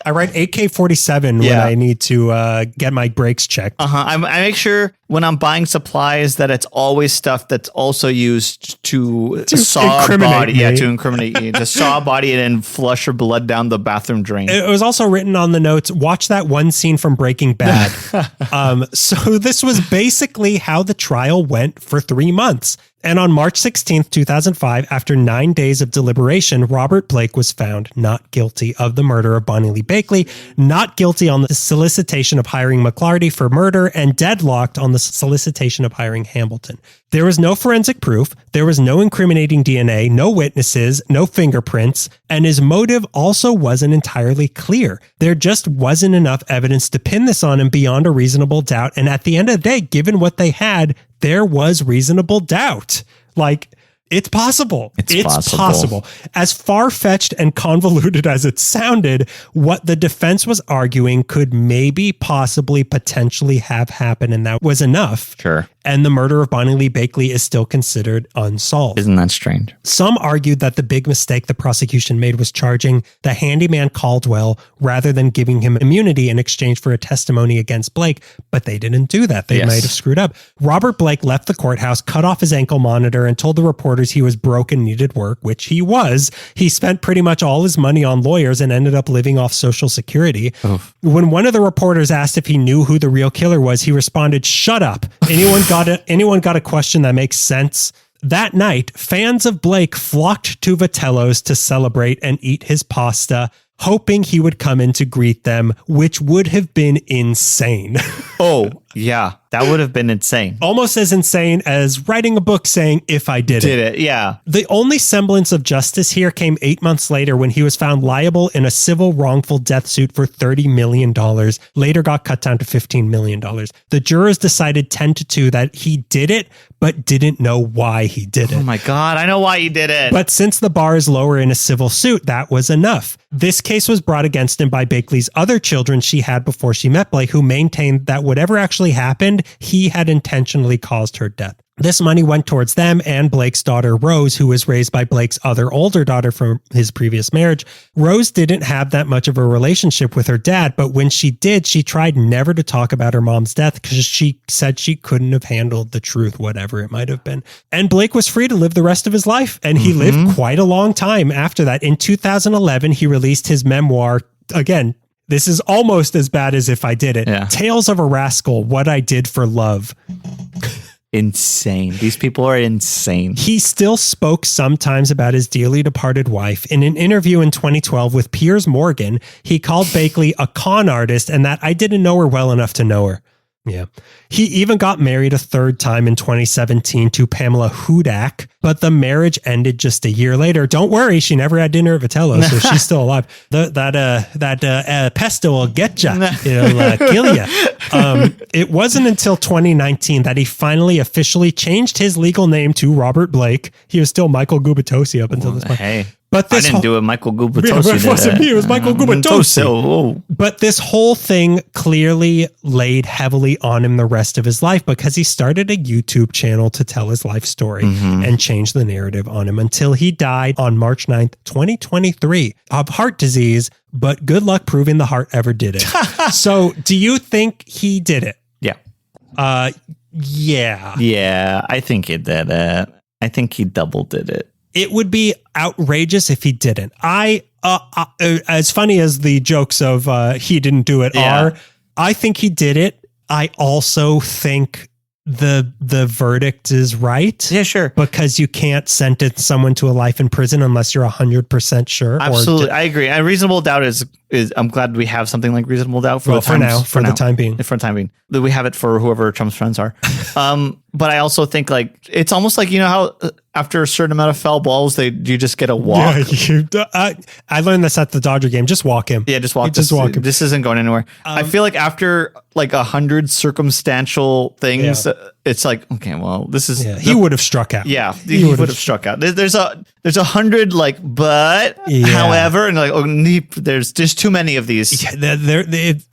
I write AK-47 when I need to get my brakes checked.
I make sure when I'm buying supplies that it's always stuff that's also used to saw a body. Yeah, to incriminate you. To saw a body and then flush your blood down the bathroom drain.
It was also written on the notes, watch that one scene from Breaking Bad. So this was basically how the trial went for 3 months. And on March 16th, 2005, after 9 days of deliberation, Robert Blake was found not guilty of the murder of Bonnie Lee Bakley, not guilty on the solicitation of hiring McClarty for murder, and deadlocked on the solicitation of hiring Hamilton. There was no forensic proof, there was no incriminating DNA, no witnesses, no fingerprints, and his motive also wasn't entirely clear. There just wasn't enough evidence to pin this on him beyond a reasonable doubt, and at the end of the day, given what they had, there was reasonable doubt. Like, it's possible. It's possible. As far-fetched and convoluted as it sounded, what the defense was arguing could maybe, possibly, potentially have happened, and that was enough.
Sure.
And the murder of Bonnie Lee Bakley is still considered unsolved.
Isn't that strange?
Some argued that the big mistake the prosecution made was charging the handyman Caldwell rather than giving him immunity in exchange for a testimony against Blake, but they didn't do that. They might have screwed up. Robert Blake left the courthouse, cut off his ankle monitor, and told the reporters he was broke and needed work, which he was. He spent pretty much all his money on lawyers and ended up living off Social Security. Oof. When one of the reporters asked if he knew who the real killer was, he responded, "Shut up. Anyone got a question that makes sense?" That night, fans of Blake flocked to Vitello's to celebrate and eat his pasta, hoping he would come in to greet them, which would have been insane.
Oh, Yeah, that would have been insane.
Almost as insane as writing a book saying, if I did it.
Yeah.
The only semblance of justice here came 8 months later when he was found liable in a civil wrongful death suit for $30 million. Later got cut down to $15 million. The jurors decided 10-2 that he did it, but didn't know why he did it.
Oh my God, I know why he did it.
But since the bar is lower in a civil suit, that was enough. This case was brought against him by Bakley's other children she had before she met Blake, who maintained that whatever actually happened, he had intentionally caused her death. This money went towards them and Blake's daughter, Rose, who was raised by Blake's other older daughter from his previous marriage. Rose didn't have that much of a relationship with her dad, but when she did, she tried never to talk about her mom's death because she said she couldn't have handled the truth, whatever it might have been. And Blake was free to live the rest of his life, and he lived quite a long time after that. In 2011, he released his memoir. Again, this is almost as bad as If I Did It.
Yeah.
Tales of a Rascal, What I Did for Love.
Insane. These people are insane.
He still spoke sometimes about his dearly departed wife. In an interview in 2012 with Piers Morgan, he called Bakley a con artist and that I didn't know her well enough to know her. Yeah. He even got married a third time in 2017 to Pamela Hudak, but the marriage ended just a year later. Don't worry, she never had dinner at Vitello, so she's still alive. That pesto will get you. It'll kill you. It wasn't until 2019 that he finally officially changed his legal name to Robert Blake. He was still Michael Gubitosi up until this point.
Hey.
But
I didn't do it. Michael Gubitosi
it wasn't me. It was Michael Gubitosi.
Oh.
But this whole thing clearly laid heavily on him the rest of his life because he started a YouTube channel to tell his life story and change the narrative on him until he died on March 9th, 2023 of heart disease. But good luck proving the heart ever did it. So do you think he did it?
Yeah.
Yeah.
Yeah, I think he did it. I think he double did it.
It would be outrageous if he didn't. As funny as the jokes of he didn't do it are, I think he did it. I also think the verdict is right.
Yeah, sure.
Because you can't sentence someone to a life in prison unless you're 100% sure.
Absolutely. I agree. And reasonable doubt is I'm glad we have something like reasonable doubt for the time being. That we have it for whoever Trump's friends are. But I also think like it's almost like, you know how after a certain amount of foul balls, you just get a walk.
Yeah, I learned this at the Dodger game. Just walk him.
Yeah, just walk.
Walk him.
This isn't going anywhere. I feel like after like 100 circumstantial things, it's like, okay, well, this is
he would have struck out.
Yeah, he would have struck out. There's 100 like, but however, and like there's just too many of these.
Yeah,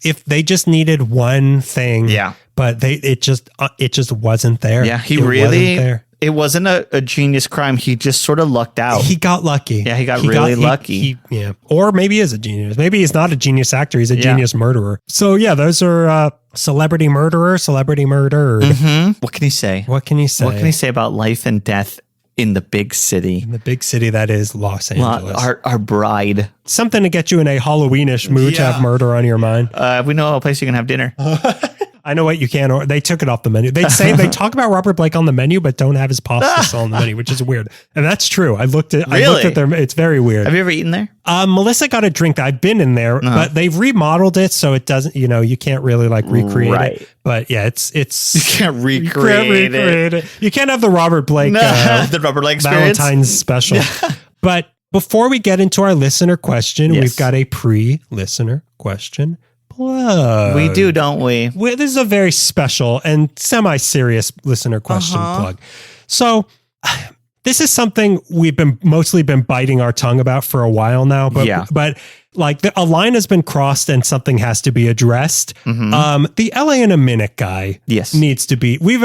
if they just needed one thing, but it just wasn't there.
Yeah, it wasn't a genius crime. He just sort of lucked out.
He got lucky.
Yeah, he got really lucky.
Or maybe he is a genius. Maybe he's not a genius actor. He's a genius murderer. So yeah, those are celebrity murderer.
What can you say?
What can you say
about life and death in the big city?
In the big city that is Los Angeles.
Our bride.
Something to get you in a Halloweenish mood to have murder on your mind.
We know a place you can have dinner.
I know what you can, or they took it off the menu. They talk about Robert Blake on the menu, but don't have his pasta still on the menu, which is weird. And that's true. I looked at them. It's very weird.
Have you ever eaten there?
Melissa got a drink. I've been in there, but they've remodeled it. So it doesn't, you can't really like recreate it. But yeah, it's
you can't recreate it.
You can't have the Robert Blake,
the Robert Blake experience.
Valentine's special. But before we get into our listener question, we've got a pre-listener question. Plug.
We do, don't we?
This is a very special and semi-serious listener question plug. So this is something we've mostly been biting our tongue about for a while now, but like a line has been crossed and something has to be addressed. The LA in a Minute guy needs to be, we've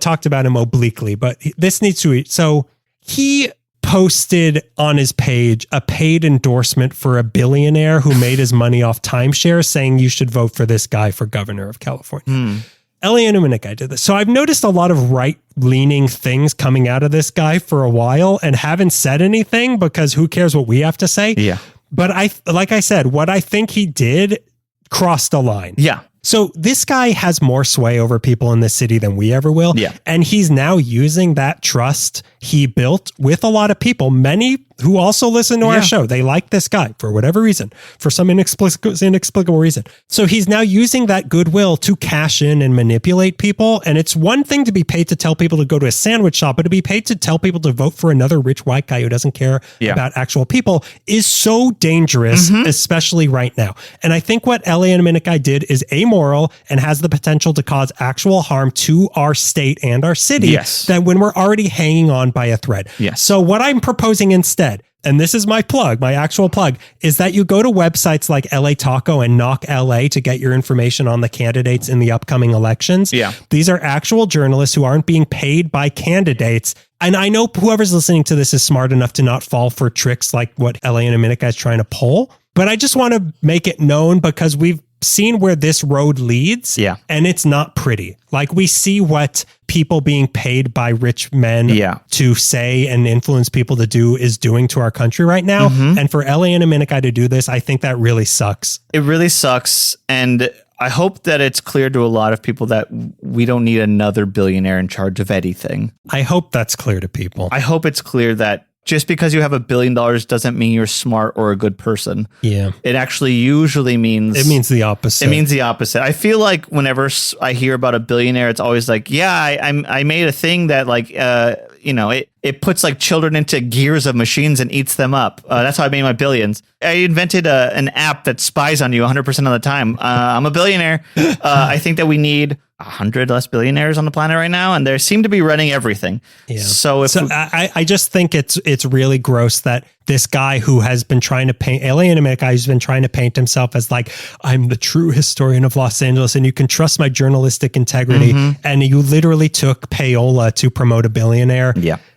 talked about him obliquely, but this needs to be, so he posted on his page a paid endorsement for a billionaire who made his money off timeshare saying you should vote for this guy for governor of California. LA in a Minute guy did this. So I've noticed a lot of right-leaning things coming out of this guy for a while and haven't said anything because who cares what we have to say? Yeah. But like I said, what I think he did crossed the line. Yeah. So this guy has more sway over people in this city than we ever will. Yeah. And he's now using that trust he built with a lot of people, many who also listen to our show. They like this guy for whatever reason, for some inexplicable reason. So he's now using that goodwill to cash in and manipulate people. And it's one thing to be paid to tell people to go to a sandwich shop, but to be paid to tell people to vote for another rich white guy who doesn't care about actual people is so dangerous, especially right now. And I think what L.A. and Minute did is amoral and has the potential to cause actual harm to our state and our city that when we're already hanging on by a thread. So what I'm proposing instead, and this is my plug, my actual plug, is that you go to websites like LA Taco and Knock LA to get your information on the candidates in the upcoming elections. These are actual journalists who aren't being paid by candidates. And I know whoever's listening to this is smart enough to not fall for tricks like what LA in a Minute guy's trying to pull. But I just want to make it known because we've seen where this road leads and it's not pretty. Like we see what people being paid by rich men to say and influence people to do is doing to our country right now. And for LA in a Minute guy to do this, I think that really sucks.
It really sucks. And I hope that it's clear to a lot of people that we don't need another billionaire in charge of anything.
I hope that's clear to people.
I hope it's clear that just because you have $1 billion doesn't mean you're smart or a good person. It actually usually means...
It means the opposite.
It means the opposite. I feel like whenever I hear about a billionaire, it's always like, I made a thing that like, it puts like children into gears of machines and eats them up. That's how I made my billions. I invented an app that spies on you 100% of the time. I'm a billionaire. I think that we need 100 less billionaires on the planet right now, and they seem to be running everything. So
I just think it's really gross that this guy who has been trying to paint, alien guy who's been trying to paint himself as like, I'm the true historian of Los Angeles and you can trust my journalistic integrity. And you literally took payola to promote a billionaire.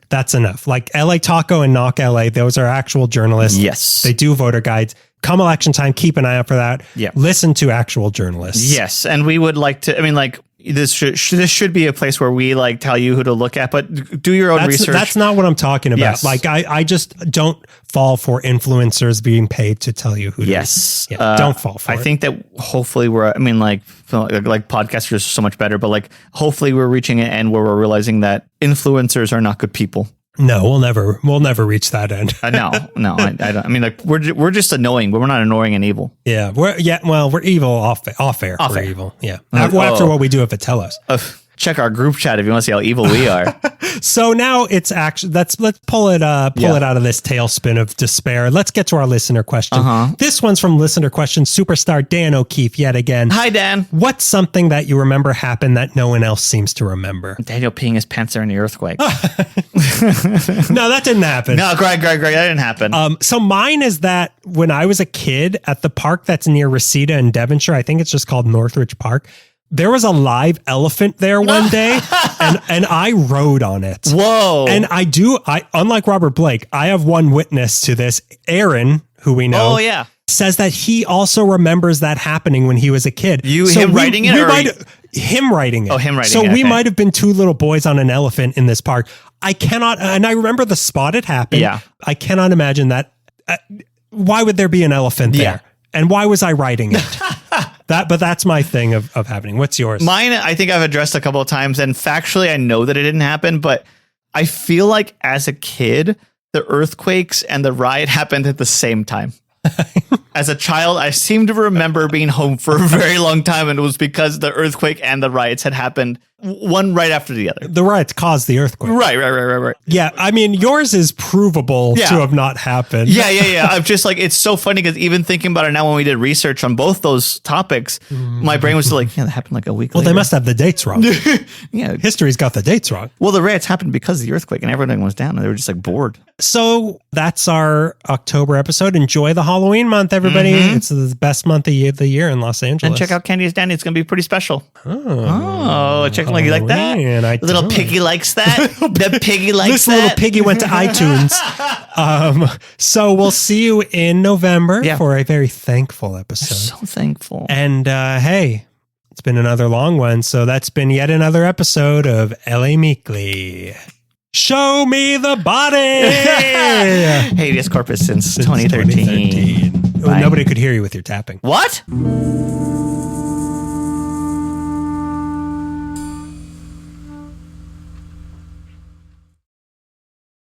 That's enough. Like LA Taco and Knock LA, those are actual journalists. They do voter guides. Come election time, keep an eye out for that. Listen to actual journalists.
And we would like to, this should be a place where we like tell you who to look at, but do your own research.
That's not what I'm talking about. Like I just don't fall for influencers being paid to tell you who to don't fall for it.
I think that hopefully like podcasters are so much better, but like hopefully we're reaching an end where we're realizing that influencers are not good people.
No, we'll never reach that end.
No, I don't. We're just annoying, but we're not annoying and evil.
We're evil off air. We're evil. After what we do at Vitello's.
Check our group chat if you want to see how evil we are.
So now it's actually let's pull it out of this tailspin of despair. Let's get to our listener question. This one's from listener question superstar Dan O'Keefe yet again.
Hi Dan.
What's something that you remember happened that no one else seems to remember?
Daniel peeing his pants during the earthquake.
No, that didn't happen.
No, Greg, that didn't happen.
So mine is that when I was a kid at the park that's near Reseda in Devonshire, I think it's just called Northridge Park. There was a live elephant there one day and I rode on it.
Whoa.
And I unlike Robert Blake, I have one witness to this. Aaron, who we know. Says that he also remembers that happening when he was a kid.
Him writing it?
Him writing it.
Oh, him writing
it. So we
okay.
might have been two little boys on an elephant in this park. I cannot, and I remember the spot it happened. I cannot imagine that. Why would there be an elephant there? And why was I riding it? But that's my thing of happening. What's yours?
Mine, I think I've addressed a couple of times, and factually, I know that it didn't happen, but I feel like as a kid, the earthquakes and the riot happened at the same time. As a child, I seem to remember being home for a very long time, and it was because the earthquake and the riots had happened one right after the other.
The riots caused the earthquake.
Right.
Yeah, I mean, yours is provable to have not happened.
Yeah. I'm just like, it's so funny because even thinking about it now when we did research on both those topics, my brain was still like, that happened like a week later.
Well, they must have the dates wrong. History's got the dates wrong.
Well, the riots happened because of the earthquake and everything was down and they were just like bored.
So that's our October episode. Enjoy the Halloween month, everybody. It's the best month of the year in Los Angeles.
And check out Candy is Dandy. It's going to be pretty special. Check like you like that? Little piggy likes that. The piggy likes
this
that.
Little piggy went to iTunes. So we'll see you in November for a very thankful episode.
So thankful.
And hey, it's been another long one. So that's been yet another episode of L.A. Meekly. Show me the body.
Habeas corpus since 2013.
Nobody could hear you with your tapping.
What?